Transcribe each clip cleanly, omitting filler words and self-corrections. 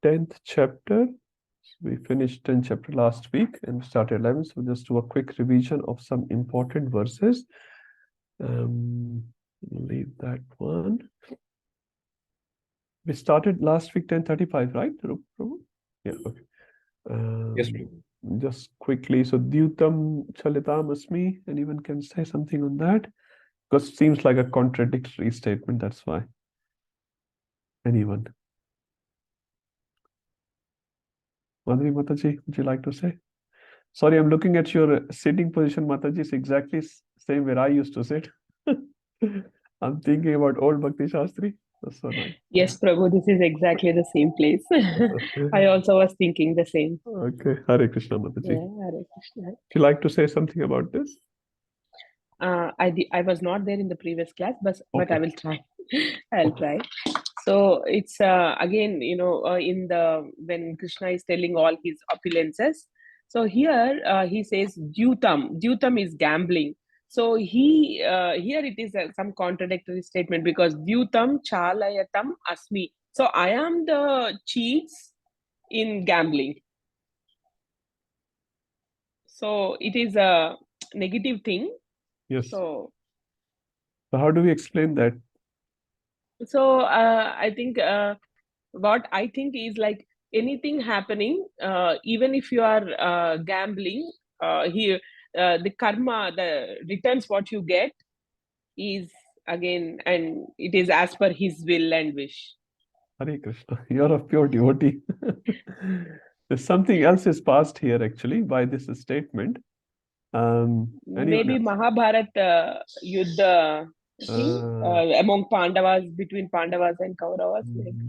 10th chapter. We finished 10th chapter last week and started 11. So just do a quick revision of some important verses. Leave that one. We started last week 10:35, right? Prabhu? Yeah, okay. Yes, Prabhu. Just quickly, so Dyutam Chalitam Asmi, anyone can say something on that? Because it seems like a contradictory statement, that's why. Anyone? Madhuri Mataji, would you like to say? Sorry, I'm looking at your sitting position, Mataji. It's exactly same where I used to sit. I'm thinking about old Bhakti Shastri. That's so nice. Yes, Prabhu, this is exactly the same place. I also was thinking the same. Okay, Hare Krishna, Mataji. Yeah, Hare Krishna. Would you like to say something about this? I was not there in the previous class, but Okay. I will try. I'll try. So it's again, in the when Krishna is telling all his opulences. So here he says Dyutam. Dyutam is gambling. So here it is some contradictory statement because Dyutam Chalayatam Asmi. So I am the cheats in gambling. So it is a negative thing. Yes. So how do we explain that? So I think what I think is like anything happening, even if you are gambling, here the karma, the returns what you get is again, and it is as per his will and wish. Hare Krishna, you're a pure devotee. There's something else is passed here actually by this statement. Maybe Mahabharata Yuddha thing, among Pandavas, between Pandavas and Kauravas.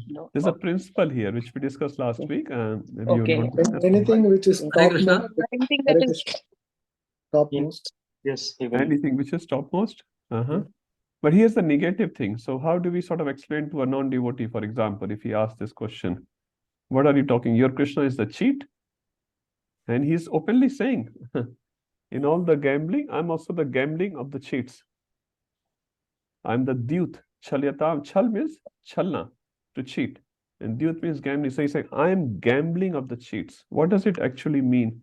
No. There's a principle here which we discussed last week. Maybe Okay. you want to Anything which is topmost. Anything that is Topmost. Yes. anything which is topmost. But here's the negative thing. So how do we sort of explain to a non-devotee, for example, if he asks this question, what are you talking? Your Krishna is the cheat? And he's openly saying, in all the gambling, I'm also the gambling of the cheats. I'm the dyut. Chalyatam. Chal means chalna, to cheat. And dyut means gambling. So he's saying, I'm gambling of the cheats. What does it actually mean?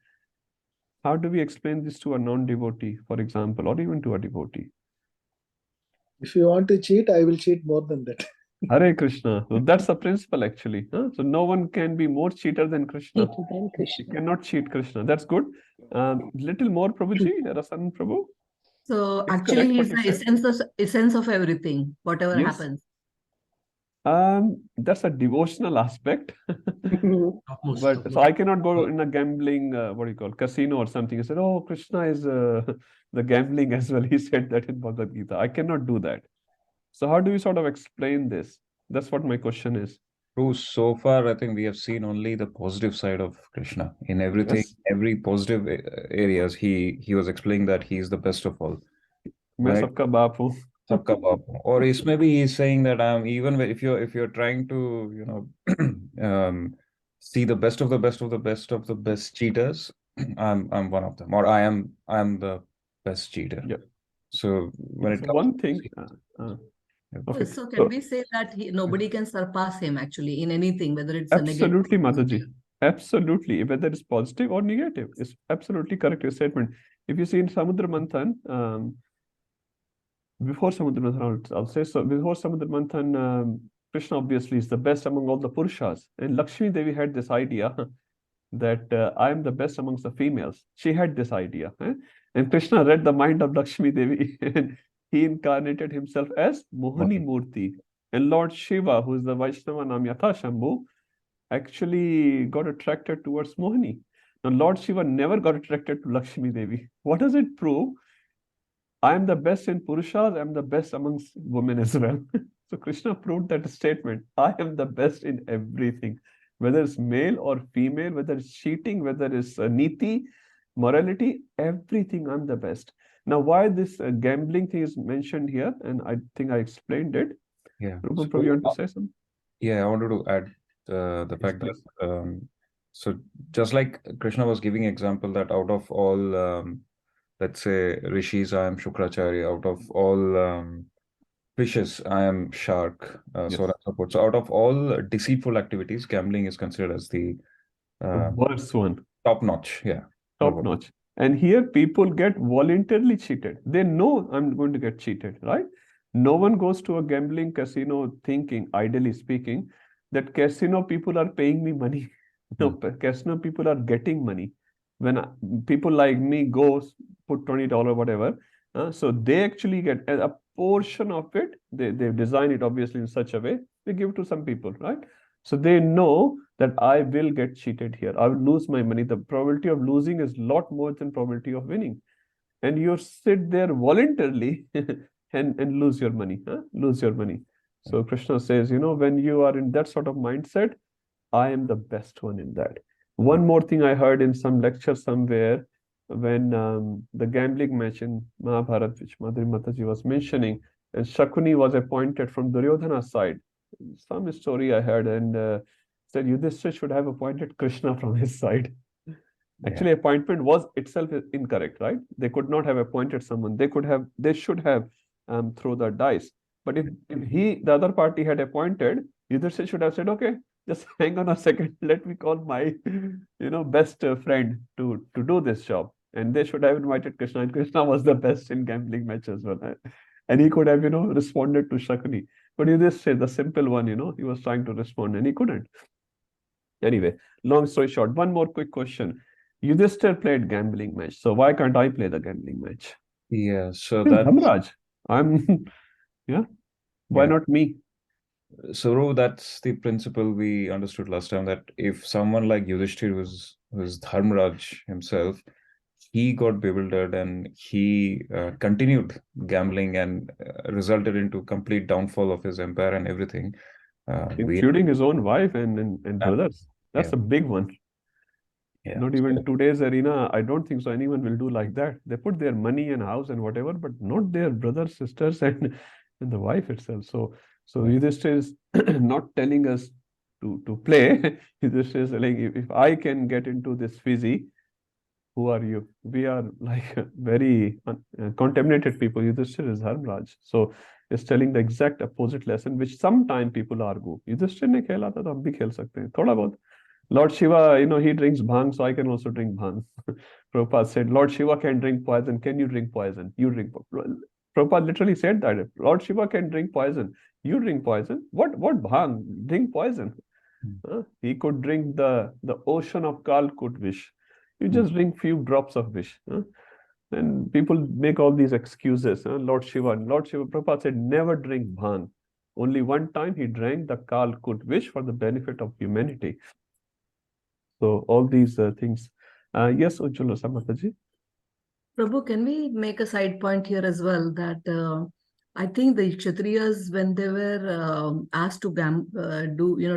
How do we explain this to a non-devotee, for example, or even to a devotee? If you want to cheat, I will cheat more than that. Hare Krishna. So that's the principle actually. So no one can be more cheater than Krishna. You cannot cheat Krishna. That's good. Little more, Prabhuji, Rasan Prabhu. So It's actually, correct he's what you the essence of everything, whatever Yes. happens. That's a devotional aspect. But so I cannot go in a gambling, what do you call, casino or something. I said, oh, Krishna is the gambling as well. He said that in Bhagavad Gita. I cannot do that. So how do we sort of explain this? That's what my question is. Bruce, so far, I think we have seen only the positive side of Krishna. In everything, Yes. every positive areas, he was explaining that he is the best of all. मैं Right. सबका बाप हूँ. Sabka baap. Or maybe he's saying that even if you're trying to see the best of the best of the best of the best cheaters, I'm one of them, or I am the best cheater. Yeah. So when it So comes one to thing. Okay. So can we say that nobody can surpass him actually in anything, whether it's a negative? Absolutely, Mataji. Absolutely. Whether it's positive or negative, it's absolutely correct statement. If you see in Samudra Manthan, before Samudra Manthan, I'll say so. Before Samudra Manthan, Krishna obviously is the best among all the Purushas. And Lakshmi Devi had this idea that I am the best amongst the females. She had this idea. And Krishna read the mind of Lakshmi Devi and he incarnated himself as Mohani Murti. And Lord Shiva, who is the Vaishnava Nam Yatha Shambhu, actually got attracted towards Mohani. Now, Lord Shiva never got attracted to Lakshmi Devi. What does it prove? I am the best in Purushas, I am the best amongst women as well. So Krishna proved that statement. I am the best in everything, whether it's male or female, whether it's cheating, whether it's niti, morality, everything I'm the best. Now, why this gambling thing is mentioned here, and I think I explained it. Yeah. Prabhu, you want to say something? Yeah, I wanted to add the fact that so just like Krishna was giving example that out of all let's say rishis, I am Shukracharya. Out of all fishes, I am shark, so on Yes. and so forth. So out of all deceitful activities, gambling is considered as the Worst one. top notch. Yeah. Top notch. And here people get voluntarily cheated. They know I'm going to get cheated, right? No one goes to a gambling casino thinking, ideally speaking, that casino people are paying me money. No, casino people are getting money. When people like me go put $20, whatever, so they actually get a portion of it. They design it obviously in such a way. They give to some people, right? So they know that I will get cheated here. I will lose my money. The probability of losing is a lot more than probability of winning. And you sit there voluntarily and lose your money, lose your money. So Krishna says, when you are in that sort of mindset, I am the best one in that. One more thing I heard in some lecture somewhere when the gambling match in Mahabharata, which Madhuri Mataji was mentioning, and Shakuni was appointed from Duryodhana's side. Some story I heard, and said Yudhishthira should have appointed Krishna from his side. Actually, appointment was itself incorrect, right? They could not have appointed someone. They should have throw the dice. But if the other party had appointed, Yudhishthira should have said, okay, just hang on a second. Let me call my, best friend to do this job. And they should have invited Krishna. And Krishna was the best in gambling matches, and he could have, responded to Shakuni. But Yudhishthira, the simple one, he was trying to respond and he couldn't. Anyway, long story short, one more quick question. Yudhishthira played gambling match, so why can't I play the gambling match? Yeah. So He's that Dhamraj. I'm, yeah. Why Yeah. not me? So that's the principle we understood last time, that if someone like Yudhishthir was Dharmaraj himself, he got bewildered and he continued gambling and resulted into complete downfall of his empire and everything. Including his own wife and brothers. That's yeah. a big one. Yeah. Not even today's arena. I don't think so. Anyone will do like that. They put their money and house and whatever, but not their brothers, sisters, and the wife itself. So Yudhishthira is not telling us to play. Yudhishthira is telling, if I can get into this fizzy, who are you? We are like very contaminated people. Yudhishthira is Dharmraj. So it's telling the exact opposite lesson, which sometimes people argue. Yudhishthira ne khela tha, to hum bhi khel sakte hain. Thoda bahut. Lord Shiva, he drinks bhang, so I can also drink bhang. Prabhupada said, Lord Shiva can drink poison. Can you drink poison? You drink. Prabhupada literally said that. Lord Shiva can drink poison. You drink poison. What bhang? Drink poison. He could drink the ocean of Kalkut Vish. You just drink few drops of Vish. And people make all these excuses. Lord Shiva, Prabhupada said, never drink bhang. Only one time he drank the Kalkut Vish for the benefit of humanity. So all these things. Yes, Ujjwala Samataji. Prabhu, can we make a side point here as well that I think the Kshatriyas, when they were asked to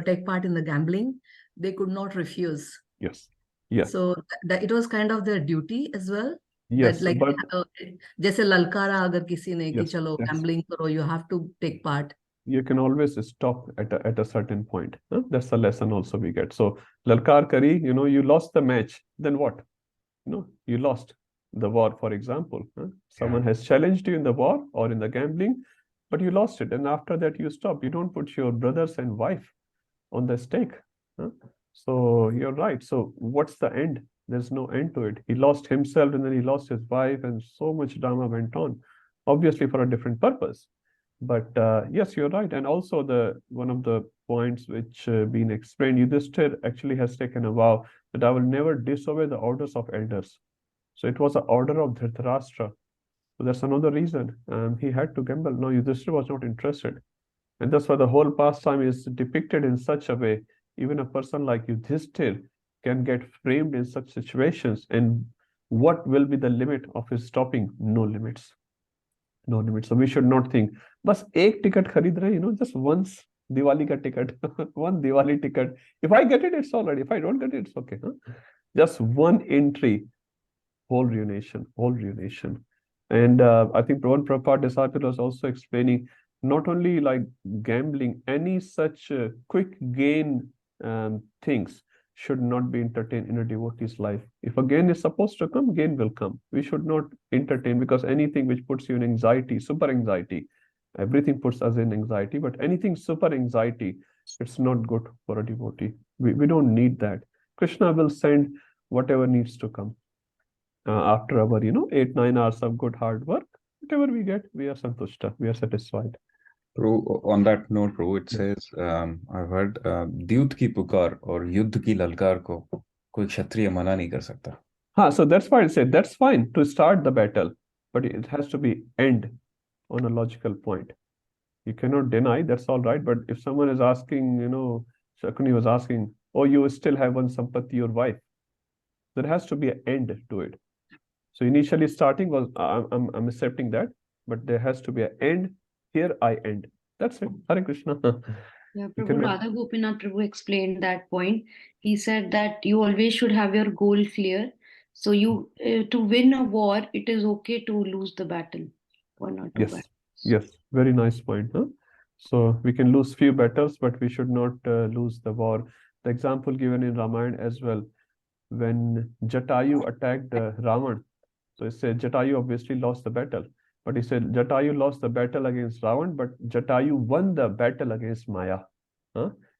take part in the gambling, they could not refuse. Yes. Yes. So it was kind of their duty as well. Yes, that, like, but जैसे ललकारा अगर किसी ने कि Yes, चलो yes. gambling करो, you have to take part. You can always stop at a certain point. That's the lesson also we get. So Lalkar Kari, you lost the match. Then what? You lost the war, for example. Someone has challenged you in the war or in the gambling, but you lost it. And after that, you stop. You don't put your brothers and wife on the stake. So you're right. So what's the end? There's no end to it. He lost himself and then he lost his wife, and so much drama went on, obviously for a different purpose. But yes, you're right. And also one of the points which been explained, Yudhishthir actually has taken a vow that I will never disobey the orders of elders. So it was an order of Dhritarashtra. So that's another reason. He had to gamble. No, Yudhishthir was not interested. And that's why the whole pastime is depicted in such a way. Even a person like Yudhishthir can get framed in such situations. And what will be the limit of his stopping? No limits. No limit. So we should not think, बस एक ticket खरीद रहे, just once Diwali का ticket, one Diwali ticket. If I get it, it's all right. If I don't get it, it's okay. Just one entry, whole ruination. And I think Prabhupada disciple was also explaining, not only like gambling, any such quick gain things should not be entertained in a devotee's life. If a gain is supposed to come, gain will come. We should not entertain, because anything which puts you in anxiety, super anxiety, Everything puts us in anxiety, but anything super anxiety, it's not good for a devotee. We don't need that. Krishna will send whatever needs to come after our 8-9 hours of good hard work. Whatever we get, we are santushta, we are satisfied. On that note, Prabhu, it Yes. says, I've heard, द्यूत की पुकार और युद्ध की ललकार को कोई क्षत्रिय मना नहीं कर सकता. So that's why I said that's fine to start the battle, but it has to be end on a logical point. You cannot deny, that's all right. But if someone is asking, Shakuni was asking, oh, you still have one Sampati, your wife, there has to be an end to it. So initially starting was, I'm accepting that, but there has to be an end. Here I end. That's it. Hare Krishna. Yeah, You Prabhu cannot- Radha Gopinath Prabhu explained that point. He said that you always should have your goal clear. So you to win a war, it is okay to lose the battle. One or two Yes, battles. yes, very nice point. So we can lose few battles, but we should not lose the war. The example given in Ramayana as well, when Jatayu attacked Ravan. So it said Jatayu obviously lost the battle, but he said Jatayu lost the battle against Ravan, but Jatayu won the battle against Maya.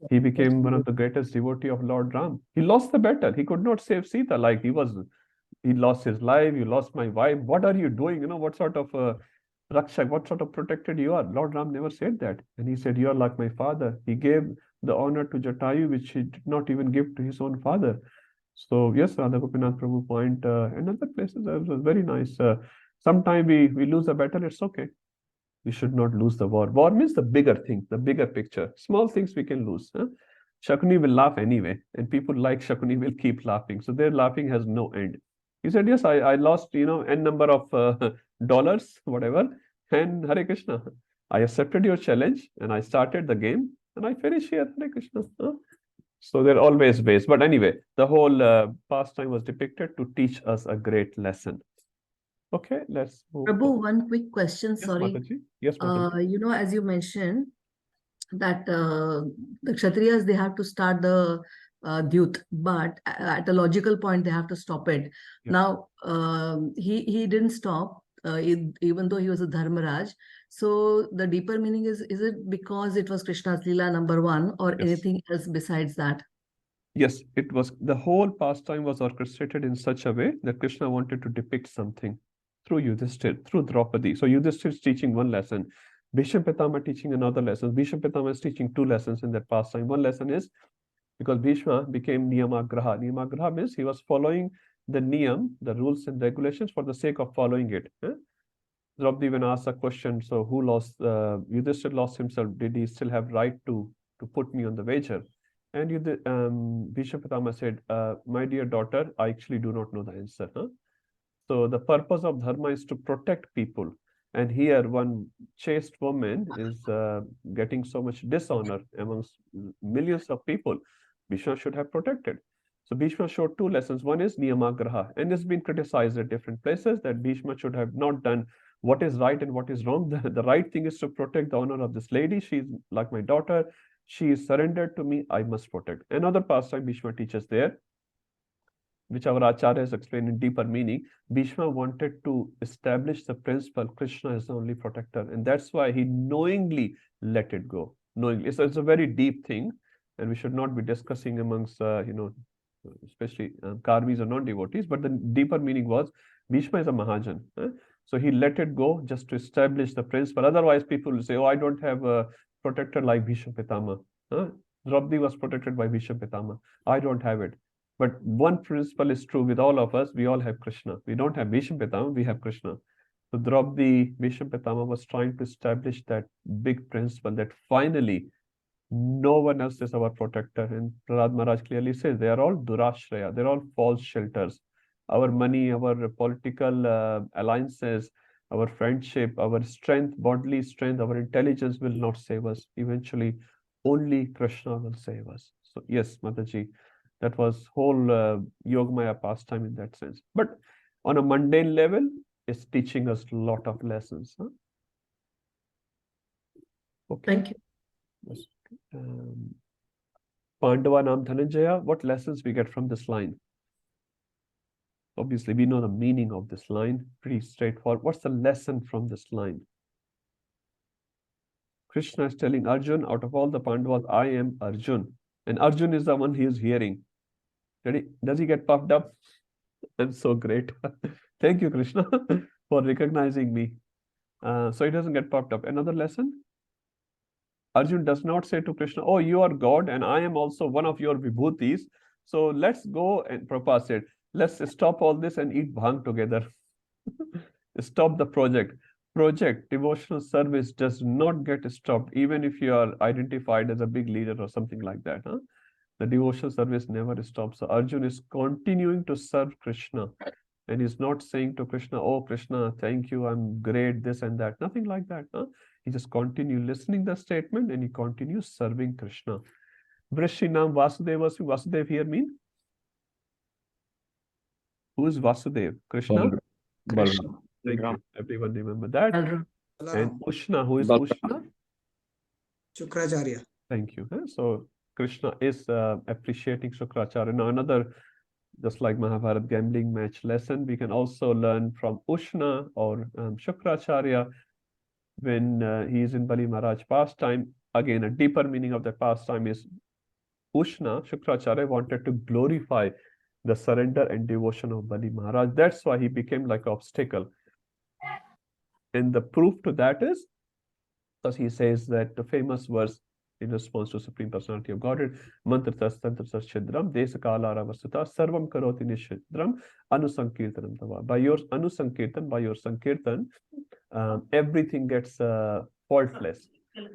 He became one of the greatest devotee of Lord Ram. He lost the battle. He could not save Sita. Like he lost his life. You lost my wife. What are you doing? What sort of Rakshak, what sort of protected you are? Lord Ram never said that. And he said, you are like my father. He gave the honor to Jatayu, which he did not even give to his own father. So yes, Radha Gopinath Prabhu point and other places was very nice. Sometime we lose a battle, it's okay. We should not lose the war. War means the bigger thing, the bigger picture. Small things we can lose. Shakuni will laugh anyway, and people like Shakuni will keep laughing. So their laughing has no end. He said, yes, I lost, n number of dollars, whatever, and Hare Krishna. I accepted your challenge and I started the game and I finished here, Hare Krishna. So they're always ways. But anyway, the whole pastime was depicted to teach us a great lesson. Okay, let's move. Prabhu, one quick question, Yes, sorry. Mataji. Yes, Mataji. As you mentioned, that the Kshatriyas, they have to start the Dyut, but at a logical point, they have to stop it. Yeah. Now, he didn't stop, even though he was a Dharmaraj. So the deeper meaning is it because it was Krishna's Leela number one, or Yes. anything else besides that? Yes, it was the whole pastime was orchestrated in such a way that Krishna wanted to depict something through Yudhishthir, through Draupadi. So Yudhishthir is teaching one lesson, Bhishma Pitama teaching another lesson. Bhishma Pitama is teaching two lessons in that pastime. One lesson is because Bhishma became Niyamagraha. Niyamagraha means he was following the niyam, the rules and regulations for the sake of following it. Draupadi even asked a question, so who lost? Yudhishthir lost himself. Did he still have right to put me on the wager? And Bhishma Pitama said, my dear daughter, I actually do not know the answer. So the purpose of dharma is to protect people. And here one chaste woman is getting so much dishonor amongst millions of people. Bhishma should have protected. So Bhishma showed two lessons. One is Niyamagraha, and it's been criticized at different places that Bhishma should have not done what is right and what is wrong. The right thing is to protect the honor of this lady. She's like my daughter. She is surrendered to me. I must protect. Another pastime Bhishma teaches there, which our acharyas explain in deeper meaning. Bhishma wanted to establish the principle Krishna is the only protector, and that's why he knowingly let it go. Knowingly, it's a very deep thing, and we should not be discussing amongst especially karmis or non-devotees. But the deeper meaning was Bhishma is a Mahajan, so he let it go just to establish the principle. Otherwise, people will say, "Oh, I don't have a protector like Bhishma Pitama." Draupadi was protected by Bhishma Pitama. I don't have it. But one principle is true with all of us. We all have Krishna. We don't have Bhishma Pitama, we have Krishna. So Draupadi, Bhishma Pitama was trying to establish that big principle that finally no one else is our protector. And Prahlad Maharaj clearly says they are all Durashraya, they're all false shelters. Our money, our political alliances, our friendship, our strength, bodily strength, our intelligence will not save us. Eventually, only Krishna will save us. So yes, Mataji, that was whole Yogamaya pastime in that sense. But on a mundane level, it's teaching us a lot of lessons. Okay. Thank you. Yes. Pandava Nam Dhananjaya, what lessons we get from this line? Obviously, we know the meaning of this line, pretty straightforward. What's the lesson from this line? Krishna is telling Arjun, out of all the Pandavas, I am Arjun. And Arjun is the one he is hearing. Does he get puffed up? I'm so great. Thank you, Krishna, for recognizing me. So he doesn't get puffed up. Another lesson. Arjun does not say to Krishna, oh, you are God and I am also one of your vibhutis. So let's go, and Prabhupada said, let's stop all this and eat bhang together. Stop the project. Devotional service does not get stopped, even if you are identified as a big leader or something like that. Huh? The devotional service never stops. So Arjun is continuing to serve Krishna. And he's not saying to Krishna, oh, Krishna, thank you, I'm great, this and that. Nothing like that. Huh? He just continues listening the statement and he continues serving Krishna. Vrishrinam Vasudeva. Vasudev here mean? Who is Vasudev? Krishna? Krishna. Thank you. Everyone remember that. Balram. And Ushna, who is Balram. Ushna? Shukracharya. Thank you. So Krishna is appreciating Shukracharya. Now another, just like Mahabharat gambling match lesson, we can also learn from Ushna or Shukracharya when he is in Bali Maharaj pastime. Again, a deeper meaning of that pastime is Ushna, Shukracharya, wanted to glorify the surrender and devotion of Bali Maharaj. That's why he became like an obstacle. And the proof to that is, because he says that the famous verse in response to Supreme Personality of Godhead, Mantratas Tantratas Chidram, Desakalara Vasata, Sarvam Karoti Nishidram, Anusankirtanam Tava. By your Anusankirtan, by your Sankirtan, everything gets faultless.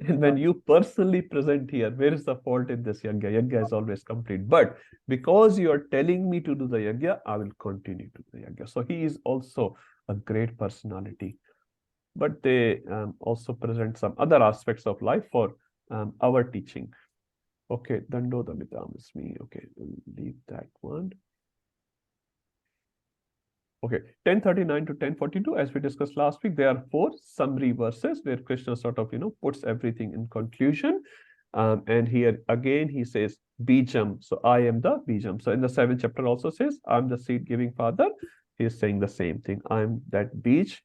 And when you personally present here, where is the fault in this yajna? Yajna is always complete. But because you are telling me to do the yajna, I will continue to do the yajna. So he is also a great personality. But they also present some other aspects of life for our teaching. Okay, Dando Damitam is me. Okay, we'll leave that one. Okay, 1039 to 1042, as we discussed last week, there are 4 summary verses where Krishna sort of, puts everything in conclusion. And here again, he says, Bijam. So I am the Bijam. So in the 7th chapter also says, I'm the seed giving father. He is saying the same thing. I'm that Bij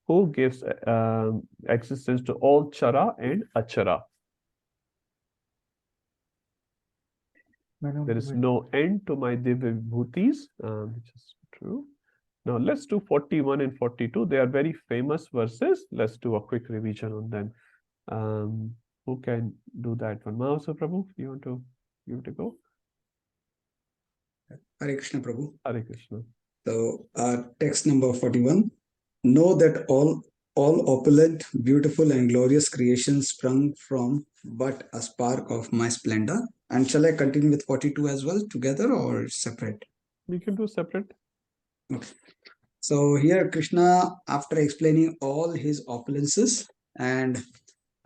who gives existence to all Chara and Achara. There is no end to my Divya Vibhutis, which is true. Now let's do 41 and 42. They are very famous verses. Let's do a quick revision on them. Who can do that one? Mahasa Prabhu, you want to go? Hare Krishna Prabhu. Hare Krishna. So text number 41. Know that all opulent, beautiful and glorious creations sprung from but a spark of my splendor. And shall I continue with 42 as well together or separate? We can do separate. Okay. So here Krishna, after explaining all his opulences and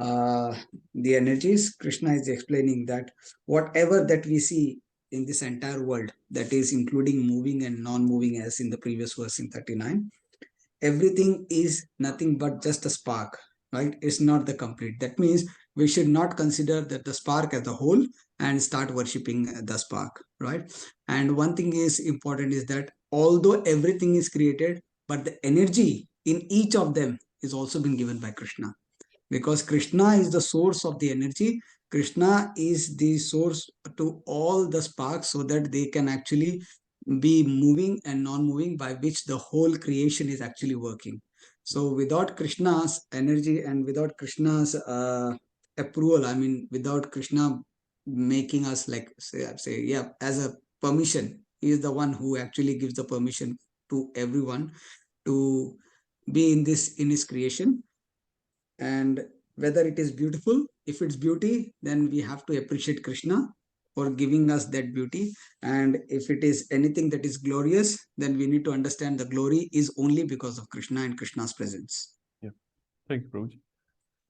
the energies, Krishna is explaining that whatever that we see in this entire world, that is including moving and non-moving, as in the previous verse in 39, everything is nothing but just a spark, right? It's not the complete. That means we should not consider that the spark as a whole and start worshipping the spark, right? And one thing is important is that although everything is created, but the energy in each of them is also been given by Krishna. Because Krishna is the source of the energy. Krishna is the source to all the sparks so that they can actually be moving and non-moving, by which the whole creation is actually working. So without Krishna's energy and without Krishna's approval, I mean, without Krishna making us like say yeah, as a permission, he is the one who actually gives the permission to everyone to be in his creation. And whether it is beautiful, if it's beauty, then we have to appreciate Krishna for giving us that beauty. And if it is anything that is glorious, then we need to understand the glory is only because of Krishna and Krishna's presence. Yeah, thank you, Prabhuji.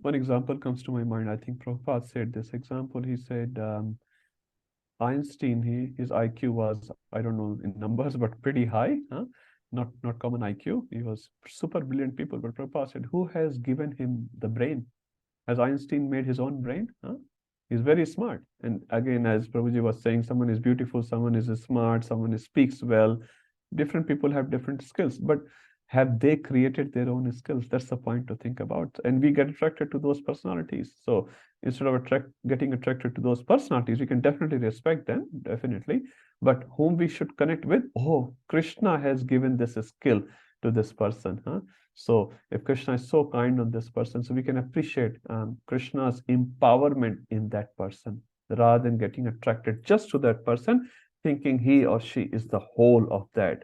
One example comes to my mind. I think Prabhupada said this example. He said Einstein, his IQ was, I don't know in numbers, but pretty high. Huh? Not common IQ. He was super brilliant people. But Prabhupada said, who has given him the brain? Has Einstein made his own brain? Huh? He's very smart. And again, as Prabhuji was saying, someone is beautiful, someone is smart, someone speaks well. Different people have different skills. But have they created their own skills? That's the point to think about. And we get attracted to those personalities. So instead of getting attracted to those personalities, we can definitely respect them, definitely. But whom we should connect with? Oh, Krishna has given this skill to this person. So if Krishna is so kind on this person, so we can appreciate Krishna's empowerment in that person, rather than getting attracted just to that person, thinking he or she is the whole of that.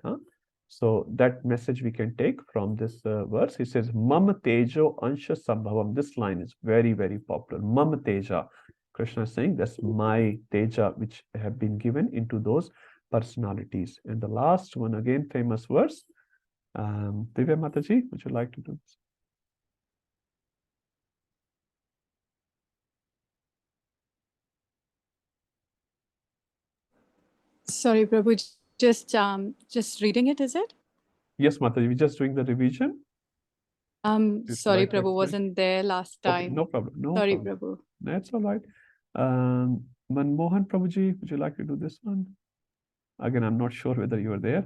So that message we can take from this verse. He says, Mama Tejo Ansha Sambhavam. This line is very, very popular. Mama Teja. Krishna is saying that's my Teja, which have been given into those personalities. And the last one, again, famous verse. Divya Mataji, would you like to do this? Sorry, Prabhu, just reading it, is it? Yes, Mataji, we're just doing the revision. Sorry, like to Prabhu, explain? wasn't there last Okay, time. no problem. No Sorry, problem. Prabhu. That's all right. Manmohan Prabhuji, would you like to do this one? Again, I'm not sure whether you were there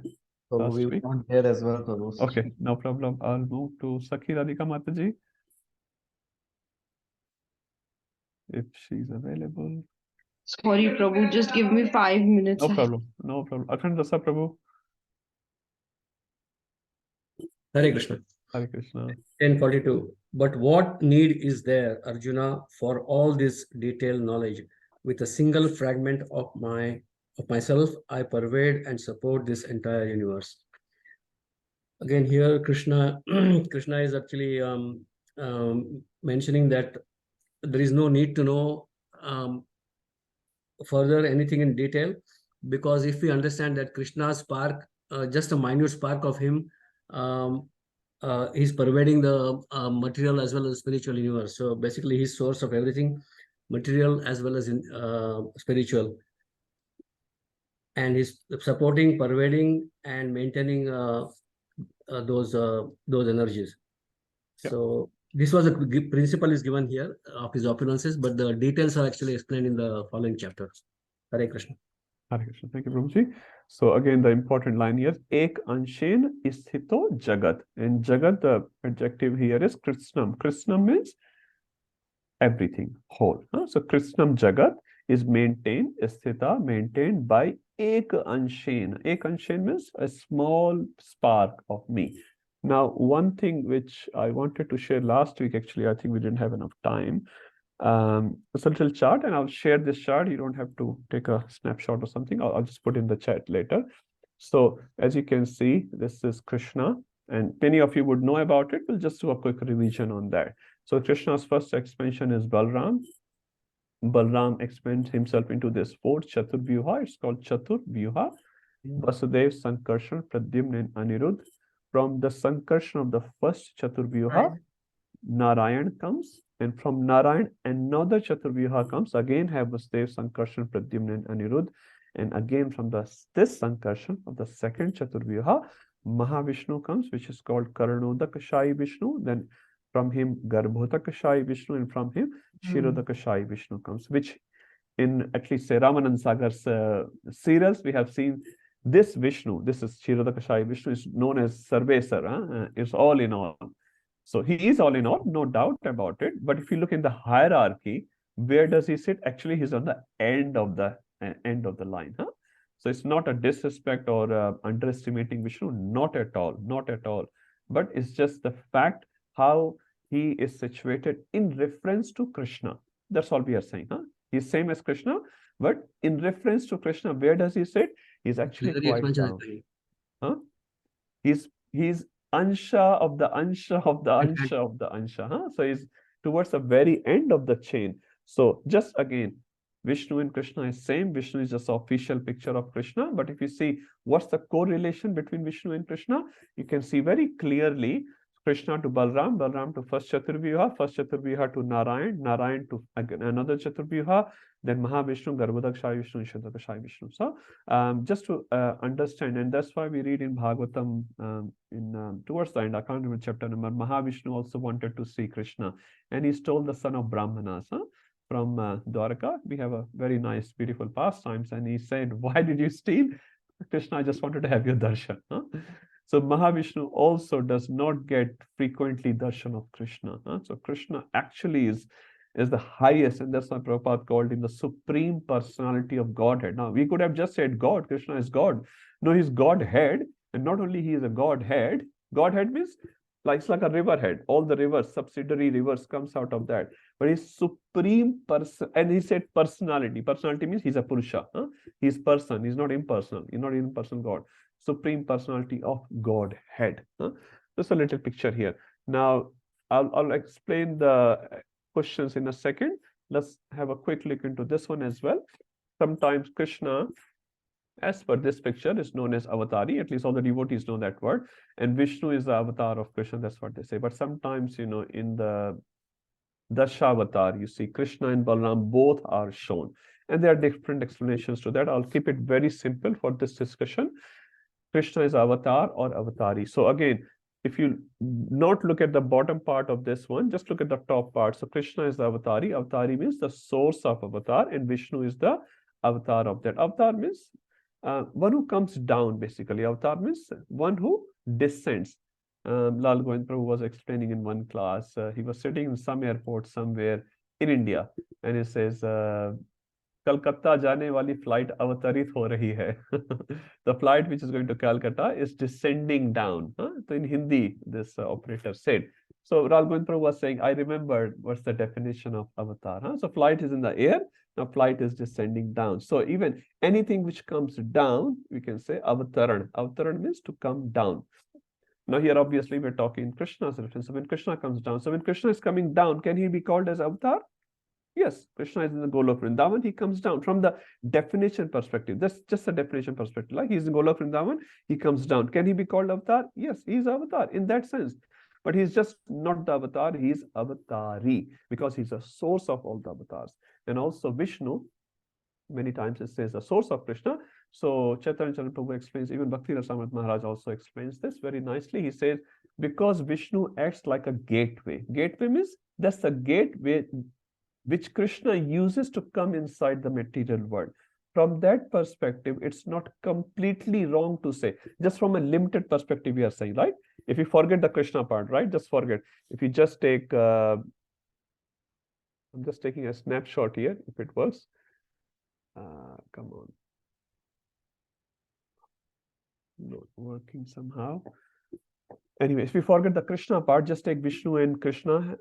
So last we week. want here as well, Prabhu. Okay, no problem. I'll move to Sakhi Radhika Mataji, if she's available. Sorry, Prabhu, just give me 5 minutes. No problem. No problem. Akhand Rasa Prabhu. Hare Krishna. Hare Krishna. 1042. But what need is there, Arjuna, for all this detailed knowledge? With a single fragment of myself, I pervade and support this entire universe. Again, here Krishna Krishna is actually mentioning that there is no need to know further anything in detail, because if we understand that Krishna's spark, just a minute spark of him, he's pervading the material as well as spiritual universe. So basically, he's source of everything, material as well as in spiritual, and he's supporting, pervading, and maintaining those energies. Yeah. So this was a principle is given here of his opulences, but the details are actually explained in the following chapter. Hare Krishna. Hare Krishna. Thank you, Prabhuji. So again, the important line here, Ek Anshen Isthito Jagat. And Jagat, the adjective here is Krishnam. Krishnam means everything, whole. So Krishnam Jagat is maintained, Isthita, maintained by Ek Anshen. Ek Anshen means a small spark of me. Now, one thing which I wanted to share last week, actually, I think we didn't have enough time. It's a little chart, and I'll share this chart. You don't have to take a snapshot or something. I'll just put in the chat later. So as you can see, this is Krishna, and many of you would know about it. We'll just do a quick revision on that. So Krishna's first expansion is Balram. Balram expands himself into this fourth Chaturvyuha. It's called Chaturvyuha. Vasudev, Sankarshan, Pradyumna, and Anirudh. From the Sankarshan of the first Chaturvyuha, Narayan comes, and from Narayan another Chaturvyuha comes. Again have Vasudev, Sankarshan, Pradyumna, and Anirudh. And again from this Sankarshan of the second Chaturvyuha, Mahavishnu comes, which is called Karanodakashayi Vishnu. Then from him Garbhodakashayi Vishnu, and from him Shirodakashayi Vishnu comes, which in at least say Ramanand Sagar's serials we have seen this Vishnu. This is Shirodakashayi Vishnu, is known as Sarvesar. It's all in all. So he is all in all, no doubt about it. But if you look in the hierarchy, where does he sit? Actually, he's on the end of the line. So it's not a disrespect or underestimating Vishnu, not at all, not at all. But it's just the fact how he is situated in reference to Krishna. That's all we are saying. He's same as Krishna, but in reference to Krishna, where does he sit? He's actually quite down. He's Ansha of the Ansha of the Ansha of the Ansha. So he's towards the very end of the chain. So just again, Vishnu and Krishna is same. Vishnu is just an official picture of Krishna. But if you see what's the correlation between Vishnu and Krishna, you can see very clearly Krishna to Balram, Balram to first Chaturvyuha to Narayan, Narayan to again another Chaturvyuha, then Mahavishnu, Garbhodakashayi Vishnu, and Shirodakashayi Vishnu. So just to understand, and that's why we read in Bhagavatam towards the end, I can't remember chapter number, Mahavishnu also wanted to see Krishna, and he's told the son of Brahmanas. From Dwaraka, we have a very nice, beautiful pastimes, and he said, "Why did you steal?" Krishna, I just wanted to have your darshan. So Mahavishnu also does not get frequently darshan of Krishna. So Krishna actually is the highest, and that's why Prabhupada called him the supreme personality of Godhead. Now we could have just said God, Krishna is God. No, he's Godhead, and not only he is a Godhead. Godhead means like it's like a river head. All the rivers, subsidiary rivers, comes out of that. But he's supreme person, and he said personality. Personality means he's a Purusha. He's person. He's not impersonal. He's not impersonal God. Supreme personality of Godhead. Just a little picture here. Now I'll explain the questions in a second. Let's have a quick look into this one as well. Sometimes Krishna, as per this picture, is known as Avatari. At least all the devotees know that word. And Vishnu is the avatar of Krishna. That's what they say. But sometimes, in the Dashavatar, you see Krishna and Balaram both are shown. And there are different explanations to that. I'll keep it very simple for this discussion. Krishna is avatar or avatari. So again, if you not look at the bottom part of this one, just look at the top part. So Krishna is the avatari. Avatari means the source of avatar, and Vishnu is the avatar of that. Avatar means one who comes down, basically. Avatar means one who descends. Lal Govind Prabhu was explaining in one class. He was sitting in some airport somewhere in India, and he says, Calcutta जाने वाली flight अवतरित हो रही है. The flight which is going to Calcutta is descending down. So in Hindi, this operator said. So Lal Govind Prabhu was saying, I remembered what's the definition of avatar. So flight is in the air. Now flight is descending down. So even anything which comes down, we can say avataran. Avataran means to come down. Now here obviously we're talking Krishna's reference. So when Krishna comes down, so when Krishna is coming down, can he be called as avatar? Yes, Krishna is in the Golok Vrindavan. He comes down from the definition perspective. That's just a definition perspective. Like he's in Golok Vrindavan, he comes down. Can he be called avatar? Yes, he's avatar in that sense. But he's just not the avatar. He's avatari because he's a source of all the avatars. And also Vishnu, many times it says the source of Krishna. So Chaitanya Prabhu explains, even Bhakti Rasamrita Maharaj also explains this very nicely. He says, because Vishnu acts like a gateway. Gateway means that's the gateway which Krishna uses to come inside the material world. From that perspective, it's not completely wrong to say, just from a limited perspective, we are saying, right? If you forget the Krishna part, right? Just forget. If you just take, I'm just taking a snapshot here, if it works. Come on. Not working somehow. Anyway, if we forget the Krishna part, just take Vishnu and Krishna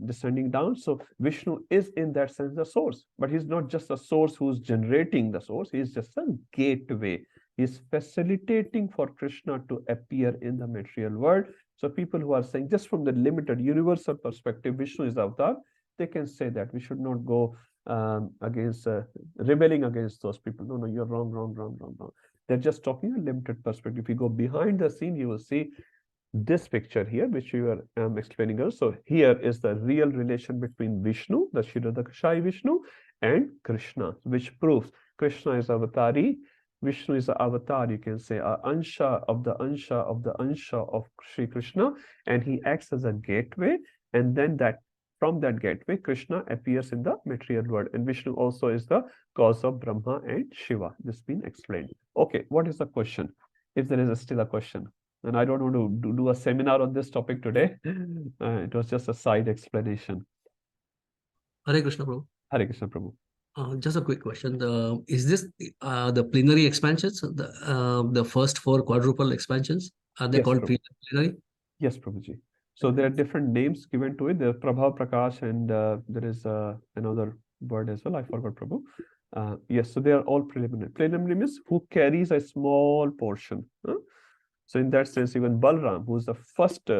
descending down. So Vishnu is in that sense the source, but he's not just a source who's generating the source. He's just a gateway. He's facilitating for Krishna to appear in the material world. So people who are saying just from the limited universal perspective, Vishnu is the avatar, they can say that. We should not go against rebelling against those people. No, you're wrong. They're just talking a limited perspective. If you go behind the scene, you will see this picture here, which you are explaining us. So here is the real relation between Vishnu, the Kshayi Vishnu, and Krishna, which proves Krishna is avatari, Vishnu is the avatar, you can say, ansha of the ansha of the ansha of Sri Krishna, and he acts as a gateway, and then that from that gateway, Krishna appears in the material world, and Vishnu also is the cause of Brahma and Shiva. This has been explained. Okay, what is the question? If there is still a question. And I don't want to do a seminar on this topic today. It was just a side explanation. Hare Krishna, Prabhu. Hare Krishna, Prabhu. Just a quick question. Is this the plenary expansions? The first 4 quadruple expansions? Are they called plenary? Yes, Prabhuji. So there are different names given to it. There's Prabha, Prakash, and there is another word as well. I forgot, Prabhu. Yes, so they are all preliminary. Preliminary means who carries a small portion. So in that sense, even Balram, who is the first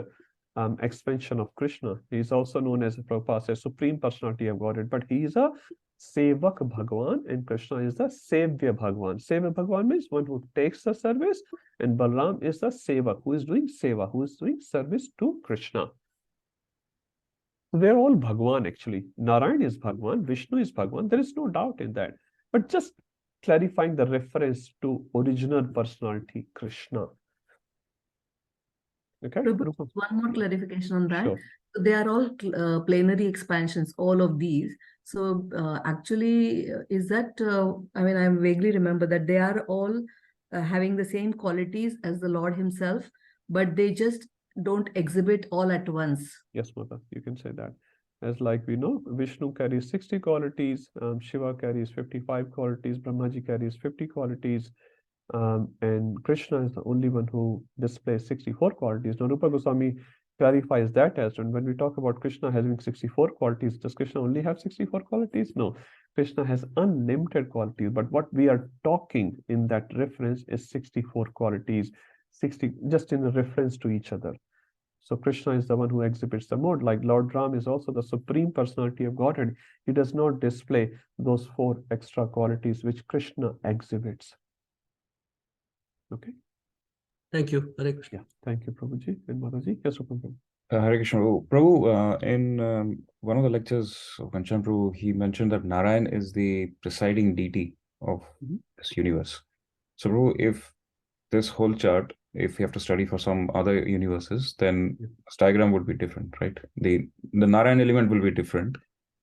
expansion of Krishna, he is also known as Prabhupada says, Supreme Personality of Godhead, but he is a Sevak Bhagwan, and Krishna is the Sevya Bhagwan. Sevya Bhagwan means one who takes the service, and Balram is the Sevak, who is doing Seva, who is doing service to Krishna. So they're all Bhagwan actually. Narayan is Bhagwan, Vishnu is Bhagwan, there is no doubt in that. But just clarifying the reference to original personality, Krishna. Okay. Prabhu, one more clarification on that. Sure. So they are all plenary expansions, all of these. So actually, is that, I mean, I vaguely remember that they are all having the same qualities as the Lord himself, but they just don't exhibit all at once. Yes, Mother, you can say that. As like we know, Vishnu carries 60 qualities, Shiva carries 55 qualities, Brahmaji carries 50 qualities, and Krishna is the only one who displays 64 qualities. Now, Rupa Goswami clarifies that as, and when we talk about Krishna having 64 qualities, does Krishna only have 64 qualities? No, Krishna has unlimited qualities, but what we are talking in that reference is 64 qualities, 60 just in a reference to each other. So Krishna is the one who exhibits the mode. Like Lord Ram is also the supreme personality of Godhead. He does not display those 4 extra qualities which Krishna exhibits. Okay. Thank you. Hare Krishna. Yeah. Thank you, Prabhuji and Mataji. Yes, Prabhu. Hare Krishna. Prabhu, in one of the lectures of Kanchan Prabhu, he mentioned that Narayan is the presiding deity of this universe. So, Prabhu, if this whole chart, if you have to study for some other universes, then this diagram would be different, right? The Narayan element will be different.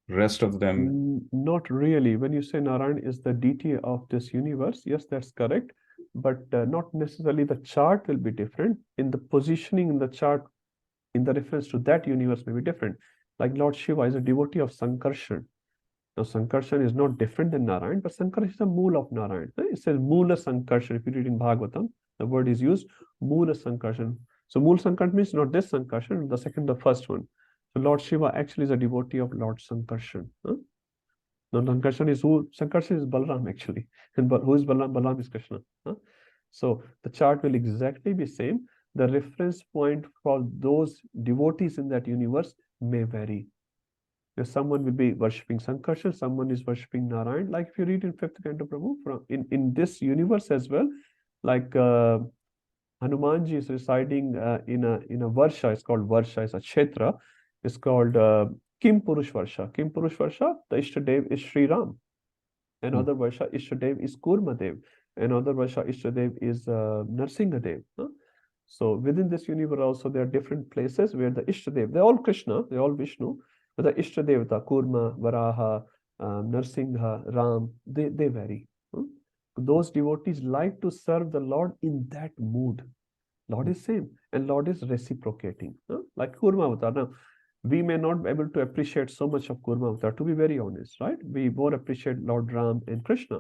Rest of them. Not really. When you say Narayan is the deity of this universe, yes, that's correct. But not necessarily the chart will be different. In the positioning in the chart, in the reference to that universe may be different. Like Lord Shiva is a devotee of Sankarshan. Now, Sankarshan is not different than Narayan, but Sankarshan is the mool of Narayan. It says Moola Sankarshan. If you read in Bhagavatam, the word is used, Moola Sankarshan. So, Mool Sankarshan means not this Sankarshan, the first one. So, Lord Shiva actually is a devotee of Lord Sankarshan. Now, Sankarshan is who? Sankarshan is Balaram actually. And who is Balaram? Balaram is Krishna. So, the chart will exactly be same. The reference point for those devotees in that universe may vary. If someone will be worshipping Sankarshan, someone is worshipping Narayan. Like if you read in 5th Canto Prabhu, in this universe as well, like Hanumanji is residing in a Varsha. It's called Varsha. It's a Kshetra. It's called Kim Purush Varsha. Kim Purush Varsha, the Ishtadev is Sri Ram. Another Varsha, Ishtadev is Kurmadev. Another Varsha, Ishtadev is Narsingadev. So within this universe also there are different places where the Ishtadev, they're all Krishna, they're all Vishnu, but the Ishtadevata, Kurma, Varaha, Narsingha, Ram, they vary. Those devotees like to serve the Lord in that mood. Lord is same and Lord is reciprocating. Like Kurma Avatar. Now, we may not be able to appreciate so much of Kurma Avatar, to be very honest, right? We more appreciate Lord Ram and Krishna.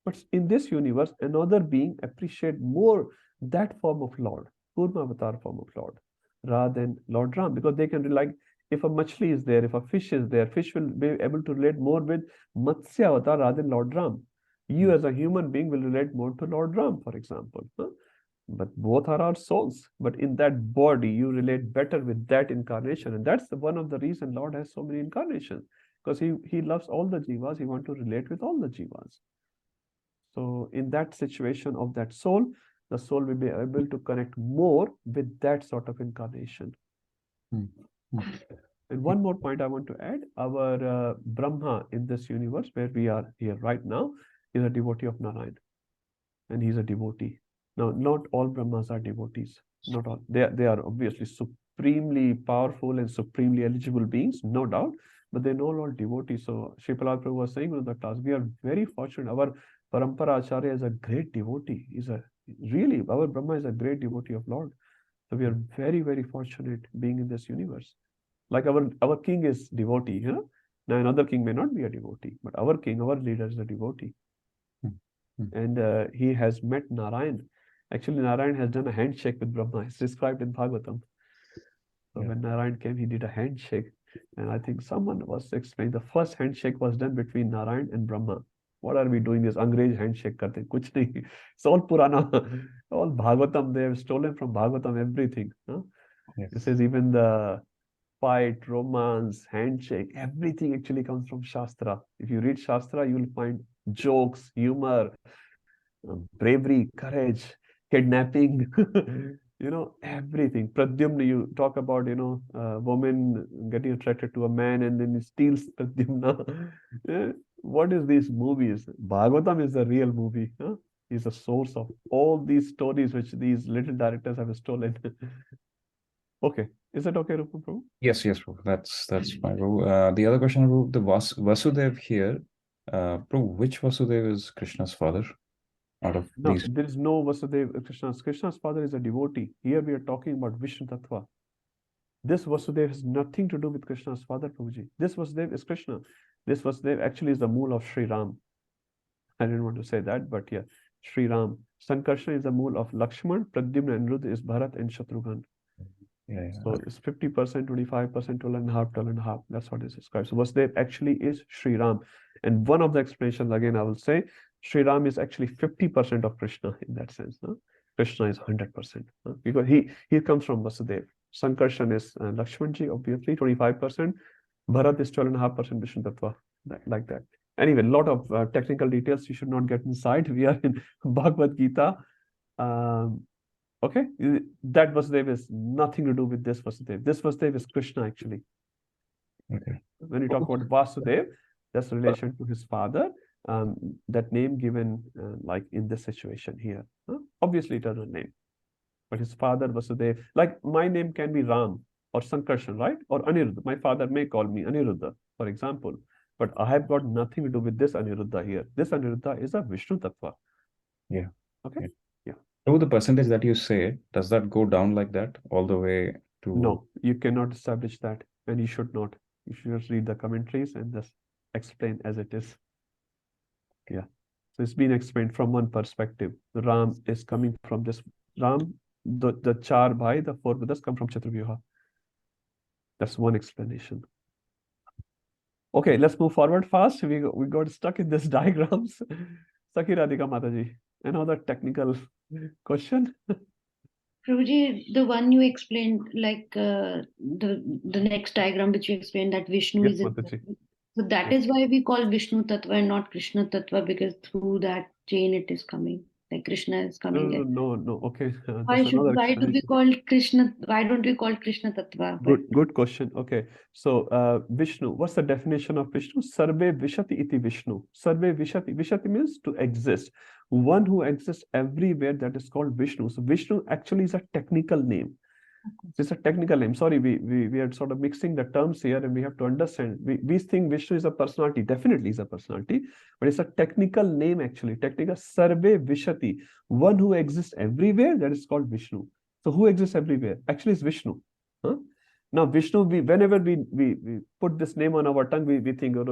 But in this universe, another being appreciate more that form of Lord, Kurma Avatar form of Lord, rather than Lord Ram, because they can like if a machli is there, if a fish is there, fish will be able to relate more with Matsya Avatar rather than Lord Ram. You as a human being will relate more to Lord Ram, for example. But both are our souls. But in that body, you relate better with that incarnation. And that's one of the reasons Lord has so many incarnations. Because he loves all the jivas. He wants to relate with all the jivas. So in that situation of that soul, the soul will be able to connect more with that sort of incarnation. And one more point I want to add, our Brahma in this universe where we are here right now is a devotee of Narayan. And he's a devotee. Now, not all Brahmas are devotees. Not all. They are obviously supremely powerful and supremely eligible beings, no doubt. But they're not all devotees. So, Sripala Prabhu was saying in the class, we are very fortunate. Our Parampara Acharya is a great devotee. Our Brahma is a great devotee of Lord. So, we are very, very fortunate being in this universe. Like our king is devotee, Now, another king may not be a devotee, but our king, our leader is a devotee. And he has met Narayan. Actually, Narayan has done a handshake with Brahma. It's described in Bhagavatam. So when Narayan came, he did a handshake. And I think someone was explaining the first handshake was done between Narayan and Brahma. What are we doing this Angrez handshake karte? Kuch nahi. It's all Purana, all Bhagavatam. They have stolen from Bhagavatam everything. It says even the fight, romance, handshake, everything actually comes from Shastra. If you read Shastra, you will find jokes, humor, bravery, courage, kidnapping, everything. Pradyumna, you talk about, a woman getting attracted to a man and then he steals Pradyumna. What is these movies? Bhagavatam is the real movie. Is the source of all these stories which these little directors have stolen. Okay. Is that okay, Rupa Prabhu? Yes, Prabhu. That's fine, Prabhu. The other question, Prabhu, the Vasudev here, Prabhu, which Vasudev is Krishna's father? out of No, these? there is no Vasudeva Krishna's. Krishna's father is a devotee. Here we are talking about Vishnu Tattva. This Vasudeva has nothing to do with Krishna's father, Prabhuji. This Vasudeva is Krishna. This Vasudeva actually is the mool of Sri Ram. I didn't want to say that, but yeah, Sri Ram. Sankarsana is the mool of Lakshman, Pradyumna and Rudra is Bharat and Shatrughan. Yeah, So it's 50%, 25%, 12.5, 12.5. That's what is described. So Vasudeva actually is Sri Ram. And one of the explanations, again, I will say, Sri Ram is actually 50% of Krishna in that sense. No? Krishna is 100%. Because he comes from Vasudeva. Sankarshan is Lakshmanji, obviously, 25%. Bharat is 12.5% Vishnu Tattva, like that. Anyway, a lot of technical details you should not get inside. We are in Bhagavad Gita. Okay, that Vasudeva is nothing to do with this Vasudeva. This Vasudeva is Krishna actually. Okay. When you talk about Vasudeva, that's relation to his father. That name given like in this situation here. Obviously eternal name. But his father Vasudeva, like my name can be Ram or Sankarshan, right? Or Aniruddha. My father may call me Aniruddha, for example. But I have got nothing to do with this Aniruddha here. This Aniruddha is a Vishnu Tattva. Yeah. Okay. Yeah. Yeah. So the percentage that you say, does that go down like that all the way to? No, you cannot establish that, and you should not. You should just read the commentaries and just explain as it is. Yeah. So it's been explained from one perspective. The Ram is coming from this Ram, the Char Bhai, the four brothers come from Chaturvyuha. That's one explanation. Okay, let's move forward fast. We got stuck in this diagrams. Sakhi Radhika Mataji, another technical question. Prabhuji, the one you explained, like the next diagram which you explained, that Vishnu Yes, is a Mataji. so that is why we call Vishnu Tattva and not Krishna Tattva, because through that chain it is coming. Like Krishna is coming. No. Okay, Why that's another why do we explanation. call Krishna? Why don't we call Krishna Tattva? Good question. Okay, so Vishnu, what's the definition of Vishnu? Sarve Vishati iti Vishnu. Sarve Vishati. Vishati means to exist. One who exists everywhere, that is called Vishnu. So Vishnu actually is a technical name. It's a technical name. Sorry, we are sort of mixing the terms here, and we have to understand. We think Vishnu is a personality. Definitely is a personality, but it's a technical name actually. Technical Sarve Vishati. One who exists everywhere, that is called Vishnu. So who exists everywhere? Actually, it's Vishnu. Huh? Now Vishnu, whenever we put this name on our tongue, we think, oh,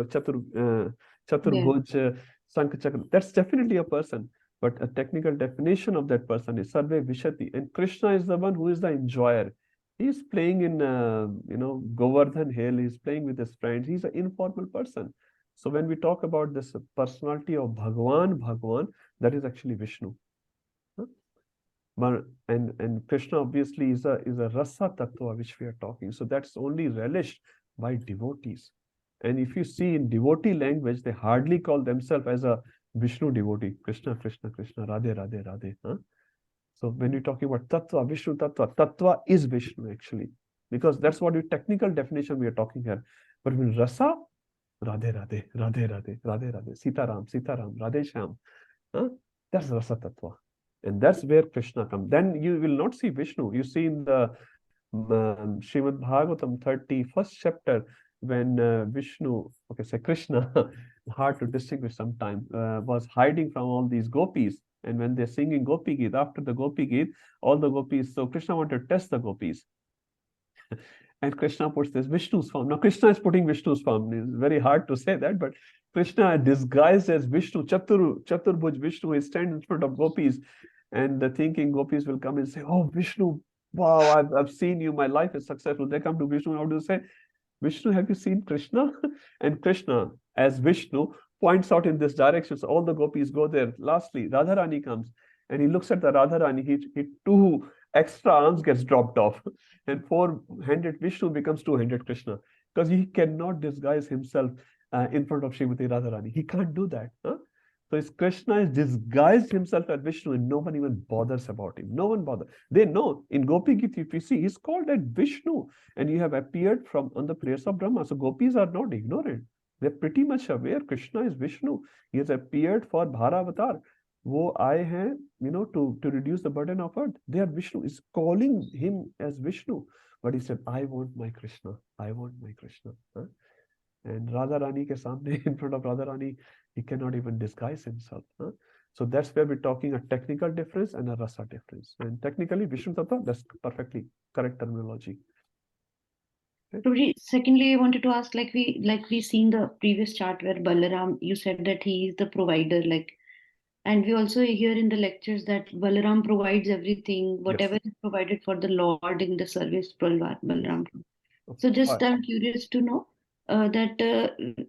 Chaturbhuj, Sankh Chakra. That's definitely a person. But a technical definition of that person is Sarve Vishati. And Krishna is the one who is the enjoyer. He's playing in, Govardhan Hill. He's playing with his friends. He's an informal person. So when we talk about this personality of Bhagwan, that is actually Vishnu. Huh? But, and Krishna obviously is a rasa tattva which we are talking. So that's only relished by devotees. And if you see in devotee language, they hardly call themselves as a Vishnu devotee. Krishna, Krishna, Krishna, Radhe, Radhe, Radhe. Huh? So when you're talking about tattva, Vishnu tattva, tattva is Vishnu actually, because that's what the technical definition we are talking here. But when rasa, Radhe, Radhe, Radhe, Radhe, Radhe, Radhe, Sita Ram, Radhe Shyam, that's rasa tattva. And that's where Krishna comes. Then you will not see Vishnu. You see in the Srimad Bhagavatam 31st chapter, when Vishnu, say Krishna, hard to distinguish sometime, was hiding from all these gopis. And when they're singing Gopi Geet, after the Gopi Geet, all the gopis, so Krishna wanted to test the gopis. And Krishna puts this Vishnu's form. Now Krishna is putting Vishnu's form. It's very hard to say that, but Krishna disguised as Vishnu, Chaturbhuj Vishnu, is standing in front of gopis, and thinking gopis will come and say, oh Vishnu, wow, I've seen you, my life is successful. They come to Vishnu, how do you say, Vishnu, have you seen Krishna? And Krishna, as Vishnu, points out in this direction. So all the gopis go there. Lastly, Radharani comes and he looks at the Radharani. He two extra arms gets dropped off, and four-handed Vishnu becomes two-handed Krishna, because he cannot disguise himself in front of Srimati Radharani. He can't do that. Huh? So his Krishna is disguised himself as Vishnu, and no one even bothers about him. No one bothers. They know in Gopi Geet, if you see, he's called as Vishnu, and you have appeared on the prayers of Brahma. So gopis are not ignorant. They're pretty much aware Krishna is Vishnu. He has appeared for Bharavatar. Wo aaye hain, to reduce the burden of earth. They are Vishnu. Is calling him as Vishnu. But he said, I want my Krishna. I want my Krishna. Huh? And Radharani ke samne, in front of Radharani, he cannot even disguise himself. Huh? So that's where we're talking a technical difference and a rasa difference. And technically, Vishnu Tattva, that's perfectly correct terminology. Prabhuji, secondly, I wanted to ask, like we seen the previous chart where Balaram, you said that he is the provider, like, and we also hear in the lectures that Balaram provides everything, whatever is provided for the Lord in the service, Balaram. So just I'm curious to know that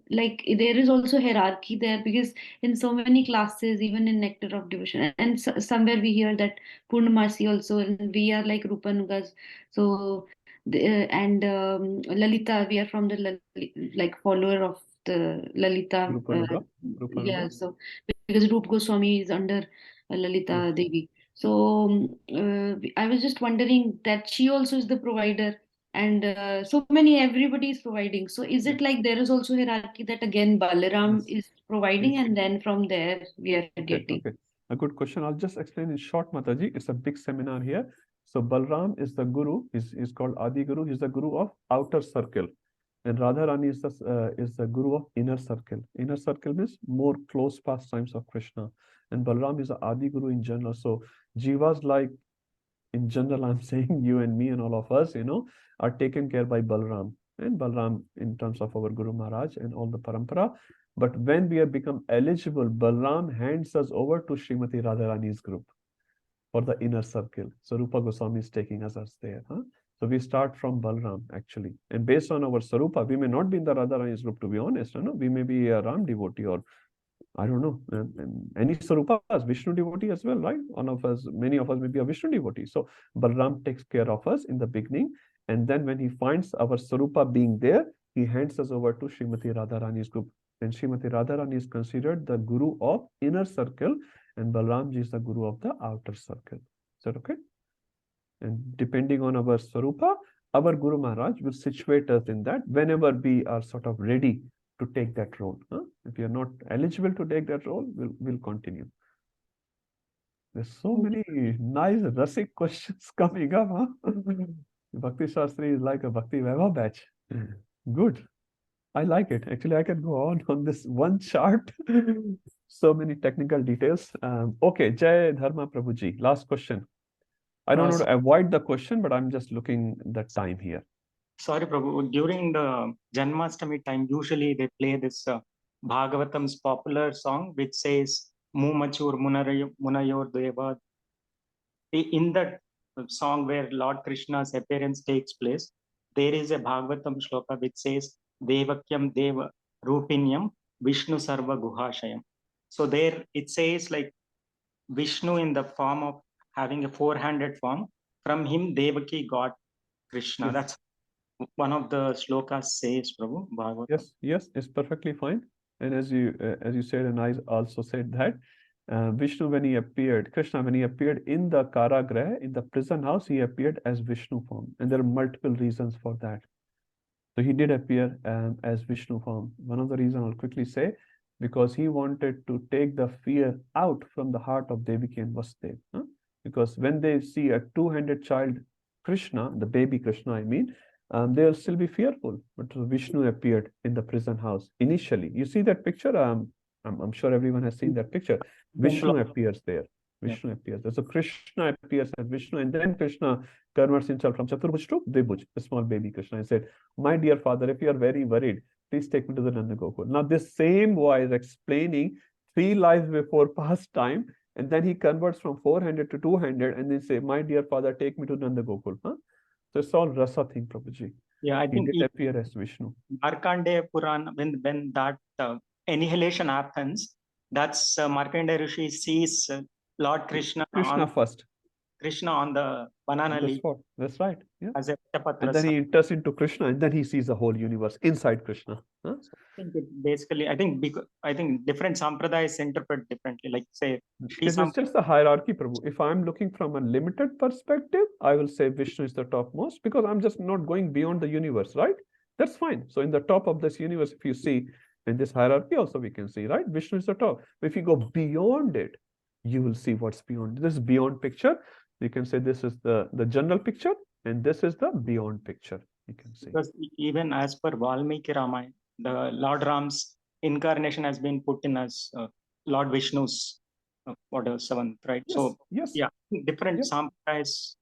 like there is also hierarchy there, because in so many classes, even in Nectar of Devotion, and somewhere we hear that Purnamasi also, and we are like Rupanugas. So and Lalita, we are from the like follower of the Lalita. Rupanuga. Yeah, so because Rup Goswami is under Lalita Devi. So I was just wondering that she also is the provider, and so many, everybody is providing. So is it like there is also hierarchy that again Balaram is providing, and then from there we are getting? Okay, a good question. I'll just explain in short, Mataji. It's a big seminar here. So Balram is the guru. Is called Adi Guru. He's the guru of outer circle, and Radharani is the guru of inner circle. Inner circle means more close pastimes of Krishna, and Balram is the Adi Guru in general. So Jivas, like in general, I'm saying you and me and all of us, are taken care by Balram, and Balram in terms of our Guru Maharaj and all the parampara. But when we have become eligible, Balram hands us over to Srimati Radharani's group for the inner circle. So Rupa Goswami is taking us there. So we start from Balram actually. And based on our Sarupa, we may not be in the Radharani's group, to be honest. We may be a Ram devotee, or I don't know, any Sarupas, Vishnu devotee as well, right? Many of us may be a Vishnu devotee. So Balram takes care of us in the beginning. And then when he finds our Sarupa being there, he hands us over to Srimati Radharani's group. And Srimati Radharani is considered the guru of inner circle, and Balramji is the guru of the outer circle. Is that okay? And depending on our Sarupa, our Guru Maharaj will situate us in that whenever we are sort of ready to take that role. If you are not eligible to take that role, we'll continue. There's so many nice Rasik questions coming up. Bhakti Shastri is like a Bhakti Vaibhav batch. Good. I like it. Actually, I can go on this one chart. So many technical details. Okay, Jai Dharma Prabhuji. Last question. I don't want to avoid the question, but I'm just looking the time here. Sorry, Prabhu. During the Janmashtami time, usually they play this Bhagavatam's popular song, which says Mumachur Munayor Deva. In that song where Lord Krishna's appearance takes place, there is a Bhagavatam shloka which says Devakyam Deva Rupinyam Vishnu Sarva Guhashayam. So there it says like Vishnu in the form of having a four-handed form. From him Devaki got Krishna. Yes. That's one of the shlokas says, Prabhu. Bhagavatam. Yes, it's perfectly fine. And as you said, and I also said that Vishnu, when he appeared, Krishna, when he appeared in the Karagraha, in the prison house, he appeared as Vishnu form. And there are multiple reasons for that. So he did appear as Vishnu form. One of the reasons I'll quickly say, because he wanted to take the fear out from the heart of Devaki and Vasudev. Because when they see a two-handed child, Krishna, the baby Krishna, I mean, they'll still be fearful. But Vishnu appeared in the prison house initially. You see that picture? I'm sure everyone has seen that picture. Vishnu appears there. Vishnu appears there. So Krishna appears as Vishnu, and then Krishna converts himself from Chaturbhuj to Dvibhuj, the small baby Krishna, and said, "My dear father, if you are very worried, please take me to the Nanda Gokul." Now, this same boy is explaining 3 lives before past time, and then he converts from four-handed to two-handed, and then say, "My dear father, take me to Nanda Gokul." So it's all rasa thing, Prabhuji. Yeah, I think he did appear as Vishnu. Markandeya Purana, when that annihilation happens, that's Markandeya Rishi sees Lord Krishna first. Krishna on the banana leaf. That's right. Yeah. As a And then he enters into Krishna, and then he sees the whole universe inside Krishna. I think it basically, I think different sampradayas interpret differently. Like say, it's just the hierarchy, Prabhu. If I'm looking from a limited perspective, I will say Vishnu is the topmost, because I'm just not going beyond the universe, right? That's fine. So in the top of this universe, if you see in this hierarchy also, we can see, right? Vishnu is the top. But if you go beyond it, you will see what's beyond. This beyond picture, you can say this is the general picture, and this is the beyond picture, you can see. Because even as per Valmiki Ramayana, the Lord Ram's incarnation has been put in as Lord Vishnu's whatever, seventh, right? Yes, So yes, yeah, different yes. sampradayas,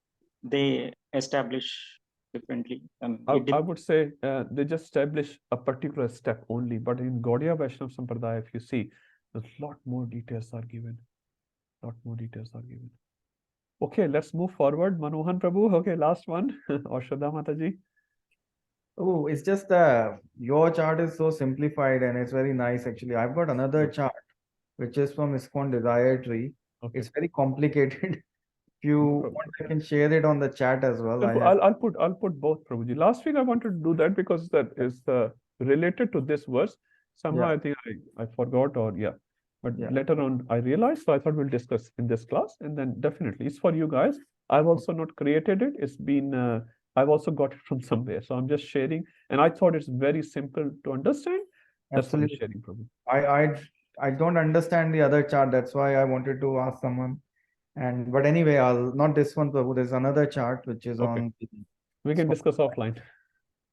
they establish differently. I would say they just establish a particular step only, but in Gaudiya Vaishnava Sampradaya, if you see, a lot more details are given. Okay, let's move forward. Manohan Prabhu, okay, last one. Or Shraddha Mataji. Oh, it's just your chart is so simplified and it's very nice actually. I've got another chart which is from ISKCON Desire Tree. Okay. It's very complicated. If you want, I can share it on the chat as well. I'll put both, Prabhuji. Last week I wanted to do that because that is related to this verse. Somehow Yeah. I think I forgot, or but Yeah. later on I realized, so I thought we'll discuss in this class, and then definitely it's for you guys. I've also not created it. It's been I've also got it from somewhere, so I'm just sharing, and I thought it's very simple to understand. That's why I'm Absolutely. sharing, Prabhu. I don't understand the other chart. That's why I wanted to ask someone. But anyway, I'll not this one, Prabhu. There's another chart which is Okay. on. We can discuss offline.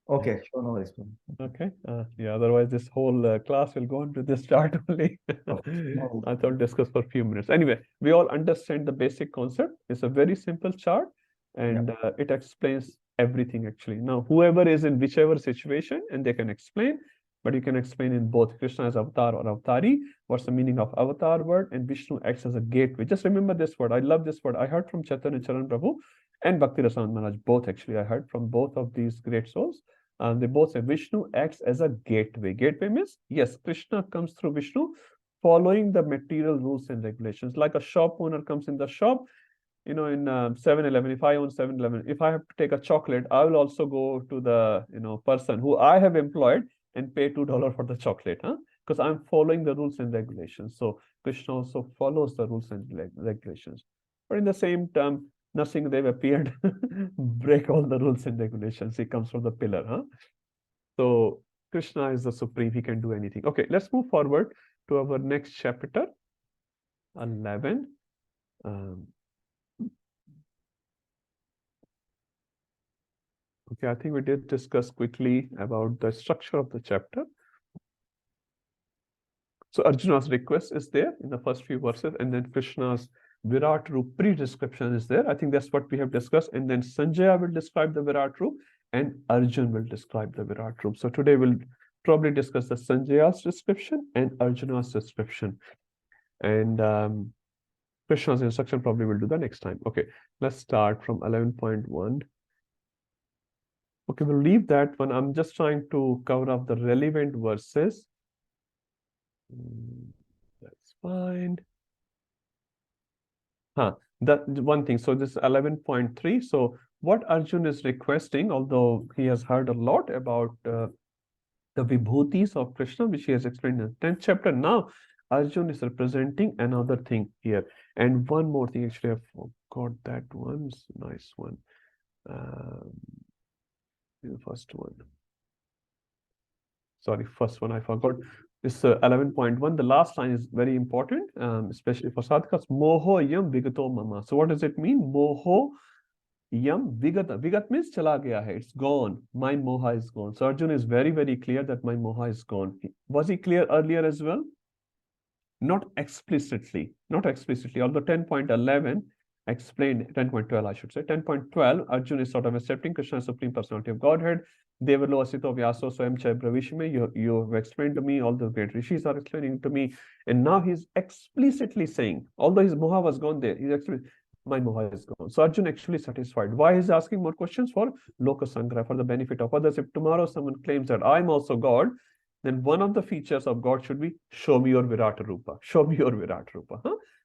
Okay, sure, no worries, Prabhu. Okay. Yeah. Otherwise, this whole class will go into this chart only. No. I thought discuss for a few minutes. Anyway, we all understand the basic concept. It's a very simple chart, and it explains everything actually. Now, whoever is in whichever situation, and they can explain, but you can explain in both Krishna as avatar or avatari. What's the meaning of avatar word? And Vishnu acts as a gateway. Just remember this word. I love this word. I heard from Chaitanya Charan Prabhu and Bhakti Rasanand Maharaj, both actually. I heard from both of these great souls. They both say Vishnu acts as a gateway. Gateway means, yes, Krishna comes through Vishnu, following the material rules and regulations. Like a shop owner comes in the shop, in 7-Eleven, if I own 7-Eleven, if I have to take a chocolate, I will also go to the person who I have employed and pay $2 for the chocolate, because I'm following the rules and regulations. So Krishna also follows the rules and regulations. But in the same term, Nrsimhadev appeared, break all the rules and regulations. He comes from the pillar, So Krishna is the supreme. He can do anything. Okay, let's move forward to our next chapter, 11. Okay, I think we did discuss quickly about the structure of the chapter. So Arjuna's request is there in the first few verses, and then Krishna's Virat Roop pre-description is there. I think that's what we have discussed. And then Sanjaya will describe the Virat Roop, and Arjun will describe the Virat Roop. So today we'll probably discuss the Sanjaya's description and Arjuna's description. And Krishna's instruction probably will do the next time. Okay, let's start from 11.1. Okay, we'll leave that one. I'm just trying to cover up the relevant verses. That's fine. That one thing. So this 11.3. So what Arjun is requesting, although he has heard a lot about the vibhutis of Krishna, which he has explained in the 10th chapter. Now, Arjun is representing another thing here. And one more thing, actually, I forgot that one. It's a nice one. The first one. Sorry, first one I forgot. This 11.1. The last line is very important, especially for sadhakas. Moho yam vigato mama. So what does it mean? Moho yam vigata. Vigat means chala gaya hai. It's gone. My moha is gone. So Arjun is very, very clear that my moha is gone. Was he clear earlier as well? Not explicitly. Not explicitly. Although 10.11 explained, 10.12 I should say, 10.12, Arjun is sort of accepting Krishna as Supreme Personality of Godhead. Devalo asito vyaso swayam chai bravishme. You have explained to me, all the great rishis are explaining to me. And now he's explicitly saying, although his moha was gone there, he's actually, my moha is gone. So Arjun actually satisfied. Why he's asking more questions? For loka sangra, for the benefit of others. If tomorrow someone claims that I'm also God, then one of the features of God should be, show me your Virat Rupa. Show me your Virat Rupa.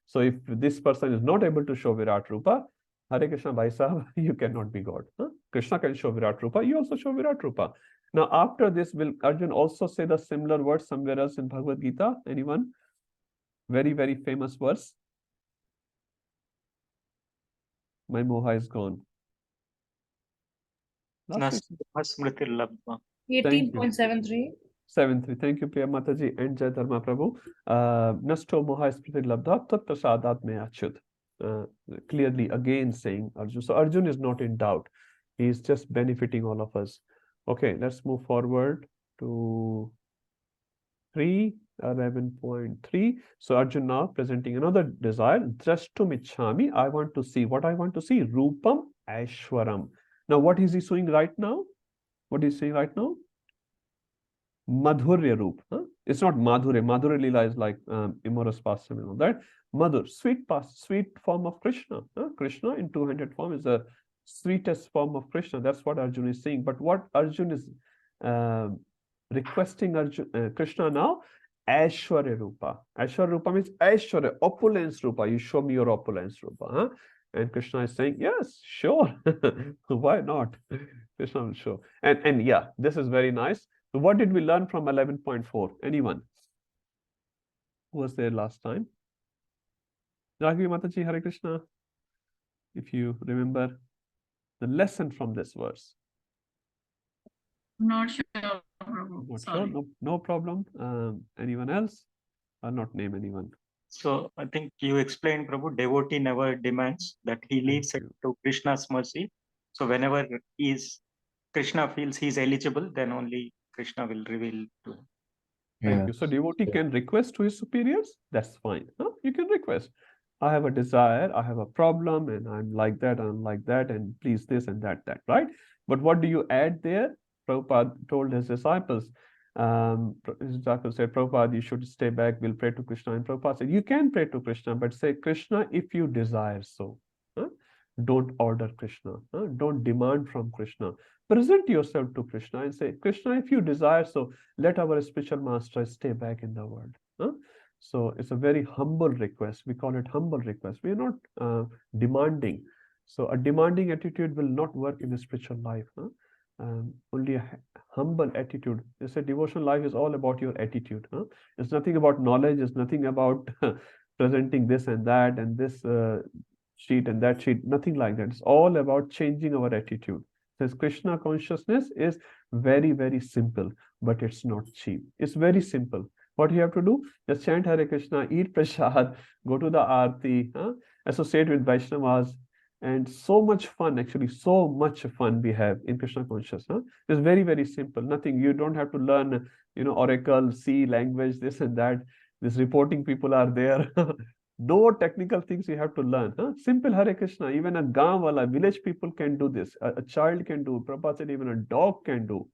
So if this person is not able to show Virat Rupa, Hare Krishna Bhai Sahab, you cannot be God. Krishna can show Virat Rupa, you also show Virat Rupa. Now after this, will Arjun also say the similar words somewhere else in Bhagavad Gita? Anyone? Very, very famous verse. My moha is gone. 18.73. 7.3. Thank you, Priya Mataji and Jai Dharma Prabhu. Nasto moha spriti labdha tat prasadat me achyut. Clearly again saying Arjun. So Arjun is not in doubt. He is just benefiting all of us. Okay, let's move forward to 3. 11.3. So Arjun now presenting another desire. Drashtum ichhami. I want to see. What I want to see? Rupam Aishwaram. Now, what is he showing right now? What is he saying right now? Madhurya Roop. Huh? It's not Madhurya. Madhurya Lila is like immorous pastime and all that. Madhur, sweet form of Krishna. Krishna in 200 form is the sweetest form of Krishna. That's what Arjun is saying. But what Arjun is requesting Krishna now, Aishwarya Rupa. Aishwarya Rupa means Aishwarya, opulence Rupa. You show me your opulence Rupa. Huh? And Krishna is saying, yes, sure. Why not? Krishna will show. And yeah, this is very nice. So what did we learn from 11.4? Anyone? Who was there last time? Raghavi Mataji, Hare Krishna. If you remember the lesson from this verse. Not sure, Prabhu. Not Sorry. sure, no problem. Anyone else? I'll not name anyone. So I think you explained, Prabhu, devotee never demands, that he leaves it to Krishna's mercy. So whenever Krishna feels he's eligible, then only Krishna will reveal to him. Thank you. So devotee can request to his superiors. That's fine. Huh? You can request. I have a desire, I have a problem, and I'm like that, and please this and that, right? But what do you add there? Prabhupada told his disciples, his disciples said, Prabhupada, you should stay back, we'll pray to Krishna. And Prabhupada said, you can pray to Krishna, but say, Krishna, if you desire so. Huh? Don't order Krishna. Huh? Don't demand from Krishna. Present yourself to Krishna and say, Krishna, if you desire so, let our spiritual master stay back in the world. Huh? So it's a very humble request. We call it humble request. We are not demanding. So a demanding attitude will not work in a spiritual life. Huh? Only a humble attitude. They say devotional life is all about your attitude. Huh? It's nothing about knowledge. It's nothing about presenting this and that and this sheet and that sheet. Nothing like that. It's all about changing our attitude. Says Krishna consciousness is very, very simple, but it's not cheap. It's very simple. What you have to do? Just chant Hare Krishna, eat prasad, go to the Aarti, associate with Vaishnavas, and so much fun, actually, so much fun we have in Krishna consciousness. It's very, very simple. Nothing, you don't have to learn, Oracle, C language, this and that. This reporting people are there. No technical things you have to learn. Simple Hare Krishna, even a Gaon village people can do this. A child can do. Prabhupada said even a dog can do.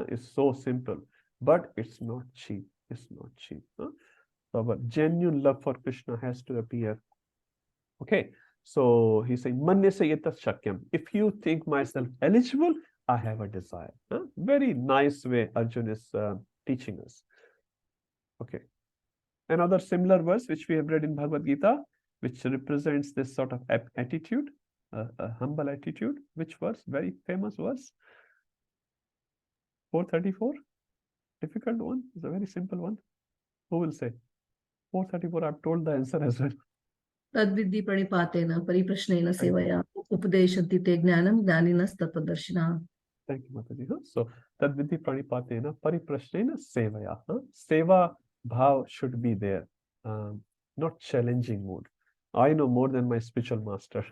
It's so simple, but it's not cheap. It's not cheap. So our genuine love for Krishna has to appear. Okay, so he's saying, Manyase yatat shakyam. If you think myself eligible, I have a desire. Very nice way Arjun is teaching us. Okay. Another similar verse which we have read in Bhagavad Gita, which represents this sort of attitude, a humble attitude. Which verse? Very famous verse. 434. Difficult one. It's a very simple one. Who will say? 434. I've told the answer as well. Tadvidhi pranipatena pariprashnena sevaya upadeshanti te jnanam jnaninas tattvadarshina. Thank you, Mataji. So Tadvidhi pranipatena pariprashnena sevaya. Seva bhav should be there. Not challenging mood. I know more than my spiritual master.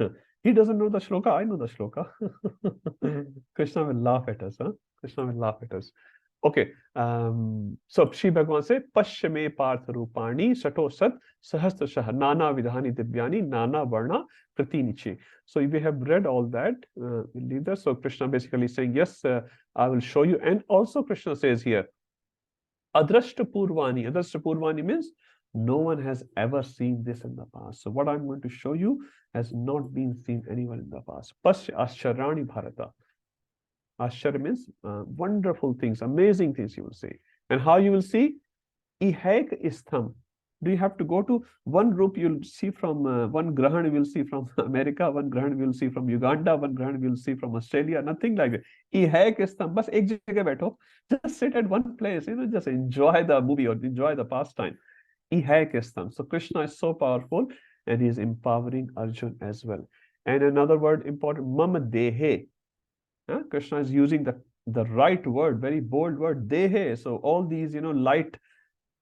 He doesn't know the shloka. I know the shloka. Krishna will laugh at us. Krishna will laugh at us. Okay. So Shri Bhagavan says, Pashyame Partha Rupani Sato Sat Sahastra Shah Nana Vidhani Divyani Nana Varna Pratiniche. So if we have read all that, we'll leave that. So Krishna basically saying, yes, I will show you. And also Krishna says here, Adrashta Purvani. Adrashta Purvani means no one has ever seen this in the past. So what I'm going to show you has not been seen anywhere in the past. Pasya Asharani Bharata. Ashar means wonderful things, amazing things you will see. And how you will see? Ihek Istham. Do you have to go to one group you'll see from one Grahan you will see from America, one Grahan you will see from Uganda, one Grahan you will see from Australia, nothing like that. Ihek Istham. Bas ek jagah baitho. Just sit at one place, just enjoy the movie or enjoy the pastime. Ihek Istham. So Krishna is so powerful and he is empowering Arjun as well. And another word important, Mama Dehe. Krishna is using the right word, very bold word, Dehe. So all these, light,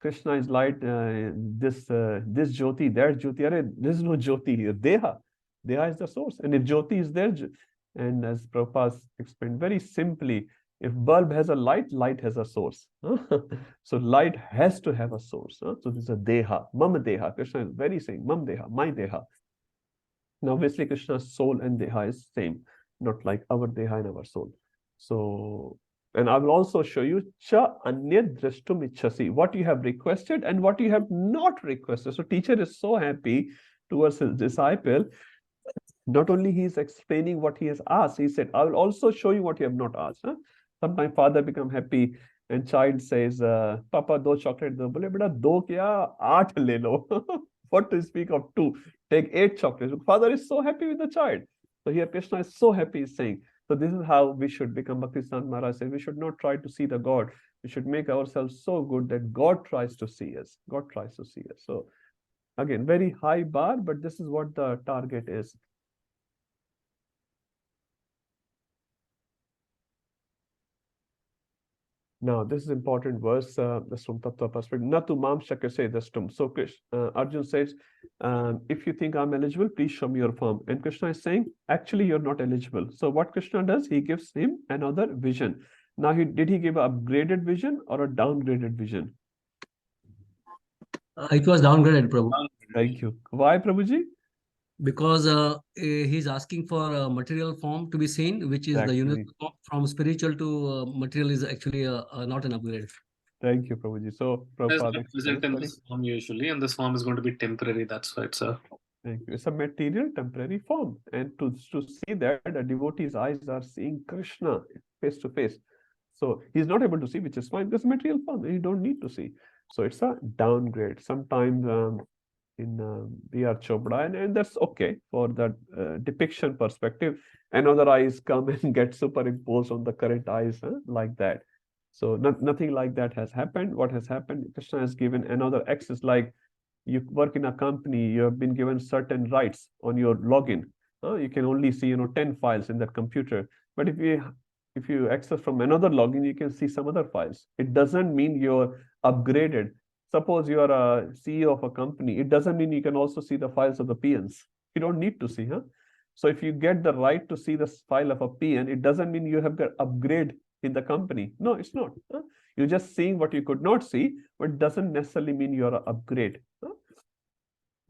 Krishna is light, this Jyoti, that Jyoti. There is no Jyoti here. Deha. Deha is the source. And if Jyoti is there, and as Prabhupada explained very simply, If bulb has a light, light has a source. So light has to have a source. So this is a deha, mam deha. Krishna is very saying, mam deha, my deha. Now, obviously, Krishna's soul and deha is same, not like our deha and our soul. So, and I will also show you cha anyad drashtum ichhasi, what you have requested and what you have not requested. So, teacher is so happy towards his disciple. Not only he is explaining what he has asked, he said, I will also show you what you have not asked. Sometimes father become happy and child says, Papa, do chocolate do. Bole, beta, do kya? 8 le lo. What to speak of 2? Take 8 chocolates. Father is so happy with the child. So here Krishna is so happy, he's saying. So this is how we should become. Bhakti Siddhanta Maharaj said, we should not try to see the God. We should make ourselves so good that God tries to see us. God tries to see us. So again, very high bar, but this is what the target is. Now, this is important verse, that's from Tattva perspective. Natu mam shakase dastum. So Arjun says, if you think I'm eligible, please show me your form. And Krishna is saying, actually, you're not eligible. So what Krishna does, he gives him another vision. Now, did he give an upgraded vision or a downgraded vision? It was downgraded, Prabhu. Thank you. Why, Prabhuji? Because he's asking for a material form to be seen, which is the unit form. From spiritual to material is actually not an upgrade. Thank you, Prabhuji. So, Prabhupada present in this form usually, and this form is going to be temporary. That's why it's a. Thank you. It's a material temporary form. And to see that, a devotee's eyes are seeing Krishna face to face. So he's not able to see, which is fine, because material form, you don't need to see. So it's a downgrade. Sometimes in B.R. Chopra, and that's okay for the depiction perspective. Another eyes come and get superimposed on the current eyes, like that. So nothing like that has happened. What has happened, Krishna has given another access, like you work in a company, you have been given certain rights on your login. You can only see 10 files in that computer. But if you access from another login, you can see some other files. It doesn't mean you're upgraded. Suppose you are a CEO of a company, it doesn't mean you can also see the files of the PNs. You don't need to see, So if you get the right to see the file of a PN, it doesn't mean you have got upgrade in the company. No, it's not. You're just seeing what you could not see, but it doesn't necessarily mean you're an upgrade.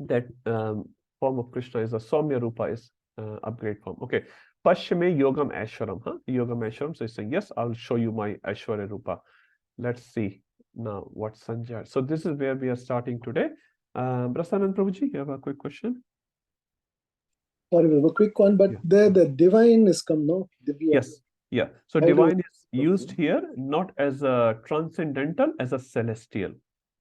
That form of Krishna is a Saumya Rupa, is upgrade form. Okay. Pashme Yogam Ashwaram. Yogam Ashwaram. So he's saying, yes, I'll show you my Ashwarya Rupa. Let's see now what Sanjay. So this is where we are starting today. Prasanand Prabhuji, you have a quick question? Sorry, a quick one, but there the divine is come, no? Divya. Yes. Yeah. So divine is used here not as a transcendental, as a celestial.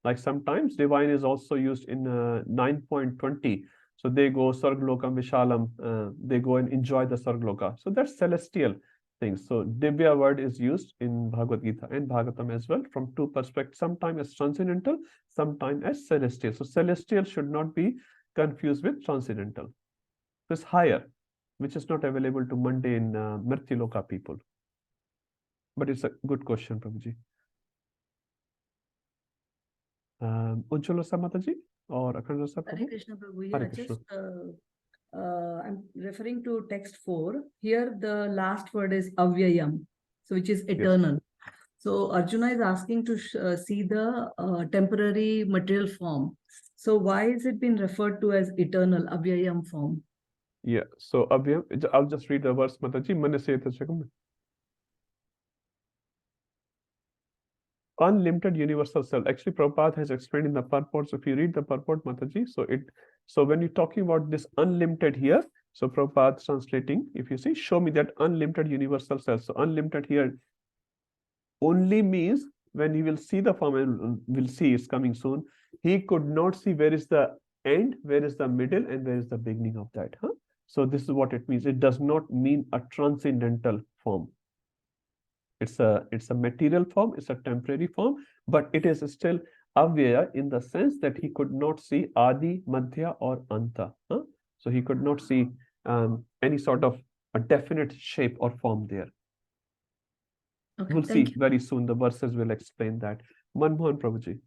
Like sometimes divine is also used in 9.20. So they go Sarglokam Vishalam, they go and enjoy the Sargloka. So that's celestial things. So Divya word is used in Bhagavad Gita and Bhagavatam as well from two perspectives, sometimes as transcendental, sometimes as celestial. So celestial should not be confused with transcendental. It's higher, which is not available to mundane Mrithyaloka people. But it's a good question, Prabhuji. Ujjwala Samataji or Akhanda Prabhu? Hare Krishna Prabhu. Hare Yeah, Krishna. just I'm referring to text 4. Here the last word is avyayam, so which is eternal. So Arjuna is asking to see the temporary material form. So why is it been referred to as eternal avyayam form? Yeah, so avyayam, I'll just read the verse, Mataji. Manaseta Chakam. Unlimited universal self. Actually, Prabhupada has explained in the purport. So if you read the purport, Mataji, so when you're talking about this unlimited here, so Prabhupada translating, if you see, show me that unlimited universal self. So unlimited here only means when he will see the form, and we'll see it's coming soon, he could not see where is the end, where is the middle, and where is the beginning of that. So this is what it means. It does not mean a transcendental form. It's a material form, it's a temporary form, but it is still avyaya in the sense that he could not see adi, madhya, or anta. So he could not see any sort of a definite shape or form there. Okay, we'll see very soon. The verses will explain that. Manmohan Prabhuji.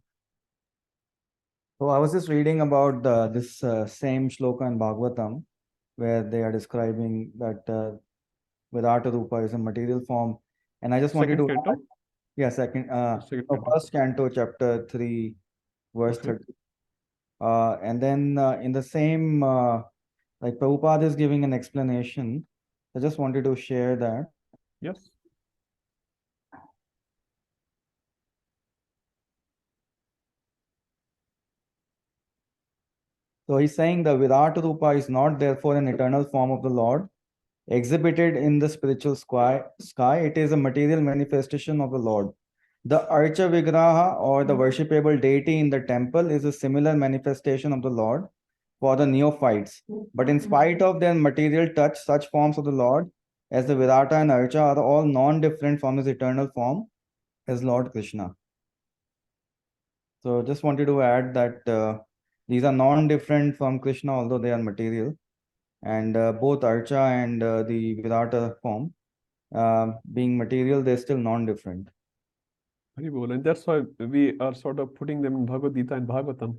So I was just reading about this same shloka in Bhagavatam, where they are describing that Vedanta Rupa is a material form. And I just wanted Second to canto? yeah, second Second no, canto. first canto, chapter 3, verse Okay. 30. And then in the same like Prabhupada is giving an explanation. I just wanted to share that. Yes. So he's saying the Virata Rupa is not therefore an eternal form of the Lord exhibited in the spiritual sky. It is a material manifestation of the Lord. The Archa Vigraha or the worshipable deity in the temple is a similar manifestation of the Lord for the neophytes. But in spite of their material touch, such forms of the Lord as the Virata and Archa are all non-different from his eternal form as Lord Krishna. So just wanted to add that these are non-different from Krishna, although they are material. And both Archa and the Virata form, being material, they're still non-different. Very well. And that's why we are sort of putting them in Bhagavad Gita and Bhagavatam.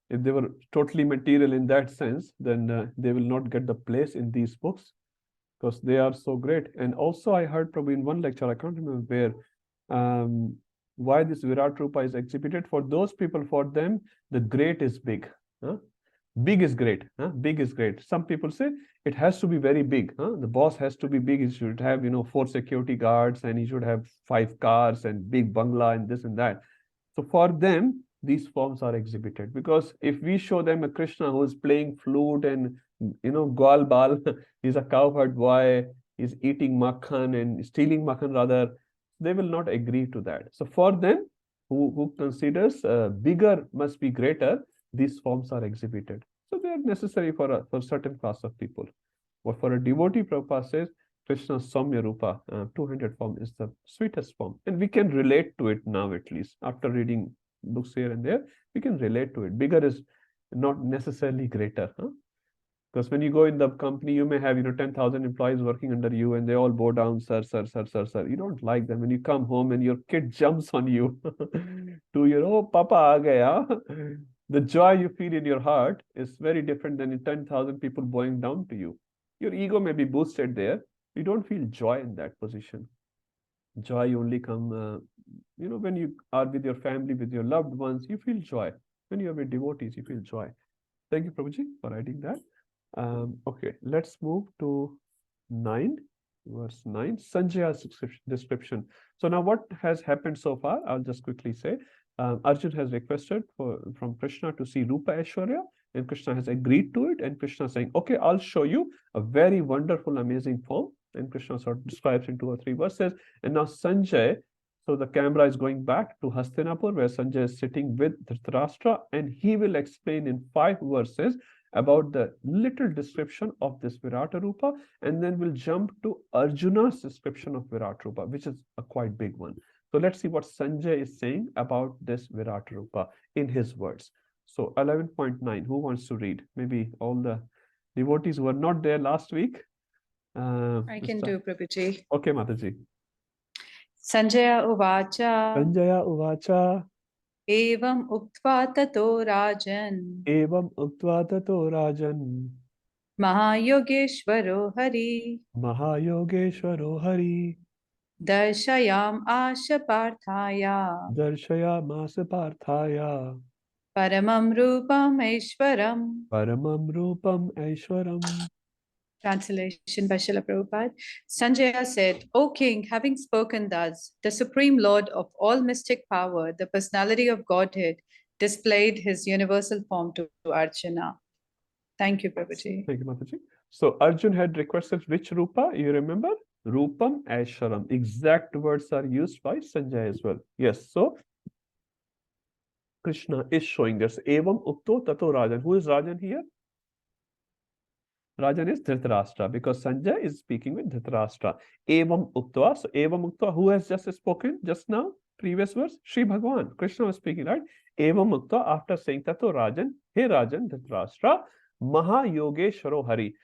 If they were totally material in that sense, then they will not get the place in these books because they are so great. And also I heard probably in one lecture, I can't remember where, why this Virat Rupa is exhibited. For those people, for them, the great is big. Huh? Big is great. Huh? Big is great. Some people say it has to be very big. Huh? The boss has to be big. He should have, 4 security guards and he should have 5 cars and big bungalow and this and that. So for them, these forms are exhibited because if we show them a Krishna who is playing flute and Gwal Bal, he's a cowherd boy, he's eating makhan and stealing makhan rather, they will not agree to that. So for them, who considers bigger must be greater, these forms are exhibited. So they are necessary for a certain class of people. But for a devotee, Prabhupada says, Krishna's Samya Rupa, 200 form is the sweetest form. And we can relate to it now, at least. After reading books here and there, we can relate to it. Bigger is not necessarily greater. Huh? Because when you go in the company, you may have 10,000 employees working under you and they all bow down, sir, sir, sir, sir, sir. You don't like them. When you come home and your kid jumps on you to oh, Papa aa gaya. The joy you feel in your heart is very different than in 10,000 people bowing down to you. Your ego may be boosted there. You don't feel joy in that position. Joy only come, when you are with your family, with your loved ones, you feel joy. When you are with devotees, you feel joy. Thank you, Prabhuji, for writing that. Okay, let's move to 9, verse 9, Sanjaya's description. So now what has happened so far? I'll just quickly say. Arjun has requested from Krishna to see Rupa Aishwarya, and Krishna has agreed to it. And Krishna is saying, okay, I'll show you a very wonderful, amazing form. And Krishna sort of describes in 2 or 3 verses. And now Sanjay, so the camera is going back to Hastinapur, where Sanjay is sitting with Dhritarashtra, and he will explain in 5 verses about the little description of this Virata Rupa, and then we'll jump to Arjuna's description of Virata Rupa, which is a quite big one. So let's see what Sanjay is saying about this Virata Rupa in his words. So 11.9, who wants to read? Maybe all the devotees who were not there last week. I can do, Prabhuji. Okay, Mataji. Sanjaya Uvacha. Sanjaya Uvacha. Evam Uktva Tato Rajan. Evam Uktva Tato Rajan. Mahayogeshwaro Hari. Mahayogeshwaro Hari. Darshayam Asha Parthaya. Darshayamasa Parthaya. Paramam Rupam Aishwaram. Paramam Rupam Aishwaram. Translation by Srila Prabhupada. Sanjaya said, O king, having spoken thus, the supreme lord of all mystic power, the personality of Godhead, displayed his universal form to Arjuna. Thank you, Prabhuji. Thank you, Mataji. So Arjun had requested which Rupa? You remember? Rupam Aishwaram. Exact words are used by Sanjay as well. Yes. So Krishna is showing us Evam Ukto Tato Rajan. Who is Rajan here? Rajan is Dhritarashtra, because Sanjay is speaking with Dhritarashtra. Evam Uktva. So Evam Uktva, who has just spoken just now? Previous verse, Sri Bhagavan. Krishna was speaking, right? Evam Uktva, after saying Tato Rajan, Hey Rajan, Dhritarashtra, Mahayogeshwaro Hari.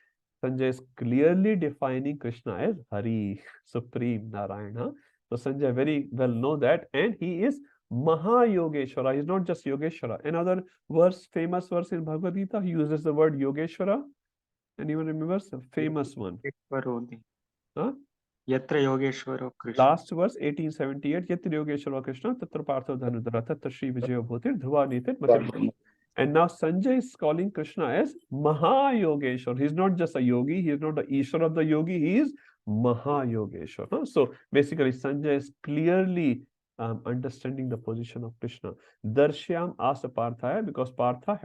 Sanjay is clearly defining Krishna as Hari, Supreme Narayana. So Sanjay very well know that, and he is Mahayogeshwara. He is not just Yogeshwara. Another verse, famous verse in Bhagavad Gita, he uses the word Yogeshwara. Anyone remembers? A famous one. Varodi. Huh? Yatra Yogeshwaro Krishna. Last verse, 1878. Yatra Yogeshwara Krishna, Tatra Partha Dhanudara, Tatra Shri Vijaya Bhutir, Dhruva Nitir, Matir. And now Sanjay is calling Krishna as Mahayogeshwar. He's not just a yogi, he is not the Ishwar of the yogi, he is Mahayogeshwar. So basically, Sanjay is clearly understanding the position of Krishna. Darshyam asked Partha because Partha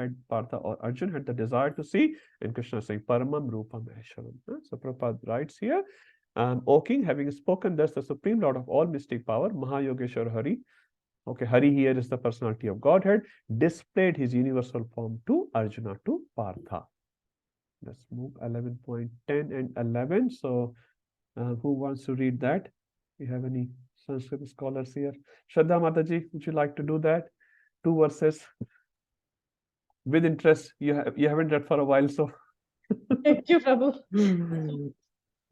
or Arjun had the desire to see, and Krishna is saying Paramam Rupam Aishwaram. So Prabhupada writes here, O king, having spoken thus, the supreme lord of all mystic power, Mahayogeshwar Hari. Okay, Hari here is the personality of Godhead, displayed his universal form to Arjuna, to Partha. Let's move 11.10 and 11. So, who wants to read that? We have any Sanskrit scholars here? Shraddha Mataji, would you like to do that? 2 verses. With interest, you haven't read for a while, so. Thank you, Prabhu.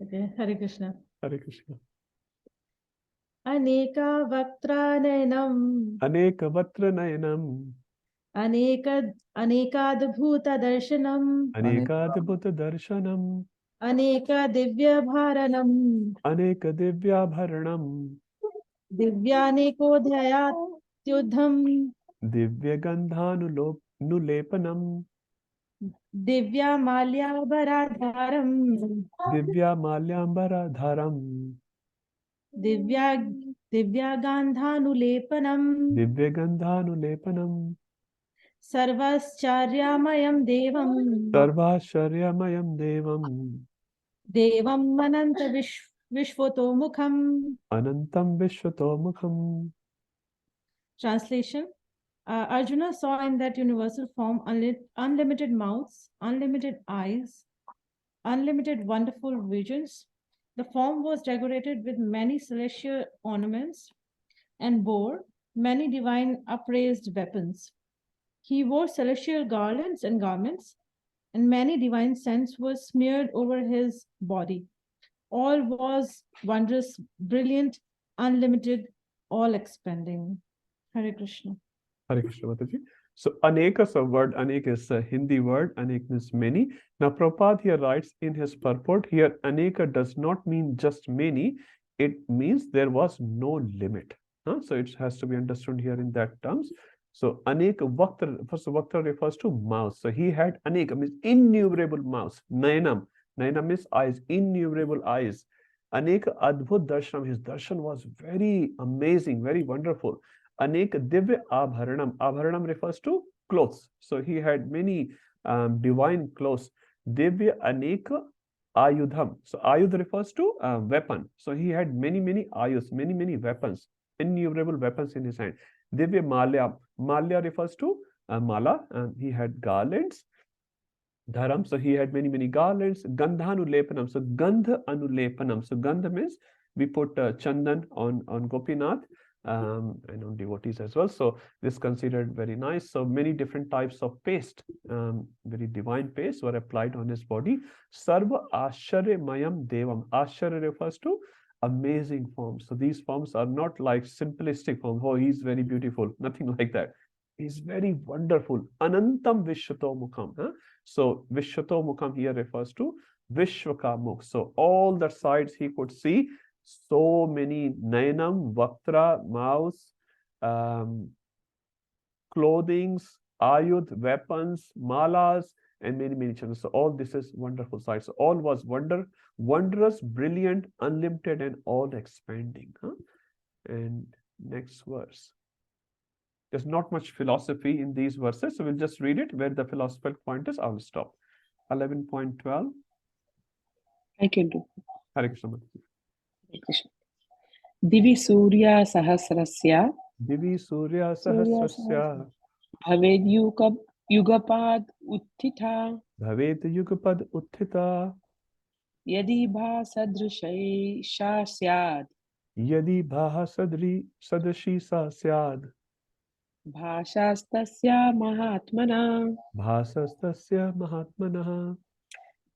Okay, Hare Krishna. Hare Krishna. Aneka Vaktranayanam. Aneka Vatranayanam. Anekadbhuta Darshanam. Anekadbhuta Darshanam. Aneka Divya Bharanam. Aneka Divya Bharanam. Divyanekodhayat Yudham. Divya Gandhanulepanam. Divya Malyabaradharam. Divya Malyambaradharam. Divya Gandhanulepanam. Divya Gandhanulepanam. Sarvascharyamaya Devam. Sarvasharyamayam Devam. Devam Ananta Vishvato Mukham. Anantam Vishwato Mukham. Translation. Arjuna saw in that universal form unlimited mouths, unlimited eyes, unlimited wonderful visions. The form was decorated with many celestial ornaments and bore many divine upraised weapons. He wore celestial garlands and garments, and many divine scents were smeared over his body. All was wondrous, brilliant, unlimited, all expanding. Hare Krishna. Hare Krishna Mataji. So Aneka, so word Anek is a Hindi word. Anek means many. Now Prabhupada here writes in his purport here, Aneka does not mean just many. It means there was no limit. So it has to be understood here in that terms. So Aneka Vaktra, first Vaktra refers to mouths. So he had Aneka means innumerable mouths. Nayanam. Nayanam means eyes, innumerable eyes. Aneka Adbhut Darshanam. His darshan was very amazing, very wonderful. Aneka Divya Abharanam. Abharanam refers to clothes. So he had many divine clothes. Divya Aneka Ayudham. So Ayudh refers to weapon. So he had many ayuds, many weapons, innumerable weapons in his hand. Divya Malya. Malya refers to mala. He had garlands. Dharam. So he had many garlands. Gandhanulepanam. So Gandha Anulepanam. So Gandha means we put chandan on Gopinath. And on devotees as well. So this considered very nice. So many different types of paste, very divine paste were applied on his body. Sarva Asharamayam Devam. Ashara refers to amazing forms. So these forms are not like simplistic forms. Oh, he's very beautiful. Nothing like that. He's very wonderful. Anantam Vishwato Mukham. So Vishwato Mukham here refers to Vishwakamukh. So all the sides he could see. So many Nayanam, Vaktra, mouths, clothings, ayudh, weapons, malas, and many channels. So all this is wonderful sight. So all was wondrous, brilliant, unlimited, and all expanding. And next verse. There's not much philosophy in these verses, so we'll just read it. Where the philosophical point is, I will stop. 11.12. I can do. Hare Krishna. Divi Surya Sahasrasya. Divi Surya Sahasrasya. Bhaved Yugapad Uttita. Bhaved Yugapad Uttita. Yadi Bha Sadrishay Sha Syad. Yadi Bha Sadrishi Sa Syad. Bhashastasya Mahatmana. Bhasastasya Mahatmana.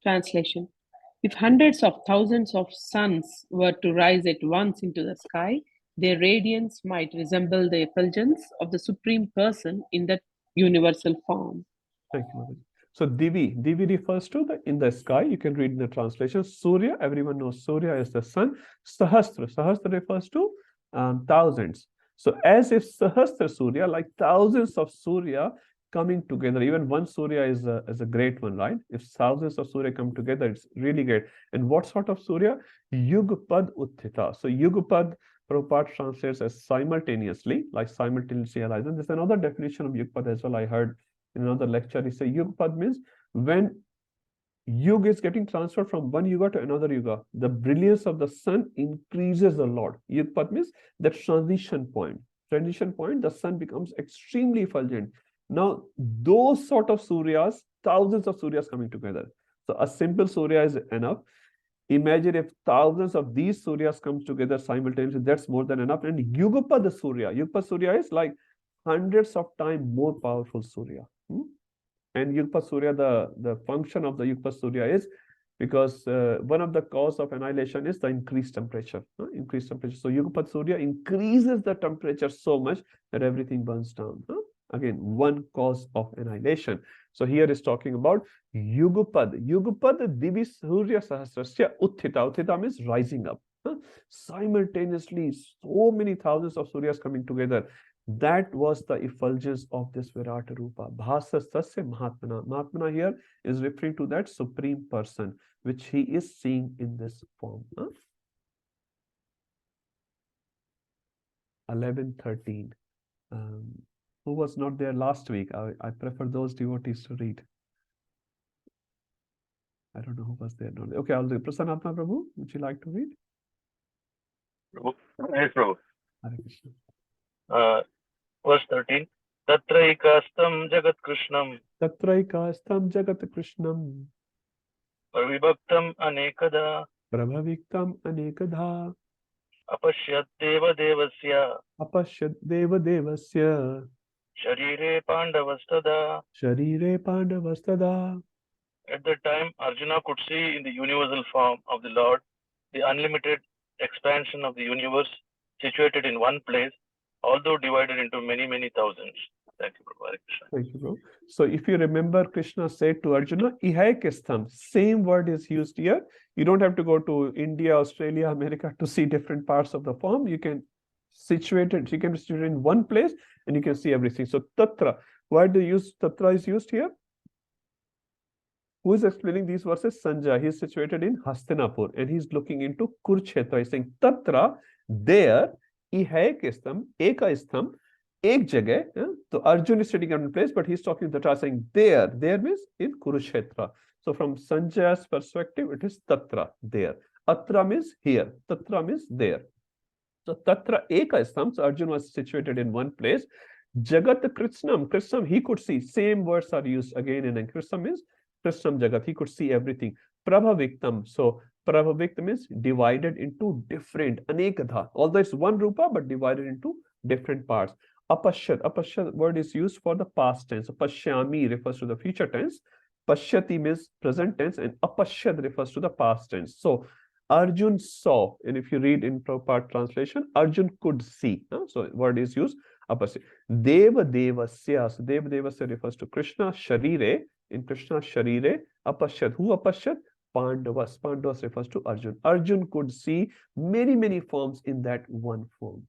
Translation. If hundreds of thousands of suns were to rise at once into the sky, their radiance might resemble the effulgence of the Supreme Person in that universal form. Thank you, Mother. So Divi refers to in the sky. You can read in the translation. Surya, everyone knows Surya is the sun. Sahasra refers to thousands. So as if Sahasra Surya, like thousands of Surya coming together. Even one Surya is a great one, right? If thousands of Surya come together, it's really great. And what sort of Surya? Yugpad Utthita. So Yugpad, Prabhupada translates as simultaneously, like simultaneously arising. There's another definition of Yugpad as well. I heard in another lecture, he said Yugpad means when Yuga is getting transferred from one Yuga to another Yuga, the brilliance of the sun increases a lot. Yugpad means the transition point. The sun becomes extremely effulgent. Now, those sort of Suryas, thousands of Suryas coming together. So a simple Surya is enough. Imagine if thousands of these Suryas come together simultaneously, that's more than enough. And Yugpad Surya is like hundreds of times more powerful Surya. And Yugpa Surya, the function of the Yugpa Surya is because one of the cause of annihilation is the increased temperature. So Yugpa Surya increases the temperature so much that everything burns down. Again, one cause of annihilation. So here is talking about Yugupad Divi Surya Sahasrasya Utthita. Utthita means rising up. Simultaneously, so many thousands of Suryas coming together. That was the effulgence of this Virata Rupa. Bhasastasya Mahatmana. Mahatmana here is referring to that supreme person, which he is seeing in this form. 11:13. Who was not there last week? I prefer those devotees to read. I don't know who was there. No. Okay, I'll do it. Prasanatma Prabhu, would you like to read? Yes, Prabhu. Hare Krishna. Verse 13. Tatraikastam Jagat Krishnam. Tatraikastam Jagat Krishnam. Pravibhaktam Anekada. Prabhaviktam Anekadha. Apashyat Deva Devasya. Apashyat Deva Devasya. Sharire Pandavastada. Sharire Pandavastada. At that time, Arjuna could see in the universal form of the Lord the unlimited expansion of the universe situated in one place, although divided into many, many thousands. Thank you, Prabhu. Thank you, bro. So if you remember, Krishna said to Arjuna, Ihaikistham, same word is used here. You don't have to go to India, Australia, America to see different parts of the form. You can situate it in one place and you can see everything. So Tatra, why do you use Tatra is used here? Who is explaining these verses? Sanjay. He is situated in Hastinapur and he's looking into Kurukshetra. He's saying Tatra, there, Ihaikistham, Ekaistham, Ek jagah. So Arjun is sitting in one place, but he's talking Tatra, saying there. There means in Kurukshetra. So from Sanjay's perspective, it is Tatra, there. Atra means here. Tatra means there. So Tatra Ekaistham. So Arjun was situated in one place. Jagat Krishnam, he could see. Same words are used again and again. Krishnam means Krishnam Jagat, he could see everything. Prabhaviktam, so Prabhaviktam is divided into different, Anekadha, although it's one Rupa, but divided into different parts. Apashyat word is used for the past tense. Pashyami refers to the future tense. Pashyati means present tense, and Apashyat refers to the past tense. So Arjun saw, and if you read in Prabhupada translation, Arjun could see. So word is used, Apashyat. Deva Devasya, so Deva Devasya refers to Krishna, Sharire. In Krishna Sharire, Apashyat. Who Apashyat? Pandavas. Pandavas refers to Arjun. Arjun could see many, many forms in that one form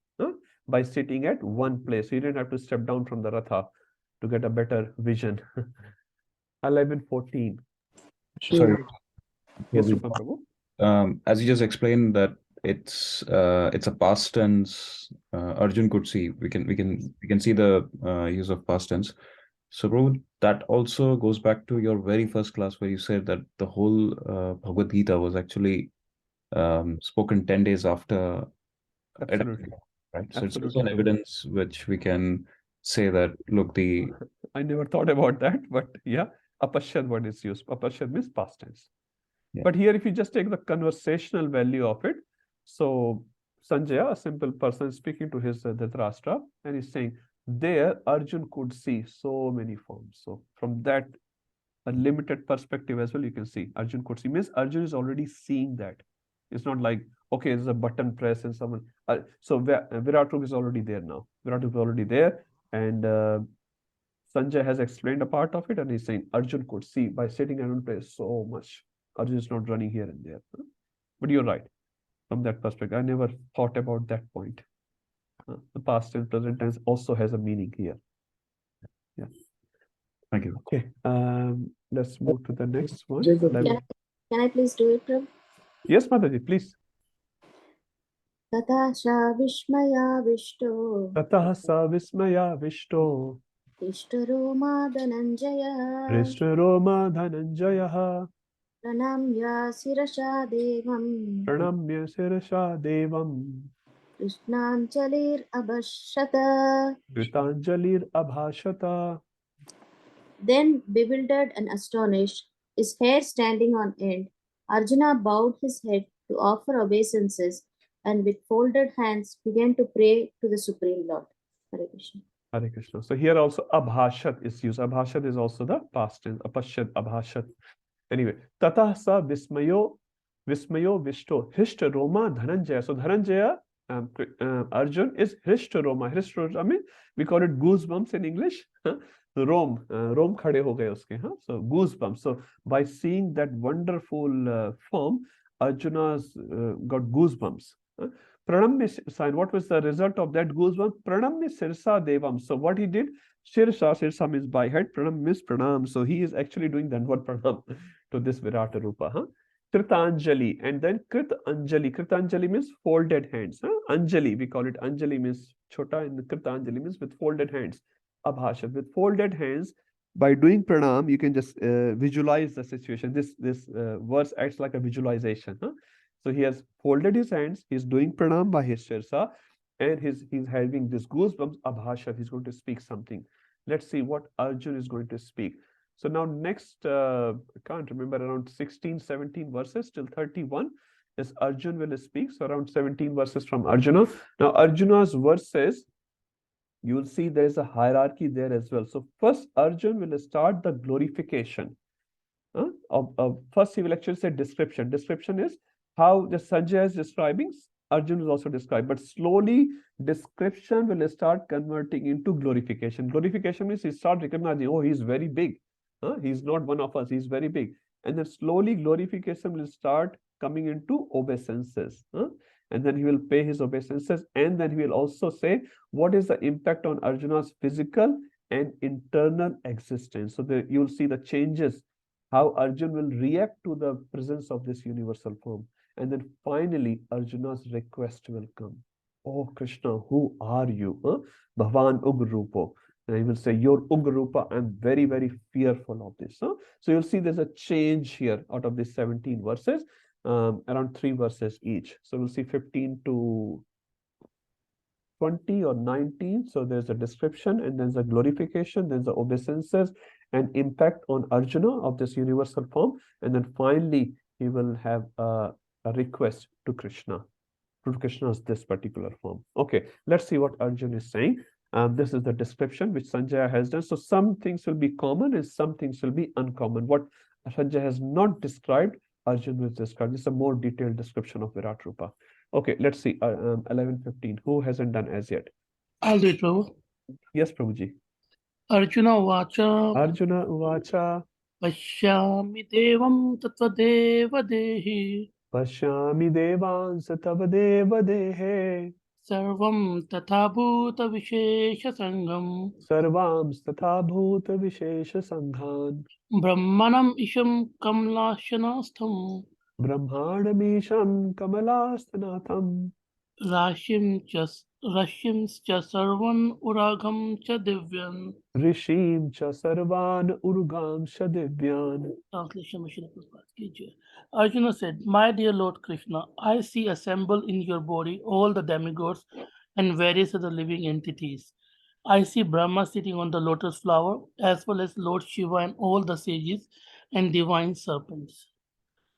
by sitting at one place. He didn't have to step down from the Ratha to get a better vision. 11:14. Sorry. Yes, Prabhu. As you just explained that it's a past tense. Arjun could see. We can see the use of past tense. So, Prabhu, that also goes back to your very first class where you said that the whole Bhagavad Gita was actually spoken 10 days after. Absolutely. Right. So it's also an evidence which we can say that, look, I never thought about that, but yeah, Apashyat word is used. Apashyat means past tense. Yeah. But here, if you just take the conversational value of it, so Sanjaya, a simple person, speaking to his Dhritarashtra, and he's saying, there Arjun could see so many forms. So from that a limited perspective as well, you can see Arjun could see, means Arjun is already seeing that. It's not like, okay, there's a button press and someone so Virat Rupa is already there now. Virat Rupa is already there, and Sanjay has explained a part of it, and he's saying Arjun could see by sitting in one place so much. Arjun is not running here and there. But you're right. From that perspective, I never thought about that point. The past and present tense also has a meaning here. Yeah. Thank you. Okay. Let's move to the next one. Can I please do it, Prabhu? Yes, Mataji, please. Tata sha vishmaya vishto. Tatah sa vismaya vishto. Ishtaroma dhananjaya. Rishtaroma dhananjaya. Pranamya sirasha devam. Pranamya sirasha devam. Krishnanjalir abhashata. Kritanjalir abhashata. Then, bewildered and astonished, his hair standing on end, Arjuna bowed his head to offer obeisances and with folded hands began to pray to the Supreme Lord. Hare Krishna. Hare Krishna. So here also abhashat is used. Abhashat is also the past tense. Apashat, abhashat. Anyway, tatah sa vismayo vishto hishta roma dhananjaya. So dhananjaya, Arjun is hishta roma. Hishta roma, I mean, we call it goosebumps in English. Rom khade ho gaye uske. So goosebumps. So by seeing that wonderful form, Arjuna's got goosebumps. Pranamya sign. What was the result of that goosebumps? Pranamya sirsa devam. So what he did, sirsa means by head, pranam means pranam. So he is actually doing Dandvat pranam to this Virata Rupa. Kritanjali, and then Krit Anjali. Kritanjali means folded hands. Anjali, we call it Anjali means chota, and Kritanjali means with folded hands. Abhashat, with folded hands. By doing pranam, you can just visualize the situation. This verse acts like a visualization. So he has folded his hands, he's doing pranam by his shirsa, and he's having this goosebumps, abhashat, he's going to speak something. Let's see what Arjun is going to speak. So now next, I can't remember, around 16, 17 verses till 31, is Arjun will speak. So around 17 verses from Arjuna. Now Arjuna's verse says, you will see there is a hierarchy there as well. So first Arjun will start the glorification. First he will actually say description. Description is how the Sanjay is describing, Arjun is also described, but slowly description will start converting into glorification. Glorification means he start recognizing, oh, he's very big. He's not one of us, he's very big. And then slowly glorification will start coming into obeisances. And then he will pay his obeisances, and then he will also say what is the impact on Arjuna's physical and internal existence. So you will see the changes, how Arjun will react to the presence of this universal form. And then finally, Arjuna's request will come. Oh Krishna, who are you? Bhavan Ugrarupo. And he will say, your Ugrarupa, I'm very, very fearful of this. So you'll see there's a change here out of these 17 verses, around 3 verses each. So we'll see 15 to 20 or 19. So there's a description, and there's a glorification, there's the obeisances and impact on Arjuna of this universal form. And then finally, he will have a request to Krishna. To Krishna's this particular form. Okay, let's see what Arjun is saying. This is the description which Sanjaya has done. So some things will be common and some things will be uncommon. What Sanjaya has not described, Arjun will describe. This is a more detailed description of Virat Rupa. Okay, let's see. 11:15. Who hasn't done as yet? I'll do it, Prabhu. Yes, Prabhuji. Arjuna Vacha. Arjuna Vacha. Pashyami Devam Tatvadeva Dehi. Pashyami Devans Tavadeva Dehe. Sarvam Tatha Bhuta Vishesha Sangam. Sarvams Tatha Bhuta Vishesha Sanghan. Brahmanam Isham Kamlashanastham. Brahmanamisham Kamalastanatham. Rashim cha Sarvan Uragam cha Divyan. Rishim cha Sarvan Urgam cha Divyan. Translation. Arjuna said, my dear Lord Krishna, I see assembled in your body all the demigods and various other living entities. I see Brahma sitting on the lotus flower, as well as Lord Shiva and all the sages and divine serpents.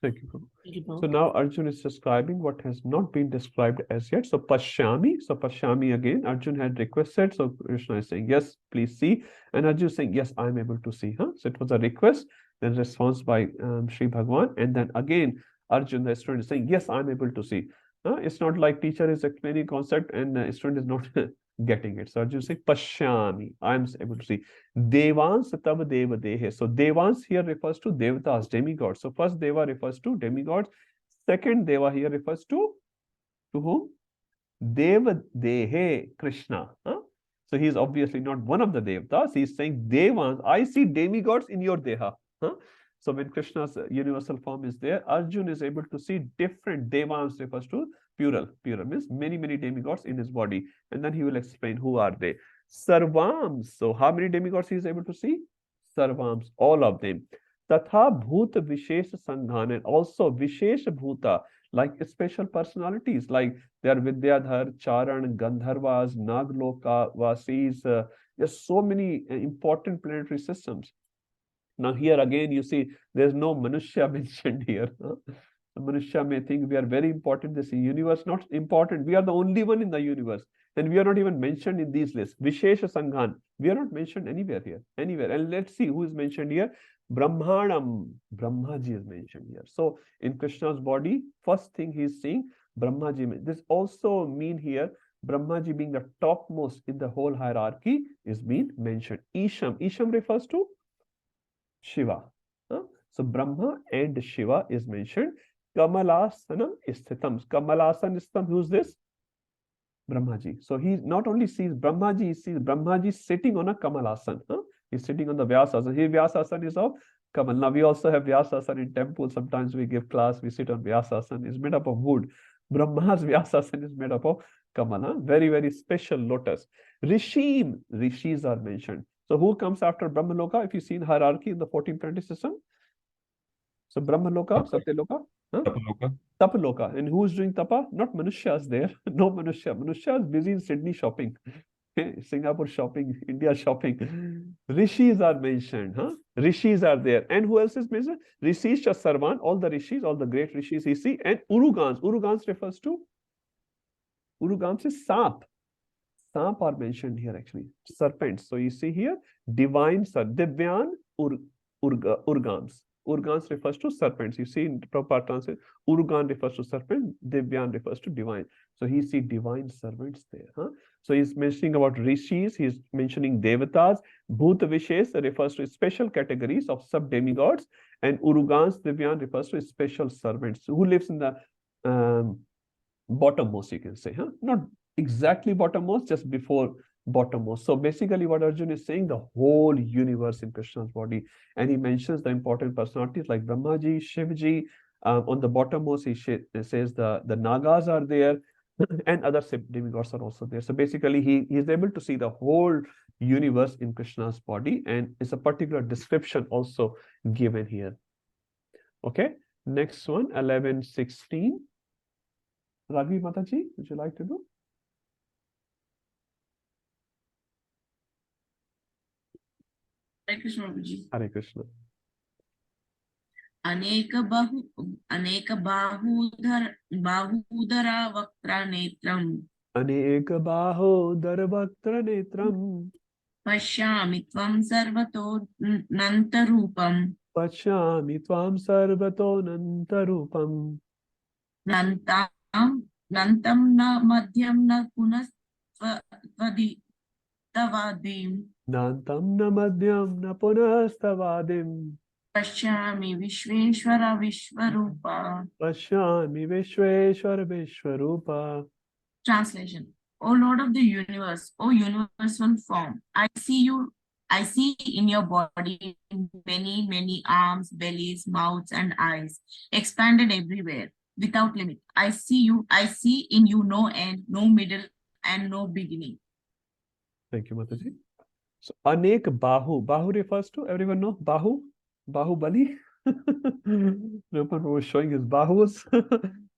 Thank you, Prabhu. So now Arjun is describing what has not been described as yet. So Pashyami. So Pashyami again, Arjun had requested. So Krishna is saying, yes, please see. And Arjun is saying, yes, I'm able to see. So it was a request, then response by Sri Bhagwan. And then again, Arjun, the student, is saying, yes, I'm able to see. It's not like teacher is explaining concept and student is not getting it. So Arjuna say Pashyami, I am able to see. Devans Tava Deva Dehe. So Devans here refers to Devatas, demigods. So first Deva refers to demigods. Second Deva here refers to whom? Deva Dehe, Krishna. So he is obviously not one of the Devatas. He is saying Devans, I see demigods in your Deha. So when Krishna's universal form is there, Arjuna is able to see different Devans refers to plural. Plural means many demigods in his body. And then he will explain who are they. Sarvams. So how many demigods he is able to see? Sarvams, all of them. Tatha Bhuta Vishesh Sanghan, and also Vishesh Bhuta, like special personalities, like they are Vidyadhar, Charan, Gandharvas, Nagloka, Vasis. There's so many important planetary systems. Now here again you see there's no Manushya mentioned here. Manushya may think we are very important. This universe not important. We are the only one in the universe, and we are not even mentioned in these lists. Vishesha Sanghan, we are not mentioned anywhere here, anywhere. And let's see who is mentioned here. Brahmanam, Brahmaji is mentioned here. So in Krishna's body, first thing he is seeing Brahmaji. This also mean here Brahmaji being the topmost in the whole hierarchy is being mentioned. Isham, Isham refers to Shiva. So Brahma and Shiva is mentioned. Kamalasanam isthitam. Kamalasan isthitam, who's this? Brahmaji. So he not only sees Brahmaji, he sees Brahmaji sitting on a Kamalasan. He's sitting on the Vyasasana. Here Vyasasana is of Kamal. Now we also have Vyasasana in temple. Sometimes we give class, we sit on Vyasasana. It's made up of wood. Brahma's Vyasasana is made up of Kamal. Very special lotus. Rishim, Rishis are mentioned. So who comes after Brahmaloka? If you see in hierarchy in the 14 planetary system. So Brahmaloka, Satyaloka, Tapaloka. Tapaloka. And who is doing tapa? Not Manushya's there. No Manushya. Manushya is busy in Sydney shopping. Singapore shopping, India shopping. Rishis are mentioned. Rishis are there. And who else is mentioned? Rishis Sarvan, all the Rishis, all the great Rishis he see. And Urugans. Urugans refers to? Urugans is Sap. Sap are mentioned here actually. Serpents. So you see here, divine Divyan Urgans. Urgans refers to serpents. You see in proper translation, Urgan refers to serpent, Divyan refers to divine. So he see divine servants there. So he's mentioning about rishis, he's mentioning devatas. Bhuta Vishes refers to special categories of sub-demigods, and Urugans, Divyan refers to special servants who lives in the bottommost, you can say. Not exactly bottommost, just before bottommost. So basically what Arjuna is saying, the whole universe in Krishna's body, and he mentions the important personalities like Brahmaji, Shivji. On the bottommost he says the Nagas are there and other demigods are also there. So basically he is able to see the whole universe in Krishna's body, and it's a particular description also given here. Okay, next one, 11:16. Raghi Mataji, would you like to do? Hare Krishna, Prabhuji. Hare Krishna. अनेक बाहूदरा वक्त्र नेत्रम अनेक बाहोदर वक्त्र नेत्रम पश्यामि त्वं सर्वतोऽनन्तरूपं पश्यामि त्वां सर्वतोऽनन्तरूपं नन्तं न मध्यं न पुनस्त्वदितवादिं नान्तं न मध्यं न पुनस्तवादिं पश्यामि विश्वेश्वर विश्वरूप. पश्यामि विश्वेश्वर विश्वरूप. Translation. O Lord of the universe, O universal form, I see in your body many arms, bellies, mouths, and eyes, expanded everywhere, without limit. I see in you no end, no middle, and no beginning. Thank you, Mataji. So, Anek Bahu. Bahu refers to, everyone know Bahu? Bahubali? Rupan was showing his Bahus.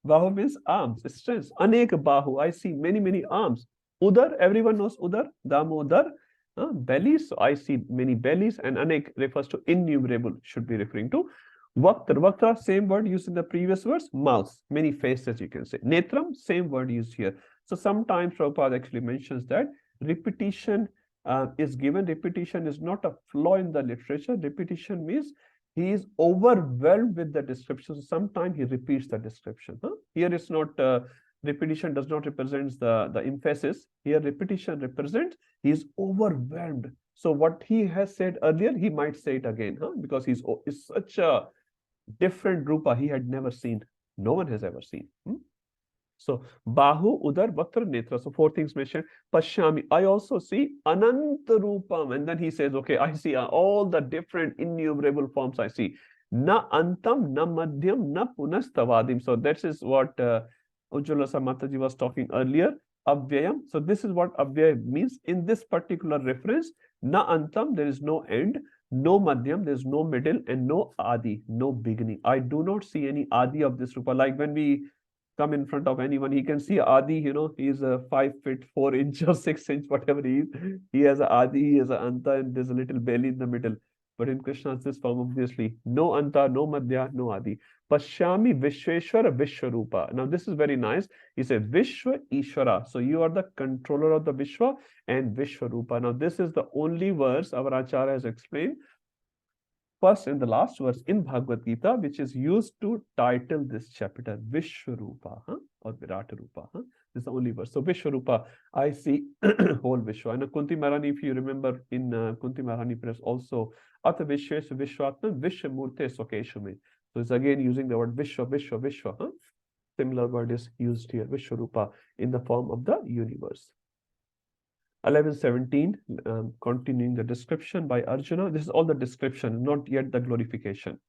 Bahu means arms, strength. Anek Bahu. I see many arms. Udar, everyone knows Udar. Damodar. Bellies. So I see many bellies, and Anek refers to innumerable, should be referring to. Vaktra. Vaktra, same word used in the previous verse. Mouth. Many faces, you can say. Netram, same word used here. So sometimes Prabhupada actually mentions that repetition is given. Repetition is not a flaw in the literature. Repetition means he is overwhelmed with the description. So sometimes he repeats the description. Here it's not repetition does not represent the emphasis. Here, repetition represents he is overwhelmed. So what he has said earlier, he might say it again, huh? Because is such a different rupa he had never seen. No one has ever seen. So Bahu, Udar, Vaktra, Netra. So four things mentioned. Pashyami, I also see Ananta Rupam. And then he says, okay, I see all the different innumerable forms I see. Na Antam, na Madhyam, na Punastavadim. So that is what Ujjwala Mataji was talking earlier. Avyayam. So this is what Avyayam means. In this particular reference, na Antam, there is no end. No Madhyam, there is no middle, and no Adi, no beginning. I do not see any Adi of this Rupa. Like when we come in front of anyone, he can see Adi, you know, he is a 5 feet 4 inch or 6 inch, whatever he is. He has a Adi, he has a Anta, and there's a little belly in the middle. But in Krishna's this form, obviously, no Anta, no Madhya, no Adi. Pashyami Vishweshwara Vishwarupa. Now this is very nice. He said Vishwa Ishwara. So you are the controller of the Vishwa and Vishwarupa. Now this is the only verse our Acharya has explained first and the last verse in Bhagavad Gita, which is used to title this chapter Vishwarupa, or Virata Rupa. This is the only verse. So Vishwarupa, I see whole Vishwa. And Kunti Maharani, if you remember in Kunti Maharani press also, Ata Vishwesha Vishwatma Vishwamurte Sokeshame. So it's again using the word Vishwa, Vishwa, Vishwa. Similar word is used here, Vishwarupa, in the form of the universe. 11:17, continuing the description by Arjuna. This is all the description, not yet the glorification.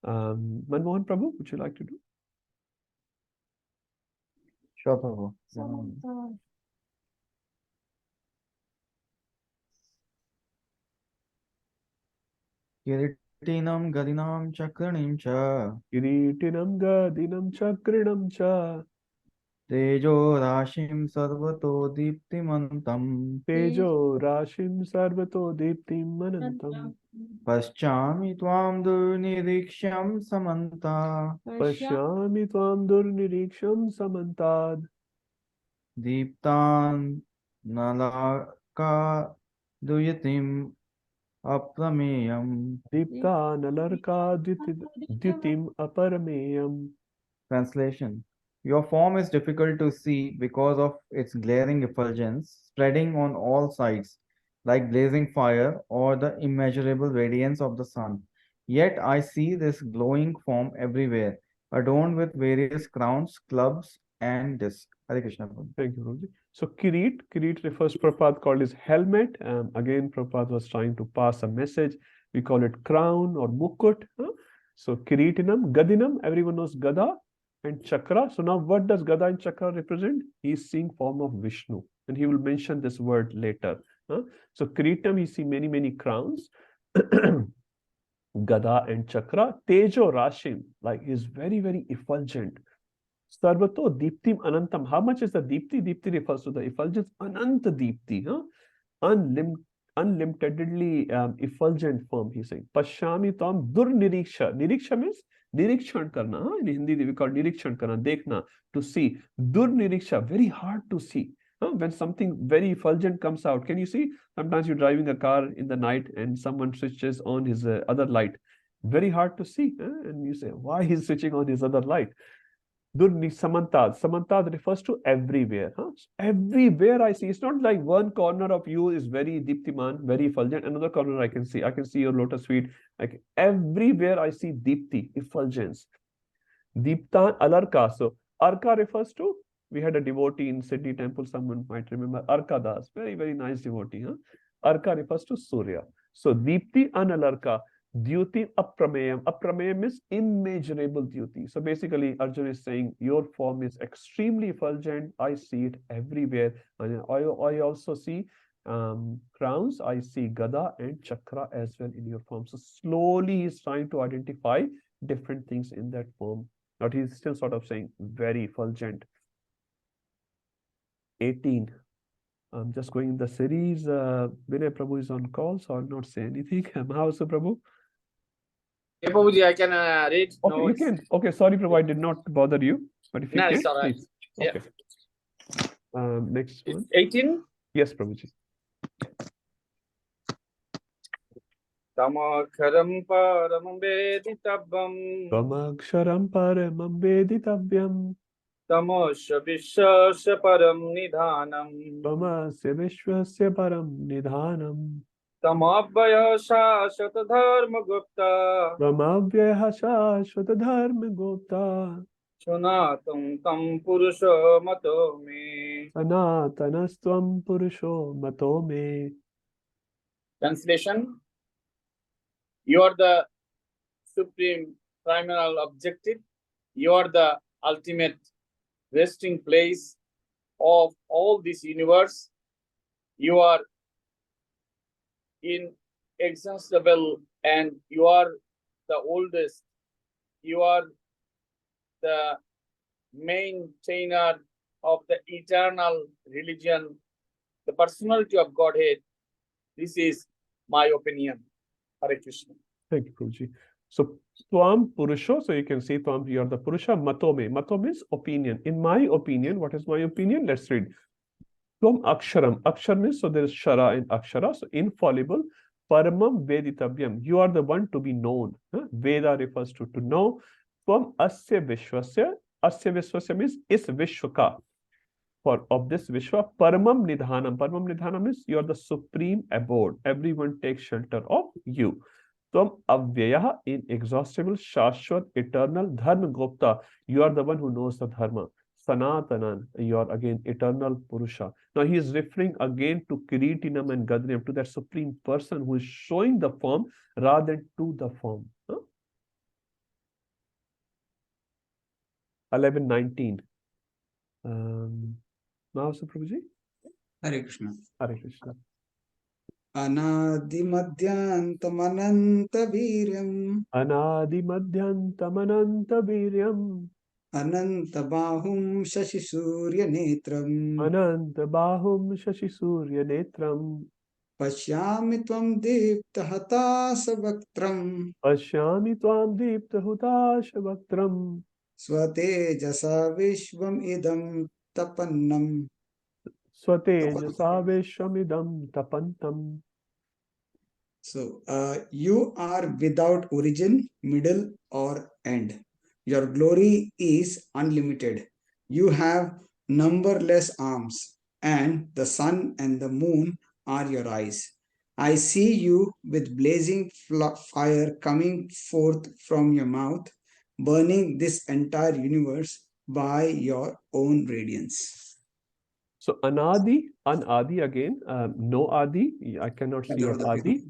Manmohan Prabhu, would you like to do? Sure, Prabhu. Kiritinam Gadinam Chakranam Cha. Kiritinam Gadinam Chakranam Cha. Tejo Rashim Sarvato Diptimantam. Tejo Rashim Sarvato Diptimanantam. Paschami Tvam Durniriksham Samanta. Pashyami Tvam Durniriksham Samantad. Deeptan Nalaka Duyatim Aprameyam. Deepta Nalarka Dyitim Aparameyam. Translation. Your form is difficult to see because of its glaring effulgence spreading on all sides like blazing fire or the immeasurable radiance of the sun. Yet I see this glowing form everywhere, adorned with various crowns, clubs, and discs. Hare Krishna. Thank you, Prabhuji. So Kirit refers Prabhupada called his helmet. Again, Prabhupada was trying to pass a message. We call it crown or mukut. So Kiritinam, Gadinam, everyone knows Gada, and Chakra. So now what does Gada and Chakra represent? He is seeing form of Vishnu, and he will mention this word later. So Kiritam, he see many, many crowns. Gada and Chakra. Tejo Rashim, like he's very, very effulgent. Sarvato Deeptim Anantam. How much is the Deepti? Deepti refers to the effulgence. Ananta Deepti. Unlimitedly effulgent form, he's saying. Pashyami Tam Durniriksha. Niriksha means Nirikshan Karna. In Hindi, we call Nirikshan Karna, Dekhna, to see. Durniriksha, very hard to see. When something very effulgent comes out, can you see? Sometimes you're driving a car in the night and someone switches on his other light. Very hard to see. And you say, why he's switching on his other light? Durni Samantad. Samantad refers to everywhere. Everywhere I see. It's not like one corner of you is very Deeptiman, very effulgent. Another corner I can see. I can see your lotus feet. Like everywhere I see Deepti, effulgence. Deeptan Alarka. So Arka refers to, we had a devotee in Sydney temple, someone might remember, Arka Das. Very, very nice devotee. Arka refers to Surya. So Deepti Analarka. Dyuti Aprameyam. Aprameyam is immeasurable Dyuti. So basically, Arjuna is saying, your form is extremely effulgent. I see it everywhere. And I also see crowns. I see Gada and Chakra as well in your form. So slowly he's trying to identify different things in that form. But he's still sort of saying, very effulgent. 18. I'm just going in the series. Vinay Prabhu is on call, so I'll not say anything. Mahavasu Prabhu. Hey, Prabhuji, I can read. Okay, No, you can. Okay, sorry, Prabhu, I did not bother you. But if you no, can, it's all right. please. Yeah. Okay. Next one. 18. Yes, Prabhuji. Tamakharam paramam veditabam. Tamaksharam paramam veditavyam. Tamosya Vishwasya Param Nidhanam. Tamasya Vishwasya Param Nidhanam. Tamabhaya Shashvata Dharma Gupta. Brahmavyaha Shashvata Dharma Gopta. Sunatam Tam Purusha Mato Me. Sanatanastvam Purusho Mato Me. Translation: You are the supreme primal objective. You are the ultimate resting place of all this universe. You are inexhaustible and you are the oldest. You are the maintainer of the eternal religion, the personality of Godhead. This is my opinion. Hare Krishna. Thank you, Prabhuji. So, Tvam Purusho, so you can see Tvam, you are the Purusha. Matome. Matome is opinion. In my opinion, what is my opinion? Let's read. Tvam Aksharam. Akshar means, so there is Shara in Akshara, so infallible. Paramam Veditavyam. You are the one to be known. Veda refers to know. Tvam Asya Vishwasya. Asya Vishwasya means is Vishwaka. For of this Vishwa, Paramam Nidhanam. Paramam Nidhanam is you are the supreme abode. Everyone takes shelter of you. Tvam Avyayaha, inexhaustible, Shashwat, eternal, Dharma Gopta. You are the one who knows the Dharma. Sanatanan, you are again eternal Purusha. Now he is referring again to Kiritinam and Gadrinam, to that supreme person who is showing the form rather than to the form. 11:19. Now, so Prabhuji. Hare Krishna. Hare Krishna. Anadimadhyantamanantaviryam. Anadimadhyantamanantaviryam. Anantabahum Shashisurya Netram. Anantabahum Shashisurya Netram. Pashyami Tvam Deeptahatasa Vaktram. Pashyami Tvam Deeptahutasha Vaktram. Swatejasa Vishvam Idam Tapannam. Swatejasa Vishwamidam Tapantam. So, you are without origin, middle, or end. Your glory is unlimited. You have numberless arms, and the sun and the moon are your eyes. I see you with blazing fire coming forth from your mouth, burning this entire universe by your own radiance. So Anadi, Anadi again, no Adi, I cannot see your Adi.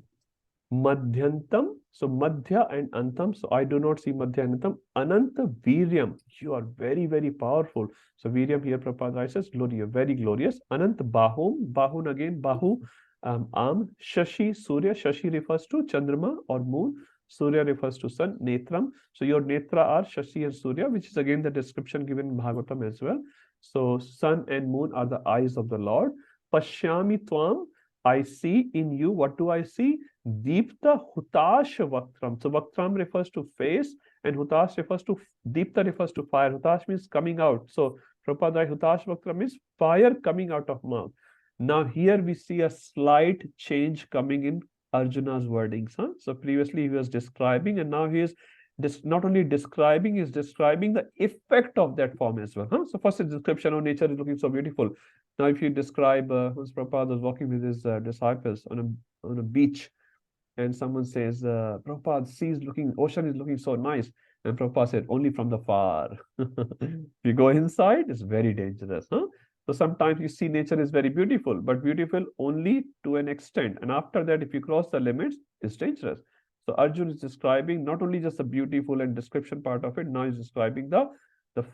Madhyantam, so Madhya and Antam, so I do not see Madhya and Antam. Ananta Viryam, you are very, very powerful. So Viryam here, Prabhupada says, glorious, very glorious. Anant Bahum, Bahun again, Bahu, Shashi, Surya, Shashi refers to Chandrama or moon, Surya refers to sun, Netram. So your Netra are Shashi and Surya, which is again the description given in Bhagavatam as well. So sun and moon are the eyes of the Lord. Pashyami Tvam, I see in you, what do I see? Deepta Hutash Vaktram. So Vaktram refers to face and Hutash refers to, Deepta refers to fire. Hutash means coming out. So Prabhupada, Hutash Vaktram means fire coming out of mouth. Now here we see a slight change coming in Arjuna's wordings. So previously he was describing and now he is not only describing, he's describing the effect of that form as well. So first the description of nature is looking so beautiful. Now if you describe, once Prabhupada was walking with his disciples on a beach, and someone says, Prabhupada, ocean is looking so nice. And Prabhupada said, only from the far. If you go inside, it's very dangerous. So sometimes you see nature is very beautiful, but beautiful only to an extent. And after that, if you cross the limits, it's dangerous. So Arjun is describing not only just the beautiful and description part of it, now he's describing the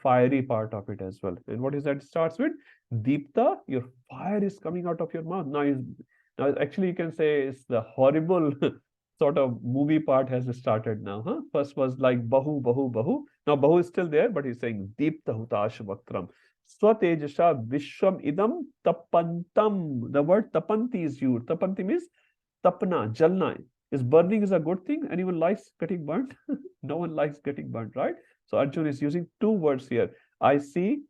fiery part of it as well. And what is that? It starts with Deepta, your fire is coming out of your mouth. Now actually you can say it's the horrible sort of movie part has started now. First was like Bahu, Bahu, Bahu. Now Bahu is still there, but he's saying Deepta Hutash Vaktram. Swatejasha Vishwam Idam Tapantam. The word tapanti is used. Tapanti means tapna, jalna. Is burning is a good thing? Anyone likes getting burnt? No one likes getting burnt, right? So Arjun is using two words here. I see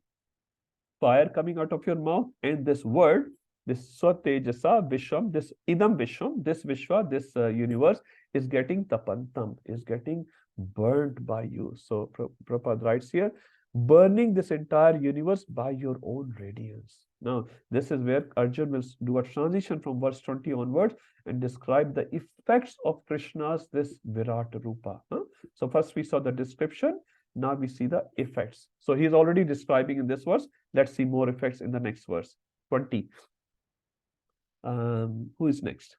fire coming out of your mouth, and this word, this Swatejasa Vishwam, this Idam Vishwam, this Vishwa, this universe is getting tapantam, is getting burnt by you. So Prabhupada writes here, burning this entire universe by your own radiance. Now, this is where Arjun will do a transition from verse 20 onwards and describe the effects of Krishna's this Virat Rupa. So first we saw the description, now we see the effects. So he's already describing in this verse. Let's see more effects in the next verse, 20. Who is next?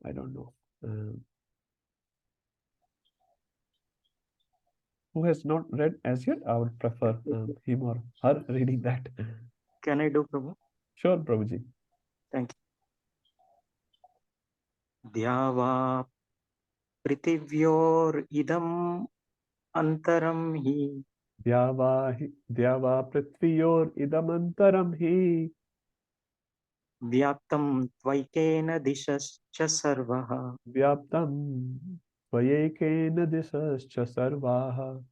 I don't know. Who has not read as yet? I would prefer him or her reading that. Can I do, Prabhu? Sure, Prabhuji. Thank you. Dhyava pritivyor idam antaram hi. Dhyava prithviyor idamantaram hi. Vyaptam tvaikena dishascha sarvaha. Vyaptam tvayekena disascha sarvaha.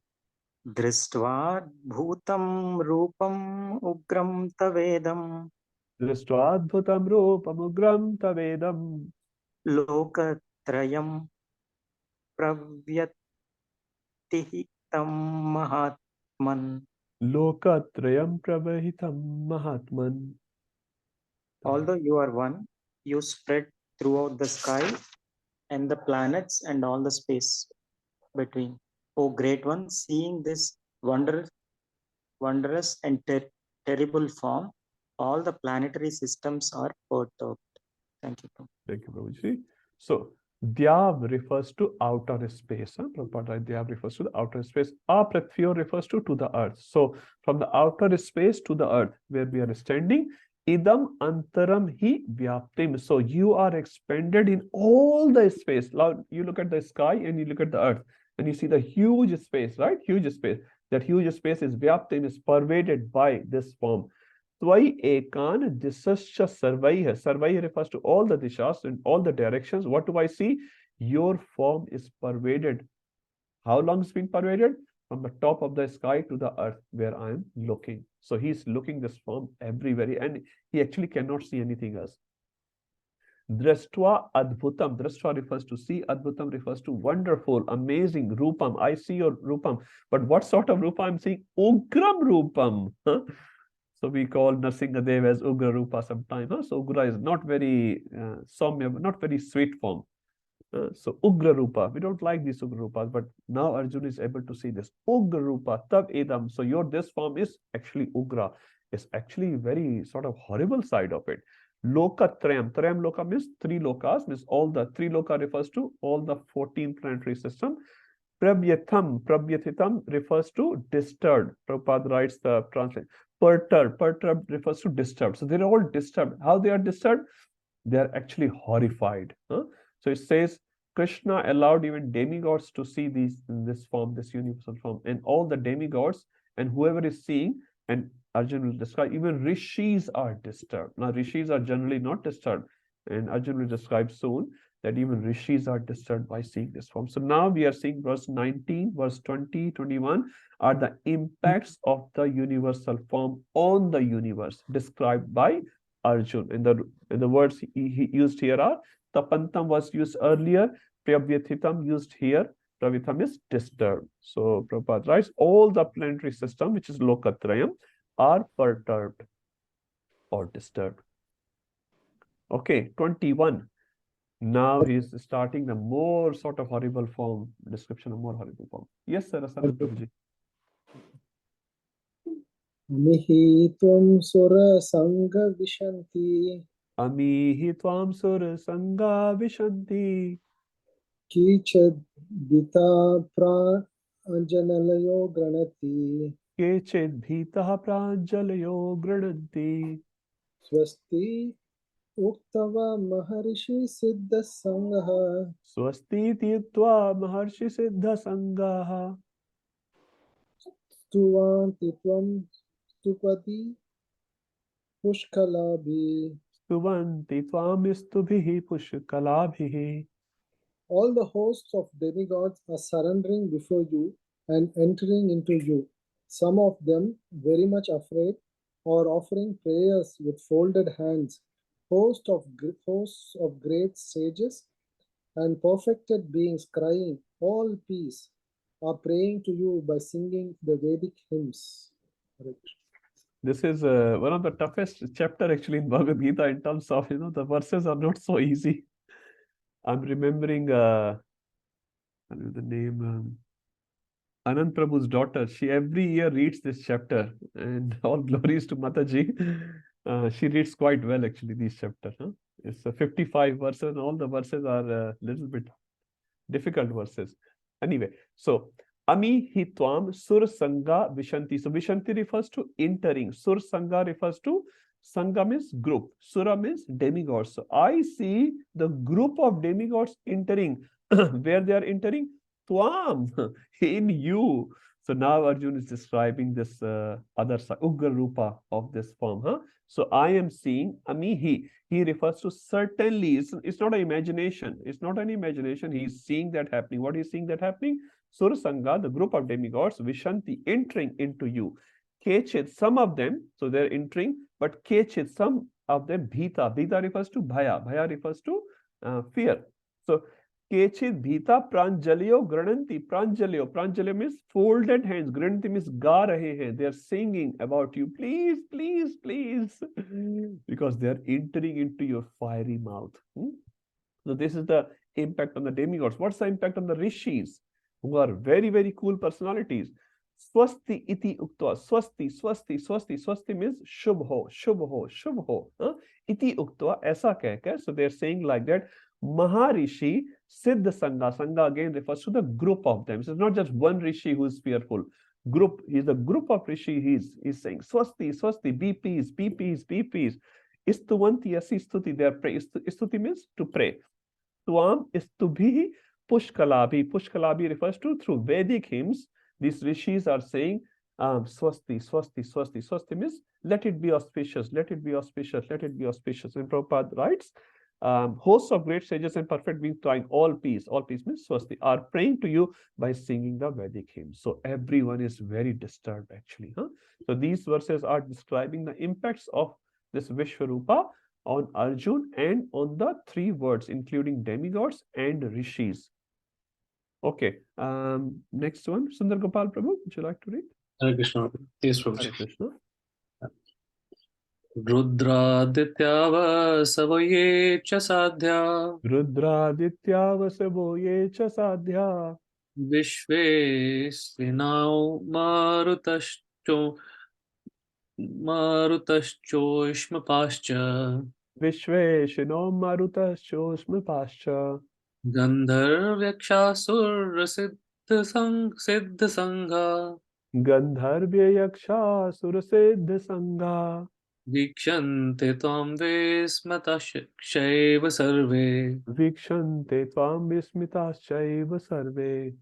Dristvadbhutam rupam ugram tavedam. Dristvadbhutam rupam ugram tavedam. Lokatrayam pravyatihitam mahatman. Lokatrayam pravahitam mahatman. Although you are one, you spread throughout the sky and the planets and all the space between. O great one, seeing this wondrous and terrible form, all the planetary systems are perturbed. Thank you. Thank you, Prabhuji. So, Dhyav refers to outer space. Prabhupada, Dhyav refers to the outer space. Aprithvyo refers to the earth. So, from the outer space to the earth, where we are standing, idam antaram hi vyaptim. So, you are expanded in all the space. Now, you look at the sky and you look at the earth, and you see the huge space, right? Huge space. That huge space is vyaptim, is pervaded by this form. Tvai ekan disascha sarvaiha. Sarvaiha refers to all the dishas in all the directions. What do I see? Your form is pervaded. How long it's been pervaded? From the top of the sky to the earth where I am looking. So he's looking this form everywhere and he actually cannot see anything else. Drashtva adbhutam. Drashtva refers to see. Adbhutam refers to wonderful, amazing. Rupam. I see your rupam. But what sort of rupa I'm seeing? Ugram rupam. So we call Narsingadev as Ugra Rupa sometimes. So Ugra is not very Saumya, not very sweet form. So Ugra Rupa, we don't like these Ugra Rupas, but now Arjuna is able to see this. Ugra Rupa, Tab Edam. So your this form is actually Ugra. It's actually very sort of horrible side of it. Loka Trayam. Trayam Loka means three lokas, means all the three loka refers to all the 14 planetary system. Prabyathitam refers to disturbed. Prabhupada writes the translation. Perturbed refers to disturbed. So they're all disturbed. How they are disturbed? They are actually horrified. So it says Krishna allowed even demigods to see this form, this universal form, and all the demigods and whoever is seeing, and Arjun will describe, even rishis are disturbed. Now rishis are generally not disturbed, and Arjun will describe soon that even rishis are disturbed by seeing this form. So now we are seeing verse 19, verse 20, 21 are the impacts of the universal form on the universe described by Arjun. And the words he used here are tapantam was used earlier, pravyathitam used here, pravitam is disturbed. So Prabhupada writes all the planetary system, which is Lokatrayam, are perturbed or disturbed. Okay, 21. Now he's starting the more sort of horrible form, description of more horrible form. Yes, sir, Prabhuji. Amihi tvam sura sangha vishanti. Amihi tvam sura sangha vishanti. Kichad bita pranjanalayo granati. Kechid bhitaha pranjalayo grananti. Swasti uktava maharishi siddha sangha. Swasti titva maharshi siddha sangha. Stuvanti tvam stupati pushkalabhi. Stuvanti tvam istubhihi pushkalabhihi. All the hosts of demigods are surrendering before you and entering into you. Some of them, very much afraid, are offering prayers with folded hands. Hosts of great sages and perfected beings crying, all peace. are praying to you by singing the Vedic hymns. Hare Krishna. This is one of the toughest chapter actually in Bhagavad Gita in terms of, the verses are not so easy. I'm remembering the name Anand Prabhu's daughter. She every year reads this chapter, and all glories to Mataji. She reads quite well actually these chapters. It's 55 verses. All the verses are a little bit difficult verses. Anyway, so Ami hi tvam sur sangha vishanti. So vishanti refers to entering. Sur sangha refers to sangha means group. Sura means demigods. So I see the group of demigods entering. Where they are entering? Tvam, in you. So now Arjun is describing this other side, Ugra Rupa of this form. So I am seeing Amihi. He refers to certainly. It's not an imagination. It's not an imagination. He's seeing that happening. What is seeing that happening? Sura Sangha, the group of demigods, Vishanti, entering into you. Kechit, some of them, so they're entering, but Kechit, some of them, Bhita. Bhita refers to Bhaya. Bhaya refers to fear. So Kechit Bhita Pranjalyo Grananti. Pranjalyo means folded hands. Grananti means ga rahe hain. They are singing about you. Please, please, please. Because they are entering into your fiery mouth. So this is the impact on the demigods. What's the impact on the rishis, who are very, very cool personalities? Swasti iti uktva. Swasti, swasti, swasti. Swasti means shubho, shubho, shubho. Iti uktva, aisa kehkar. So they're saying like that. Maharishi Siddha Sangha. Sangha again refers to the group of them. So it's not just one rishi who is fearful. Group, he's the group of rishi. He's saying Swasti, Swasti, be peace, be peace, be peace. Istuvanti asi stuti. They are pray. Stuti means to pray. Tuam istubhi pushkalabi. Pushkalabi refers to through Vedic hymns. These rishis are saying Swasti, Swasti, Swasti. Swasti means let it be auspicious, let it be auspicious, let it be auspicious. And Prabhupada writes, hosts of great sages and perfect beings trying all peace means Swasti, are praying to you by singing the Vedic hymns. So everyone is very disturbed actually. So these verses are describing the impacts of this Vishwarupa on Arjun and on the three words, including demigods and rishis. Okay, next one, Sundar Gopal Prabhu, would you like to read? Hare Krishna. Yes, Prabhuji. Hare Krishna. रुद्रादित्यावसवो ये च साध्या रुद्रादित्यावसवो ये च साध्या विश्वेस्विनौ मारुतश्चोष्मपाश्च विश्वेशिनो मरुतश्चोष्मपाश्च गन्धर्व्यक्षासुरसिद्धसङ्घा गन्धर्व्ययक्षासुरसिद्धसङ्घा वीक्षन्ते त्वां विस्मताश्चैव सर्वे वीक्षन्ते त्वां विस्मिताश्चैव सर्वे.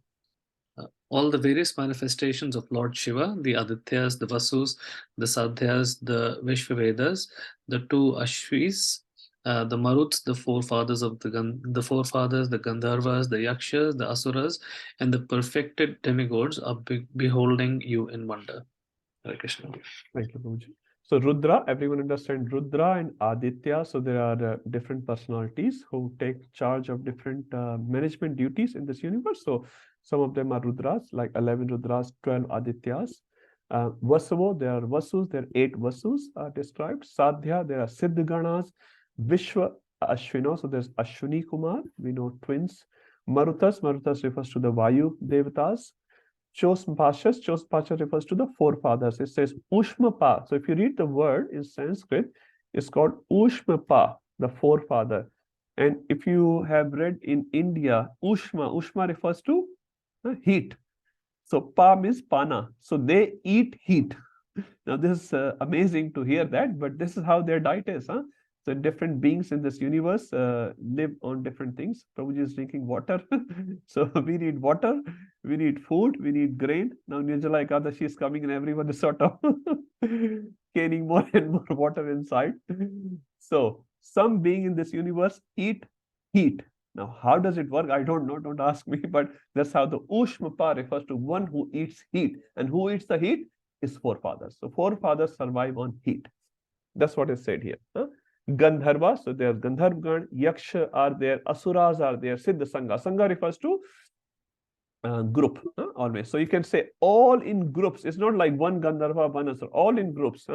All the various manifestations of Lord Shiva, the Adityas, the Vasus, the Sadhyas, the Vishvavedas, the two Ashvis, the Maruts, the forefathers of the forefathers, the Gandharvas, the Yakshas, the Asuras, and the perfected demigods are beholding you in wonder. Hare Krishna. Thank you, Prabhuji. So Rudra, everyone understand Rudra and Aditya. So there are different personalities who take charge of different management duties in this universe. So some of them are Rudras, like 11 Rudras, 12 Adityas. Vasavo, there are Vasus, there are 8 Vasus are described. Sadhya, there are Siddhganas. Vishwa, Ashwino, so there's Ashwini Kumar, we know twins. Marutas refers to the Vayu Devatas. Chospachas refers to the forefathers. It says Ushmapa. So if you read the word in Sanskrit, it's called Ushmapa, the forefather. And if you have read in India, Ushma refers to heat. So Pa means Pana. So they eat heat. Now this is amazing to hear that, but this is how their diet is. So different beings in this universe live on different things. Prabhuji is drinking water. So we need water, we need food, we need grain. Now Nirjala Ekadashi is coming and everyone is sort of gaining more and more water inside. So some being in this universe eat heat. Now how does it work? I don't know, don't ask me, but that's how the Ushmapa refers to one who eats heat. And who eats the heat is forefathers. So forefathers survive on heat. That's what is said here. Gandharva, so there's Gandharvgan, Yaksha are there, Asuras are there, Siddha Sangha. Sangha refers to group, always. So you can say all in groups. It's not like one Gandharva, one Asura, all in groups.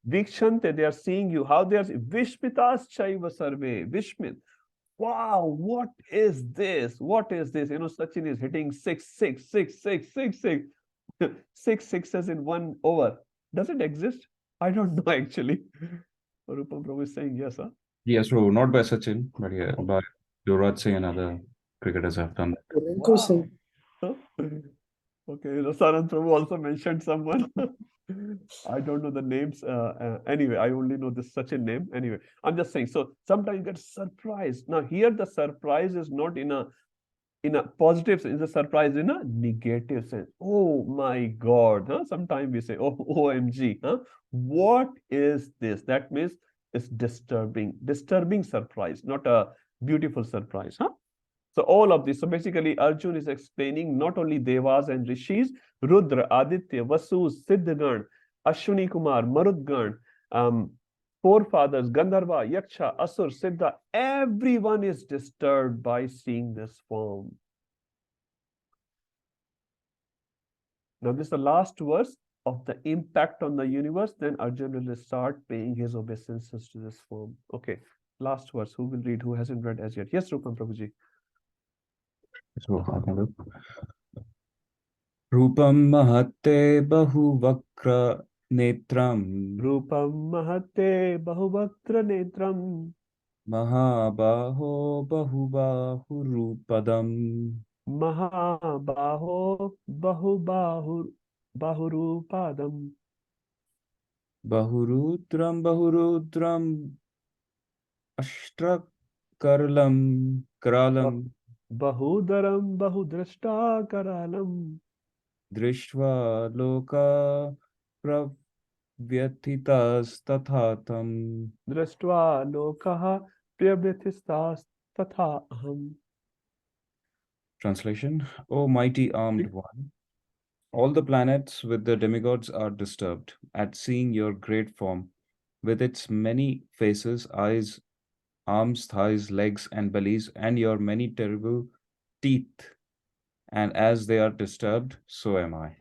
Vikshante, they are seeing you. How they are Vishmitas Chaiva Sarve. Vishmit. Wow, what is this? What is this? You know, Sachin is hitting 6, 6, 6, 6, 6, 6. 6 sixes in 1 over. Does it exist? I don't know actually. Rupam Prabhu is saying yes, huh? Yes, so not by Sachin, but yeah, by Yuvraj Singh and other cricketers have done that. Rinku Singh. Okay, Sanand Prabhu also mentioned someone. I don't know the names. Anyway, I only know this such a name. Anyway, I'm just saying. So sometimes you get surprised. Now here the surprise is not in a positive sense, it's a surprise in a negative sense. Oh my God. Sometimes we say, oh, OMG. What is this? That means it's disturbing surprise, not a beautiful surprise. So all of this. So basically, Arjun is explaining not only Devas and Rishis, Rudra, Aditya, Vasu, Siddhagan, Ashwini Kumar, Marudgan, forefathers, Gandharva, Yaksha, Asur, Siddha, everyone is disturbed by seeing this form. Now, this is the last verse of the impact on the universe. Then Arjun will start paying his obeisances to this form. Okay, last verse. Who will read? Who hasn't read as yet? Yes, Rupam Prabhuji. So, Rupam Mahate Bahuvakra Netram. Rupam Mahate Bahuvakra Netram. Mahabaho Bahubahurupadam. Mahabaho Bahurupadam. Bahurudram Ashtrakarlam Karalam. Bahudaram Bahudrashta Karalam. Drishva Loka Pravyathitas Tathatam. Drashtva Lokaha Prabhyathistas Tatha Aham. Translation: O mighty armed one, all the planets with the demigods are disturbed at seeing your great form, with its many faces, eyes, arms, thighs, legs, and bellies, and your many terrible teeth. And as they are disturbed, so am I.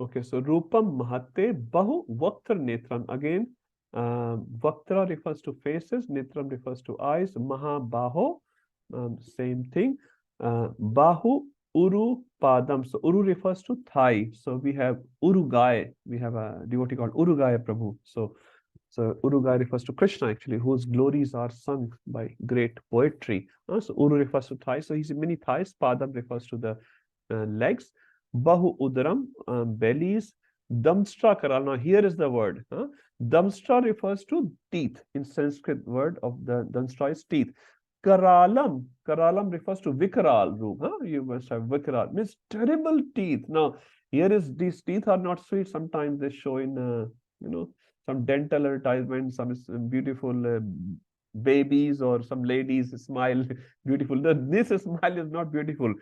Okay, so Rupam Mahate Bahu Vaktra Netram. Again, Vaktra refers to faces, Netram refers to eyes, Mahabaho, same thing. Bahu Uru Padam. So Uru refers to thigh. So we have Urugai. We have a devotee called Urugai Prabhu. So Urugai refers to Krishna actually, whose glories are sung by great poetry. So Uru refers to thigh. So he's many thighs. Padam refers to the legs. Bahu Udaram, bellies. Damstra Karal. Now here is the word. Damstra refers to teeth. In Sanskrit word of the Damstra is teeth. Karalam. Karalam refers to Vikaral roop. You must have Vikaral. Means terrible teeth. Now here is these teeth are not sweet. Sometimes they show in some dental advertisement, some beautiful babies or some ladies smile beautiful. This smile is not beautiful.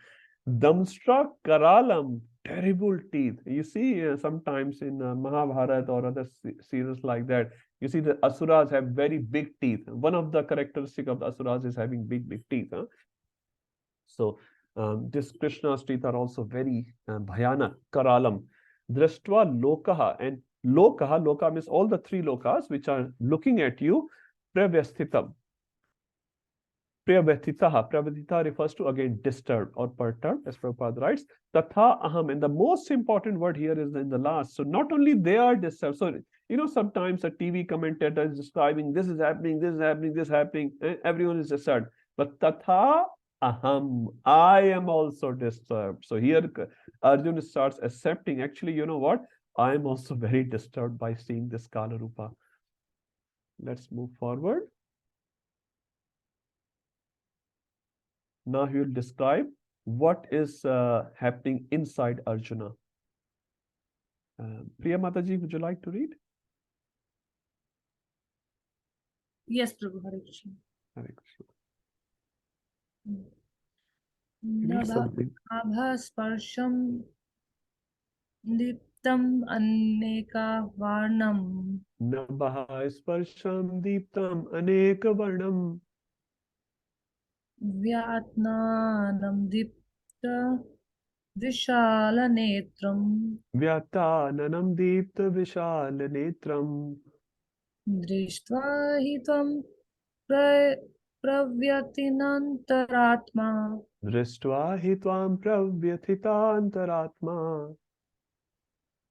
Damstra Karalam, terrible teeth. You see sometimes in Mahabharata or other series like that, you see the Asuras have very big teeth. One of the characteristics of the Asuras is having big teeth. So this Krishna's teeth are also very bhayanak, Karalam. Drashtva Lokaha, and Loka means all the 3 lokas which are looking at you. Pravyasthitam. Pravyatita refers to again disturbed or perturbed, as Prabhupada writes. Tatha aham, and the most important word here is in the last. So not only they are disturbed. So sometimes a TV commentator is describing this is happening, this is happening, this is happening. Everyone is disturbed. But tatha aham, I am also disturbed. So here Arjuna starts accepting. Actually, you know what? I am also very disturbed by seeing this Kala Rupa. Let's move forward. Now he will describe what is happening inside Arjuna. Priya Mataji, would you like to read? Yes, Prabhu. Hare Krishna. Hare Krishna. Read something. Nabha Sparsham Diptam Aneka Varnam. Nabha Sparsham Deeptam Aneka Varnam. Vyatnanam Dipta Vishalanetram Vyatananam Deepta Vishalanetram Drishtva hi tvam pra- Pravyatinantaratma Drishtva hi tvam pravyathitantaratma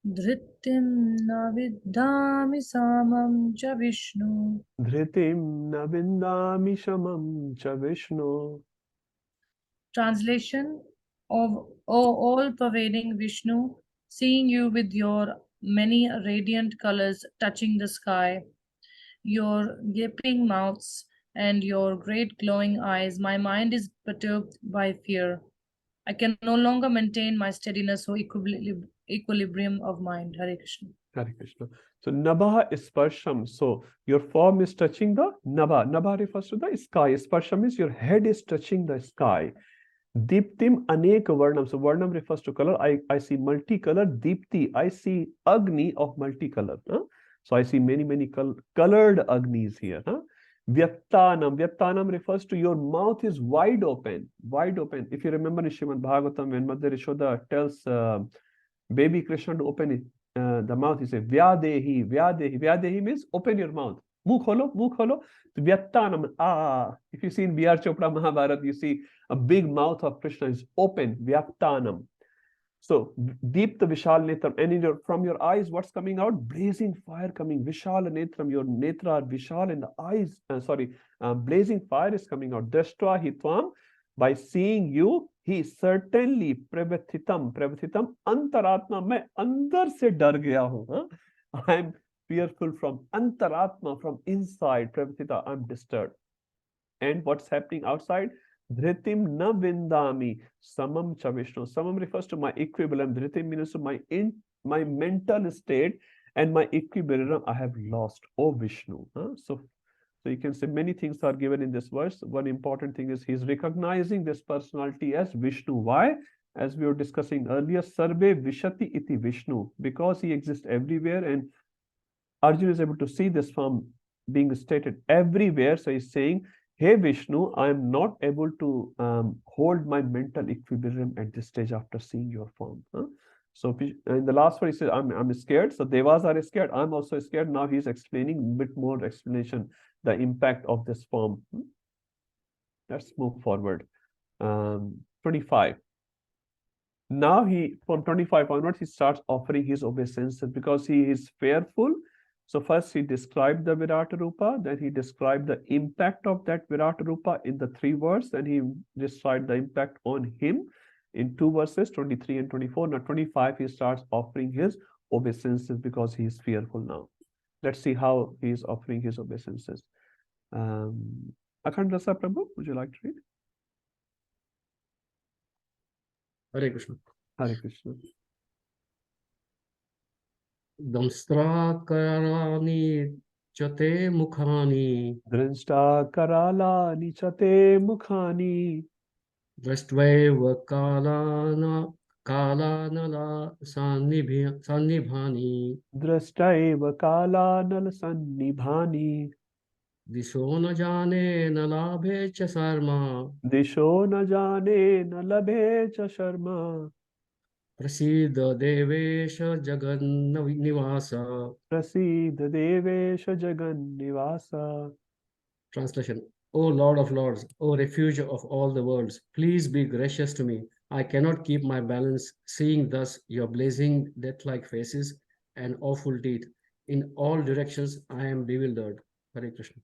Dhritim na vidhami samam cha Vishnu. Dhritim na vindami shamam cha Vishnu. Translation of O all-pervading Vishnu, seeing you with your many radiant colors touching the sky, your gaping mouths and your great glowing eyes, my mind is perturbed by fear. I can no longer maintain my steadiness or equilibrium of mind. Hare Krishna. Hare Krishna. So Nabha is Sparsham. So your form is touching the Nabha. Nabha refers to the sky. Sparsham is your head is touching the sky. Deeptim anek varnam. So varnam refers to color. I see multicolor. Deepti, I see Agni of multicolor. So I see many colored Agnis here. Vyaktanam. Vyaktanam refers to your mouth is wide open. Wide open. If you remember in Srimad Bhagavatam, when Mother Yashoda tells baby Krishna to open it, the mouth, he says, Vyadehi, Vyadehi. Vyadehi means open your mouth. Mukh kholo, mukh kholo. So Vyattanam. If you see in B.R. Chopra Mahabharata, you see a big mouth of Krishna is open. Vyattanam. So deep the Vishal Netram. And in from your eyes, what's coming out? Blazing fire coming. Vishal Netram. Your netra are Vishal in the eyes. Blazing fire is coming out. Drashtra hitvam. By seeing you, he certainly pravathitam antaratma. मैं अंदर से डर गया हूँ. I am fearful from antaratma, from inside. Pravatita, I am disturbed. And what's happening outside? Dhritim na vindami samam cha Vishnu. Samam refers to my equilibrium. Dhritim means to my mental state and my equilibrium I have lost. Oh Vishnu. So you can say many things are given in this verse. One important thing is he's recognizing this personality as Vishnu. Why? As we were discussing earlier, Sarve Vishati iti Vishnu, because he exists everywhere, and Arjuna is able to see this form being stated everywhere. So he's saying, hey Vishnu, I am not able to hold my mental equilibrium at this stage after seeing your form. So in the last one, he says, I'm scared. So Devas are scared. I'm also scared. Now he's explaining a bit more explanation, the impact of this form. Let's move forward. 25. Now from 25 onwards, he starts offering his obeisances because he is fearful. So first he described the Virata Rupa, then he described the impact of that Virata Rupa in the 3 words, then he described the impact on him in 2 verses, 23 and 24. Now 25, he starts offering his obeisances because he is fearful now. Let's see how he is offering his obeisances. Akhand Rasa Prabhu, would you like to read? Hare Krishna. Hare Krishna. Damstrakarani chate mukhani. Dranshta karalani chate mukhani. Drastvaiva kalanala sannibhani. Drashtaiva kalanal sannibhani. Disho na jane na labhe cha sarma. Disho na jane na labhe cha sharma. Prasida devesha jagan nivasa. Prasida devesha jagan nivasa. Translation. O Lord of Lords, O refuge of all the worlds, please be gracious to me. I cannot keep my balance, seeing thus your blazing death-like faces and awful teeth. In all directions, I am bewildered. Hare Krishna.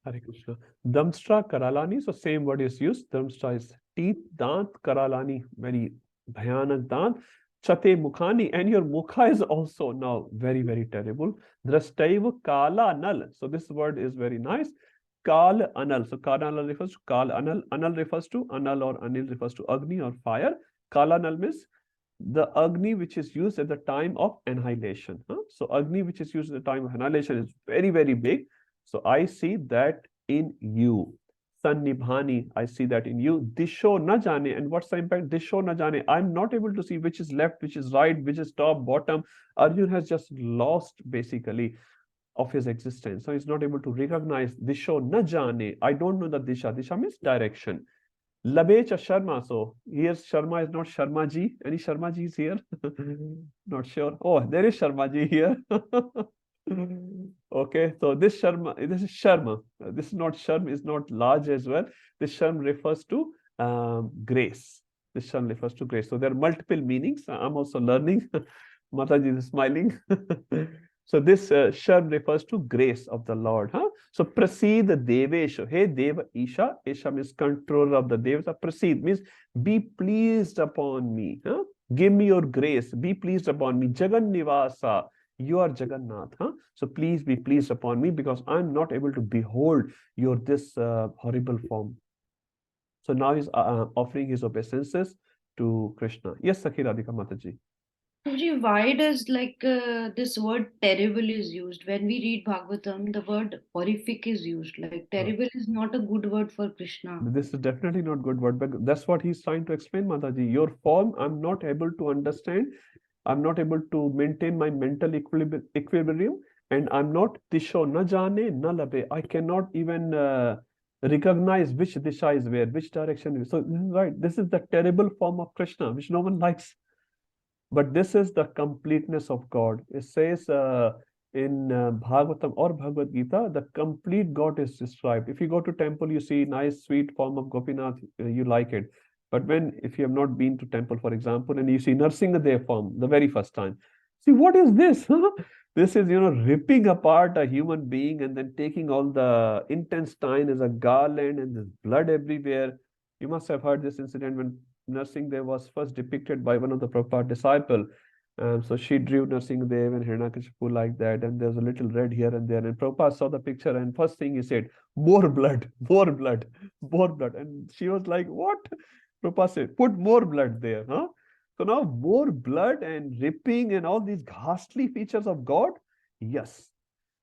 Hare Krishna. Damstra karalani. So same word is used. Damstra is teeth, dant, karalani, very bhayanak dant. Chate mukhani, and your mukha is also now very terrible. Drashtaiva kala anal. So this word is very nice. Kal anal. So kala anal refers to kal anal. Anal refers to anal, or anil refers to agni or fire. Kala anal means the agni which is used at the time of annihilation. So agni which is used at the time of annihilation is very big. So I see that in you. Sannibhani, I see that in you. Disho na jane. And what's the impact? Disho na jane. I'm not able to see which is left, which is right, which is top, bottom. Arjun has just lost basically of his existence. So he's not able to recognize Disho na jane. I don't know the Disha. Disha means direction. Labecha Sharma. So here Sharma is not Sharma ji. Any Sharma ji is here? Not sure. Oh, there is Sharma ji here. Okay, so this is Sharma. This is not Sharm, is not large as well. This Sharm refers to grace. This Sharm refers to grace. So there are multiple meanings. I'm also learning. Mataji is smiling. So this Sharm refers to grace of the Lord. Huh? So prasid devesha. Hey Deva Isha. Isha means controller of the Devas. Prasid means be pleased upon me. Huh? Give me your grace. Be pleased upon me. Jagan Nivasa. You are Jagannath. Huh? So please be pleased upon me because I'm not able to behold your this horrible form. So now he's offering his obeisances to Krishna. Yes, Sakhi Radhika Mataji. Prabhuji, why does this word terrible is used? When we read Bhagavatam, the word horrific is used. Like terrible is not a good word for Krishna. This is definitely not good word, but that's what he's trying to explain, Mataji. Your form, I'm not able to understand. I'm not able to maintain my mental equilibrium, and I'm not disho na jane na labe. I cannot even recognize which disha is where, which direction is. So this is right. This is the terrible form of Krishna, which no one likes. But this is the completeness of God. It says in Bhagavatam or Bhagavad Gita, the complete God is described. If you go to temple, you see nice, sweet form of Gopinath, you like it. But if you have not been to temple, for example, and you see Narsingadev form the very first time, see, what is this? This is, ripping apart a human being and then taking all the intestine as a garland and there's blood everywhere. You must have heard this incident when Narsingadev was first depicted by one of the Prabhupada disciple. So she drew Narsingadev and Hiranyakashipu like that, and there's a little red here and there. And Prabhupada saw the picture, and first thing he said, more blood, more blood, more blood. And she was like, what? Prabhupada said, put more blood there. Huh? So now more blood and ripping and all these ghastly features of God? Yes,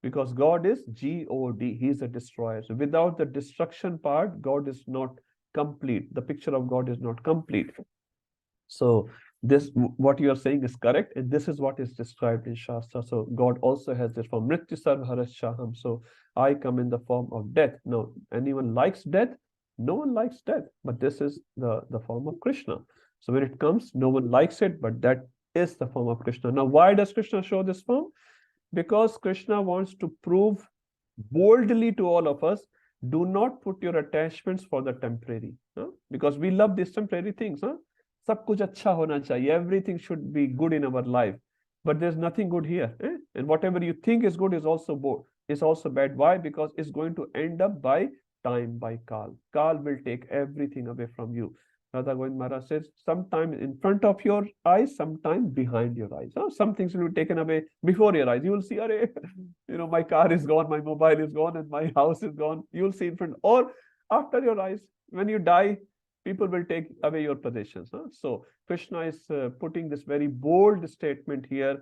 because God is G-O-D. He is a destroyer. So without the destruction part, God is not complete. The picture of God is not complete. So what you are saying is correct, and this is what is described in Shastra. So God also has this form, Mrityu Sarvarashaham. So I come in the form of death. No, anyone likes death? No one likes death, but this is the form of Krishna. So when it comes, no one likes it, but that is the form of Krishna. Now, why does Krishna show this form? Because Krishna wants to prove boldly to all of us, do not put your attachments for the temporary. Because we love these temporary things. Sab kuch acha hona chahiye. Everything should be good in our life. But there's nothing good here. And whatever you think is good is also bad. Why? Because it's going to end up by time, by Kal. Kal will take everything away from you. Radha Govind Maharaj says, sometime in front of your eyes, sometime behind your eyes. Some things will be taken away before your eyes. You will see, my car is gone, my mobile is gone, and my house is gone. You will see in front, or after your eyes. When you die, people will take away your possessions. So Krishna is putting this very bold statement here.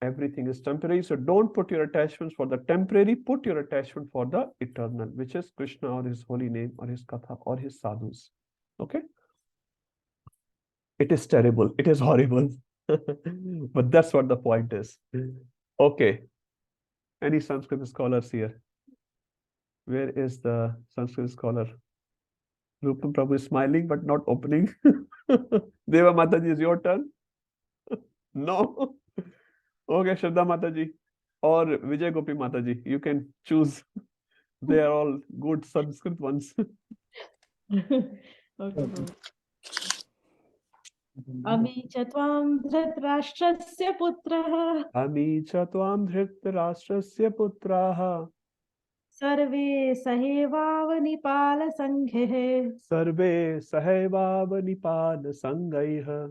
Everything is temporary. So don't put your attachments for the temporary. Put your attachment for the eternal, which is Krishna or his holy name or his katha or his sadhus. Okay. It is terrible. It is horrible. But that's what the point is. Okay. Any Sanskrit scholars here? Where is the Sanskrit scholar? Rupam Prabhu is smiling but not opening. Deva Mataji, is your turn? No. Okay, Shraddha Mataji or Vijay Gopi Mataji. You can choose. They are all good Sanskrit ones. Okay. Ami cha tvam dhritarashtrasya putraha Ami cha tvam dhritarashtrasya putraha sarve sahevavani sanghe sarve sahevavani sangaiha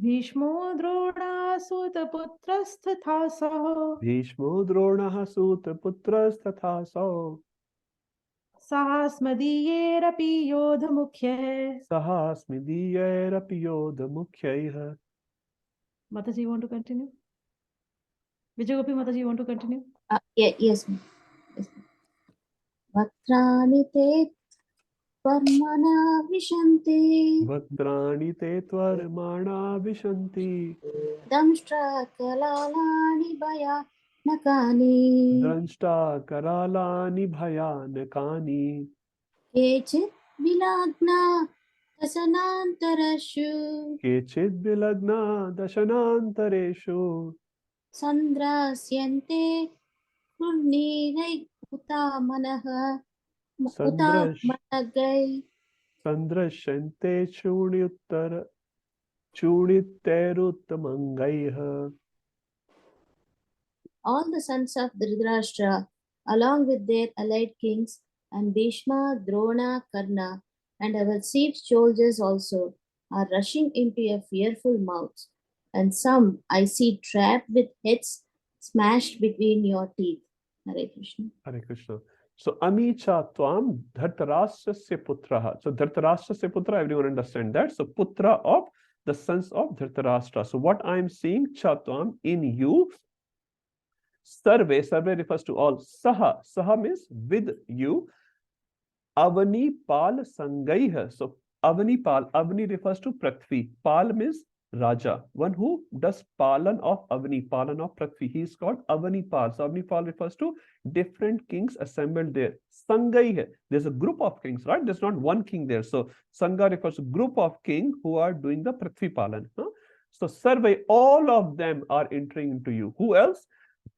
Bhishmo drona sutta putrastatha saho Bhishmo Dronah Suta Putras Tathaso Sahasmadiyerapi yodha mukhya. Sahasmidiyerapi Yoda Mukhyaha. Mataji, you want to continue? Vijayagopi Mataji, you want to continue? Yes, ma'am. Yes, ma'am. Vatrani te tvarmana vishanti Bhadrani te tvarmana vishanti damshtra kalalani bhaya nakani Dranshta karalani bhayanakani kechit Vilagna Dasanantarashu Kechid Vilagna Dashanantareshu Sandrasyante Kurnirai Uta Manaha Uta Sandrash Managai. Sandrashante Chuniuttara Chuniteruttamangaiha. All the sons of Dhritarashtra, along with their allied kings, and Bhishma, Drona, Karna, and our chief soldiers also, are rushing into your fearful mouths, and some I see trapped with heads smashed between your teeth. Hare Krishna. Hare Krishna. So Amicha Tvam Dhartarashtrasya Putraha. So Dhartarashtrasya Putra, everyone understand that. So Putra of the sons of Dhritarashtra. So what I am seeing, Chatvam, in you, Sarve, Sarve refers to all. Saha, Saha means with you. Avani Pal Sangaiha. So Avani Pal, Avani refers to Prithvi. Pal means Raja, one who does Palan of Avani, Palan of Prithvi. He is called Avani Pal. So Avani Pal refers to different kings assembled there. Sangaiha, there's a group of kings, right? There's not one king there. So Sangha refers to group of king who are doing the Prithvi Palan. So Sarve, all of them are entering into you. Who else?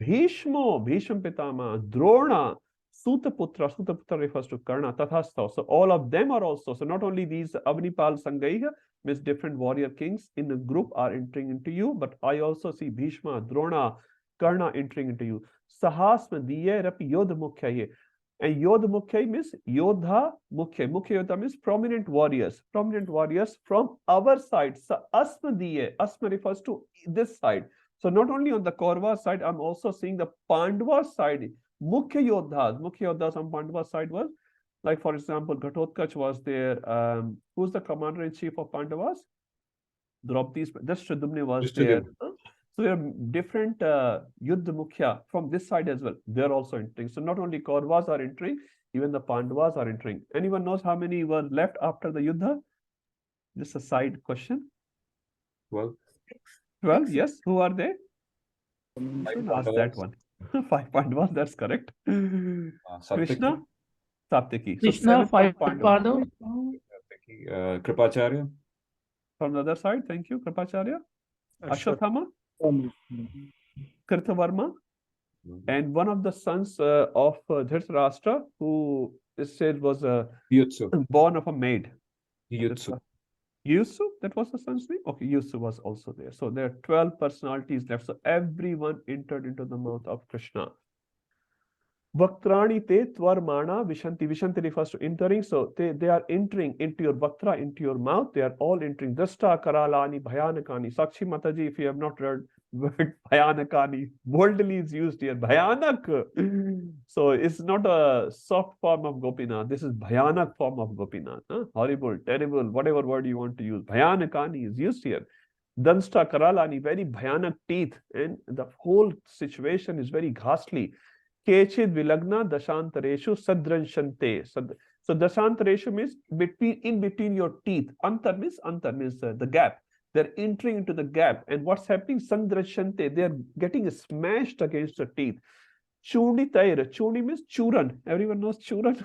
Bhishmo, Bhishma Pitama, Drona, Sutaputra, Sutaputra refers to Karna, Tathastha. So all of them are also, so not only these Avanipal Sangaiha, means different warrior kings in a group are entering into you, but I also see Bhishma, Drona, Karna entering into you. Sahasma Diye Rapi Yodha Mukhya. And Yodha Mukhya means Yodha Mukhya. Mukhya Yodha means prominent warriors from our side. So Asma Diye, Asma refers to this side. So not only on the Kaurava side, I'm also seeing the Pandava side. Mukhya Yodhas on Pandava side was, like for example, Ghatotkacha was there. Who's the commander-in-chief of Pandavas? Draupadi's, Drishtadyumna was there. So there are different Yuddha Mukhya from this side as well. They're also entering. So not only Kauravas are entering, even the Pandavas are entering. Anyone knows how many were left after the Yuddha? Just a side question. 12. 12, yes. Who are they? Five Don't ask that Pandavas. one. 5 Pandavas, that's correct. Krishna, Satyaki. So Krishna, 7 five Pandavas. Kripacharya. From the other side, thank you. Kripacharya. Ashwatthama. Kirthavarma. And one of the sons of Dhritarashtra, who is said was born of a maid. Yutsu. Yusu, that was the son's name? Okay, Yusu was also there. So there are 12 personalities left. So everyone entered into the mouth of Krishna. Vaktrani te tvarmana vishanti. Vishanti refers to entering. So they are entering into your vaktra, into your mouth. They are all entering. Drashta karalani bhayanakani. Sakshi Mataji, if you have not read word bhayanakani, boldly is used here. Bhayanak. So it's not a soft form of Gopinath. This is bhayanak form of Gopinath. Horrible, terrible, whatever word you want to use. Bhayanakani is used here. Dansta karalani, very bhayanak teeth. And the whole situation is very ghastly. Kechid vilagna dashantareshu sadranshante. So dashantareshu means in between your teeth. Antar means the gap. They're entering into the gap. And what's happening? Sandrashante. They're getting smashed against the teeth. Chuni taira. Chuni means churan. Everyone knows churan.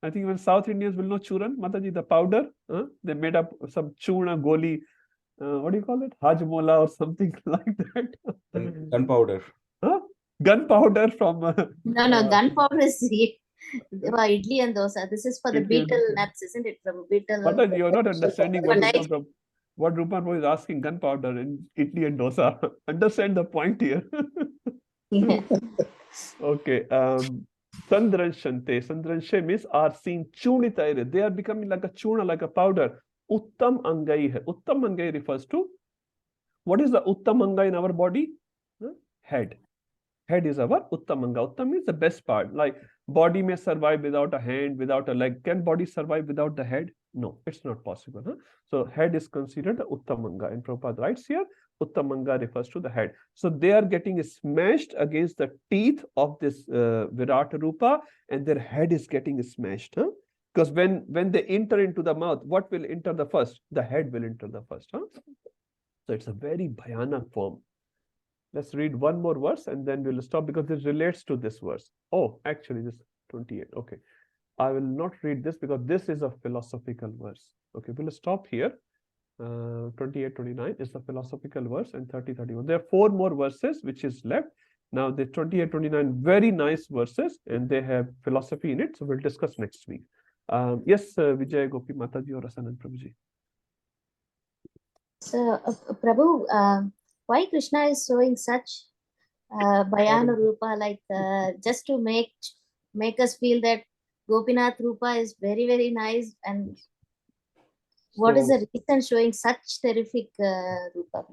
I think even South Indians will know churan. Mataji, the powder. They made up some chuna, goli. What do you call it? Hajmola or something like that. Gunpowder. Gunpowder from No, gunpowder is idli and dosa. This is for the betel nuts, isn't it? From betel. But you're not understanding what Rupan Prabhu is asking. Gunpowder in idli and dosa. Understand the point here. Yeah. Okay. Sandranshante. Sandranshe means are seen chunitaire. They are becoming like a chuna, like a powder. Uttam angai hai. Uttam angai refers to, what is the uttam anga in our body? Head. Head is our uttamanga. Uttam means the best part. Like body may survive without a hand, without a leg. Can body survive without the head? No, it's not possible. So head is considered the uttamanga. And Prabhupada writes here, uttamanga refers to the head. So they are getting smashed against the teeth of this Virat Rupa, and their head is getting smashed. Because when they enter into the mouth, what will enter the first? The head will enter the first. So it's a very bhayanak form. Let's read one more verse and then we'll stop because this relates to this verse. Oh, actually, this 28. Okay. I will not read this because this is a philosophical verse. Okay, we'll stop here. 28, 29 is the philosophical verse, and 30, 31. There are 4 more verses which is left. Now the 28, 29, very nice verses, and they have philosophy in it. So we'll discuss next week. Yes, Vijay, Gopi, Mataji, or Rasan and Prabhuji. So, Prabhu, why Krishna is showing such Bhayana Rupa, like just to make us feel that Gopinath Rupa is very, very nice, and what is the reason showing such terrific Rupa?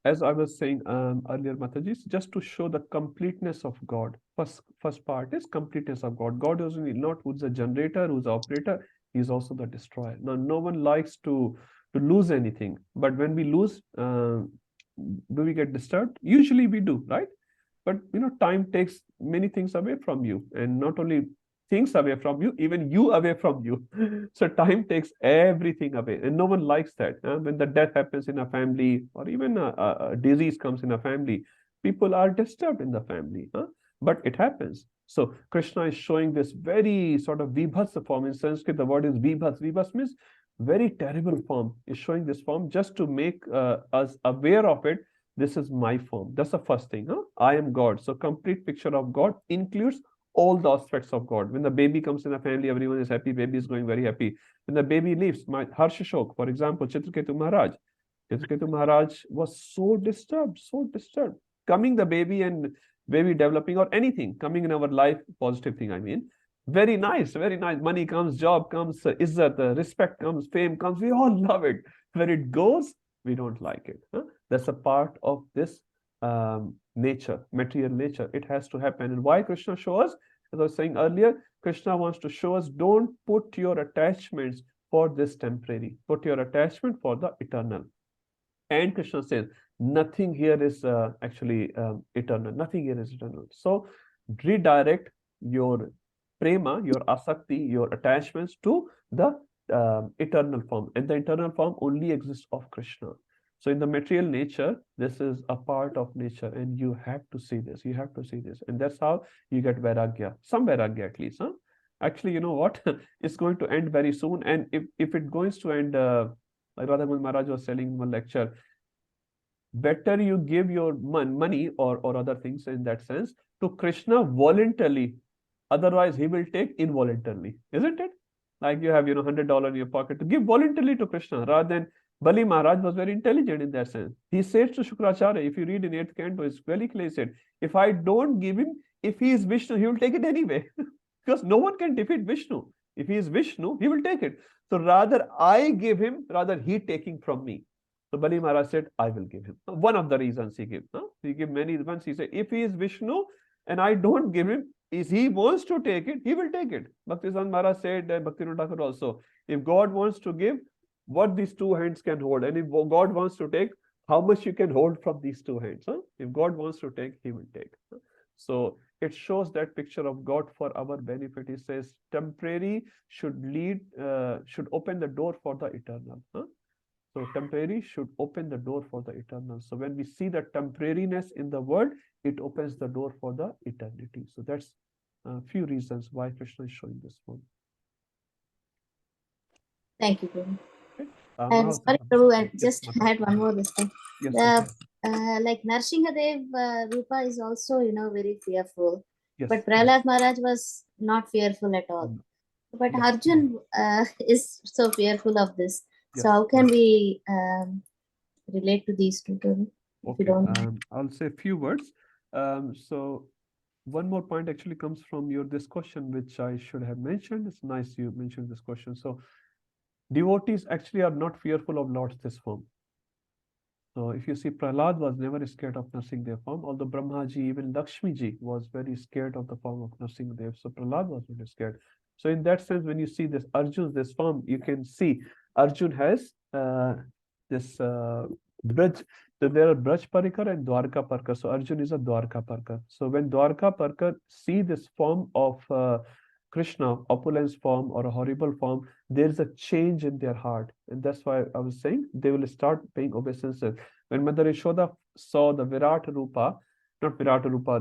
As I was saying earlier, Mataji, just to show the completeness of God. First part is completeness of God. God is not who's the generator, who's the operator, he's also the destroyer. Now, no one likes to lose anything, but when we lose, do we get disturbed? Usually we do, right? But time takes many things away from you, and not only things away from you, even you away from you. So time takes everything away, and no one likes that. When the death happens in a family, or even a disease comes in a family, people are disturbed in the family. But it happens. So Krishna is showing this very sort of vibhas form. In Sanskrit, the word is vibhas. Vibhas means very terrible form. Is showing this form just to make us aware of it. This is my form. That's the first thing. I am God. So complete picture of God includes all the aspects of God. When the baby comes in a family, everyone is happy. Baby is going very happy. When the baby leaves, my Harshashok, for example, Chitraketu Maharaj. Chitraketu Maharaj was so disturbed. Coming the baby and baby developing or anything coming in our life, positive thing I mean. Very nice, very nice. Money comes, job comes, izzat, respect comes, fame comes. We all love it. When it goes, we don't like it. That's a part of this nature, material nature. It has to happen. And why Krishna shows us? As I was saying earlier, Krishna wants to show us, don't put your attachments for this temporary. Put your attachment for the eternal. And Krishna says, nothing here is actually eternal. Nothing here is eternal. So redirect your prema, your asakti, your attachments to the eternal form. And the eternal form only exists of Krishna. So in the material nature, this is a part of nature, and you have to see this. You have to see this. And that's how you get vairagya. Some vairagya at least. Actually, you know what? It's going to end very soon. And if it goes to end, like Radha Maharaj was telling in one lecture, better you give your money or other things in that sense to Krishna voluntarily. Otherwise, he will take involuntarily, isn't it? Like you have, $100 in your pocket to give voluntarily to Krishna, rather than Bali Maharaj was very intelligent in that sense. He says to Shukracharya, if you read in 8th canto, it's very clear, he said, if I don't give him, if he is Vishnu, he will take it anyway. Because no one can defeat Vishnu. If he is Vishnu, he will take it. So rather I give him, rather he taking from me. So Bali Maharaj said, I will give him. One of the reasons he gave. He gave many ones. He said, if he is Vishnu and I don't give him, if he wants to take it, he will take it. Bhakti Maharaj said, and Bhaktivinoda Thakur also, if God wants to give, what these two hands can hold. And if God wants to take, how much you can hold from these two hands. If God wants to take, he will take. So it shows that picture of God for our benefit. He says temporary should open the door for the eternal. So temporary should open the door for the eternal. So when we see the temporariness in the world, it opens the door for the eternity. So that's a few reasons why Krishna is showing this one. Thank you, Prabhu. And sorry, Prabhu, I just had one more this time. Yes, like Narsinghadev Rupa is also, very fearful. Yes. But Prahlad Maharaj was not fearful at all. But Yes. Arjun is so fearful of this. Yes. So how can we relate to these two? If you Okay, don't mind. I'll say a few words. So one more point actually comes from this question, which I should have mentioned. It's nice you mentioned this question. So devotees actually are not fearful of Lord's this form. So if you see, Prahlad was never scared of Narsingadev form, although Brahmaji, even Lakshmiji was very scared of the form of Narsingadev. So Prahlad was not scared. So in that sense, when you see this Arjun, this form, you can see Arjun has this Braj. So there are Braj Parikar and Dwarka Parikar. So Arjun is a Dwarka Parikar. So when Dwarka Parikar see this form of Krishna, opulence form or a horrible form, there is a change in their heart. And that's why I was saying they will start paying obeisances. When Mother Yashoda saw the Virat Rupa, not Virat Rupa,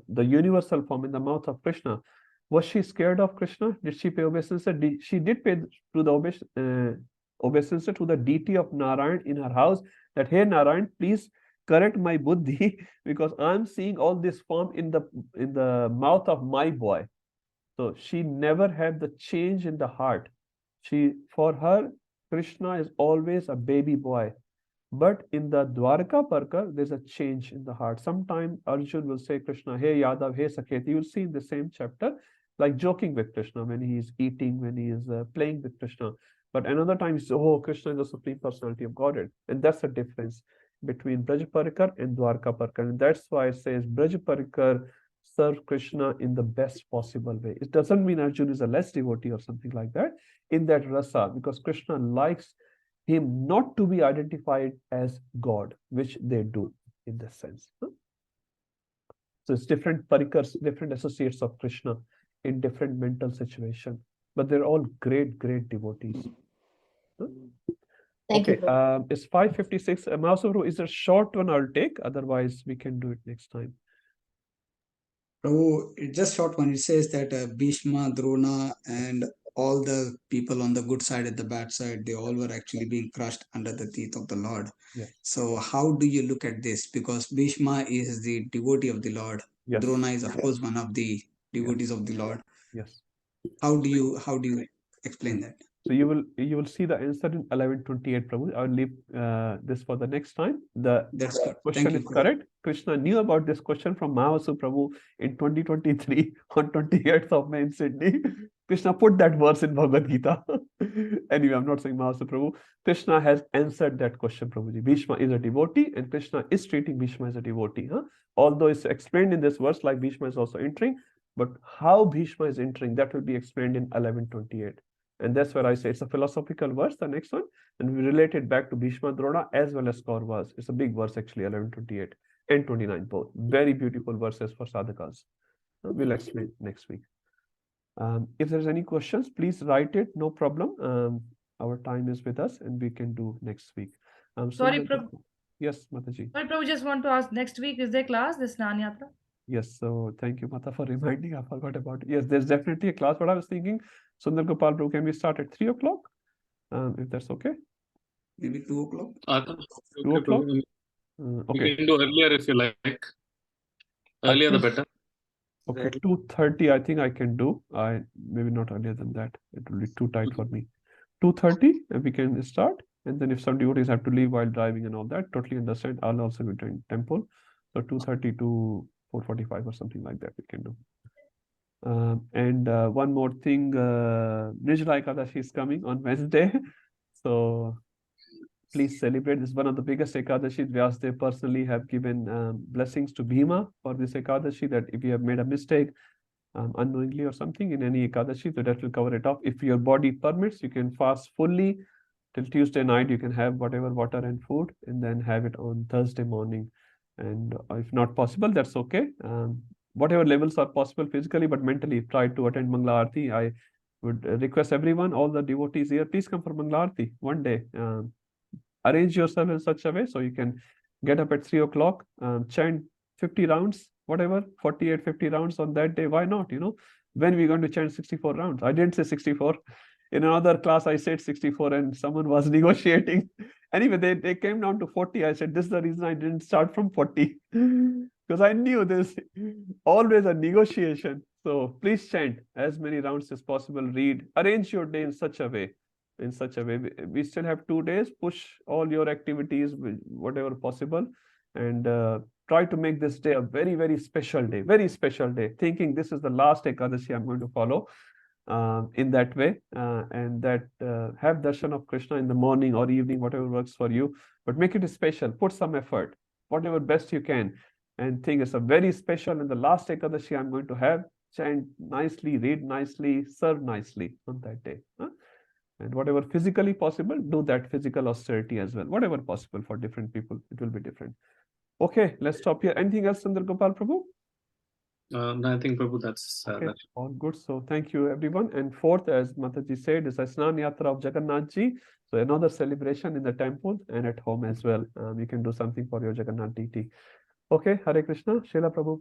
the universal form in the mouth of Krishna, Was she scared of Krishna? Did she pay obeisance? She did pay to the obeisance to the deity of Narayan in her house, that, hey Narayan, please correct my buddhi, because I'm seeing all this form in the mouth of my boy. So she never had the change in the heart. For her, Krishna is always a baby boy. But in the Dwarka Parkar, there's a change in the heart. Sometime Arjun will say Krishna, hey Yadav, hey Saket. You'll see in the same chapter, like joking with Krishna when he is eating, when he is playing with Krishna. But another time, he says, oh, Krishna is the Supreme Personality of Godhead. And that's the difference between Braj Parikar and Dwarka Parikar. And that's why it says Braj Parikar serve Krishna in the best possible way. It doesn't mean Arjun is a less devotee or something like that in that rasa, because Krishna likes him not to be identified as God, which they do in this sense. So it's different parikars, different associates of Krishna in different mental situation, but they're all great, great devotees. Okay, it's 5:56. Mausavru, is there a short one I'll take? Otherwise, we can do it next time. Prabhu, it's just short one. It says that Bhishma, Drona, and all the people on the good side and the bad side, they all were actually being crushed under the teeth of the Lord. Yes. So how do you look at this? Because Bhishma is the devotee of the Lord. Yes. Drona is of course one of the devotees of the Lord. Yes. How do you explain that? So you will see the answer in 11:28, Prabhu. I'll leave this for the next time. That's good. Question is correct. Krishna knew about this question from Mahavasu Prabhu in 2023 on 28th of May in Sydney. Krishna put that verse in Bhagavad Gita. Anyway, I'm not saying Mahavasu Prabhu. Krishna has answered that question, Prabhuji. Bhishma is a devotee and Krishna is treating Bhishma as a devotee. Although it's explained in this verse like Bhishma is also entering, but how Bhishma is entering, that will be explained in 11:28. And that's where I say it's a philosophical verse, the next one, and we relate it back to Bhishma Drona as well as Kauravas. It's a big verse actually, 11:28 and 29 both. Very beautiful verses for sadhakas. We'll explain next week. If there's any questions, please write it, no problem. Our time is with us and we can do next week. Sorry, Prabhu. Yes, Mataji. Sorry, Prabhu, just want to ask, next week, is there class, this Snan Yatra? Yes, so thank you, Mata, for reminding. I forgot about it. Yes, there's definitely a class, but I was thinking, Sundar Gopal Prabhu, can we start at 3 o'clock? If that's okay? Maybe 2 o'clock? 2 o'clock? Okay. We can do earlier if you like. Earlier the better. Okay, 2:30 I think I can do. Maybe not earlier than that. It will be too tight for me. 2:30 and we can start. And then if some devotees have to leave while driving and all that, totally understand. I'll also be doing temple. So 2:30 to 4:45 or something like that we can do. And one more thing, Nirjala Ekadashi is coming on Wednesday. So please celebrate. This is one of the biggest Ekadashi. Vyasdev personally have given blessings to Bhima for this Ekadashi, that if you have made a mistake unknowingly or something in any Ekadashi, so that will cover it up. If your body permits, you can fast fully till Tuesday night. You can have whatever water and food and then have it on Thursday morning. And if not possible, that's okay. Whatever levels are possible physically, but mentally try to attend Mangala Aarti. I would request everyone, all the devotees here, please come for Mangala Aarti one day. Arrange yourself in such a way so you can get up at 3 o'clock, chant 50 rounds, whatever, 48, 50 rounds on that day. Why not? When we're going to chant 64 rounds? I didn't say 64. In another class, I said 64 and someone was negotiating. Anyway, they came down to 40. I said, this is the reason I didn't start from 40. Because I knew there's always a negotiation. So please chant as many rounds as possible. Read, arrange your day in such a way. We still have 2 days. Push all your activities, whatever possible, and try to make this day a very, very special day. Very special day. Thinking this is the last Ekadashi I'm going to follow. In that way, and that have darshan of Krishna in the morning or evening, whatever works for you, but make it special. Put some effort, whatever best you can, and think it's a very special. And the last Ekadashi I'm going to have, chant nicely, read nicely, serve nicely on that day. And whatever physically possible, do that physical austerity as well. Whatever possible for different people, it will be different. Okay, let's stop here. Anything else, Sundar Gopal Prabhu? No, I think, Prabhu, that's okay. All good. So thank you, everyone. And fourth, as Mataji said, is a Snan Yatra of Jagannath Ji. So another celebration in the temple and at home as well. You can do something for your Jagannath deity. Okay, Hare Krishna, Srila Prabhu.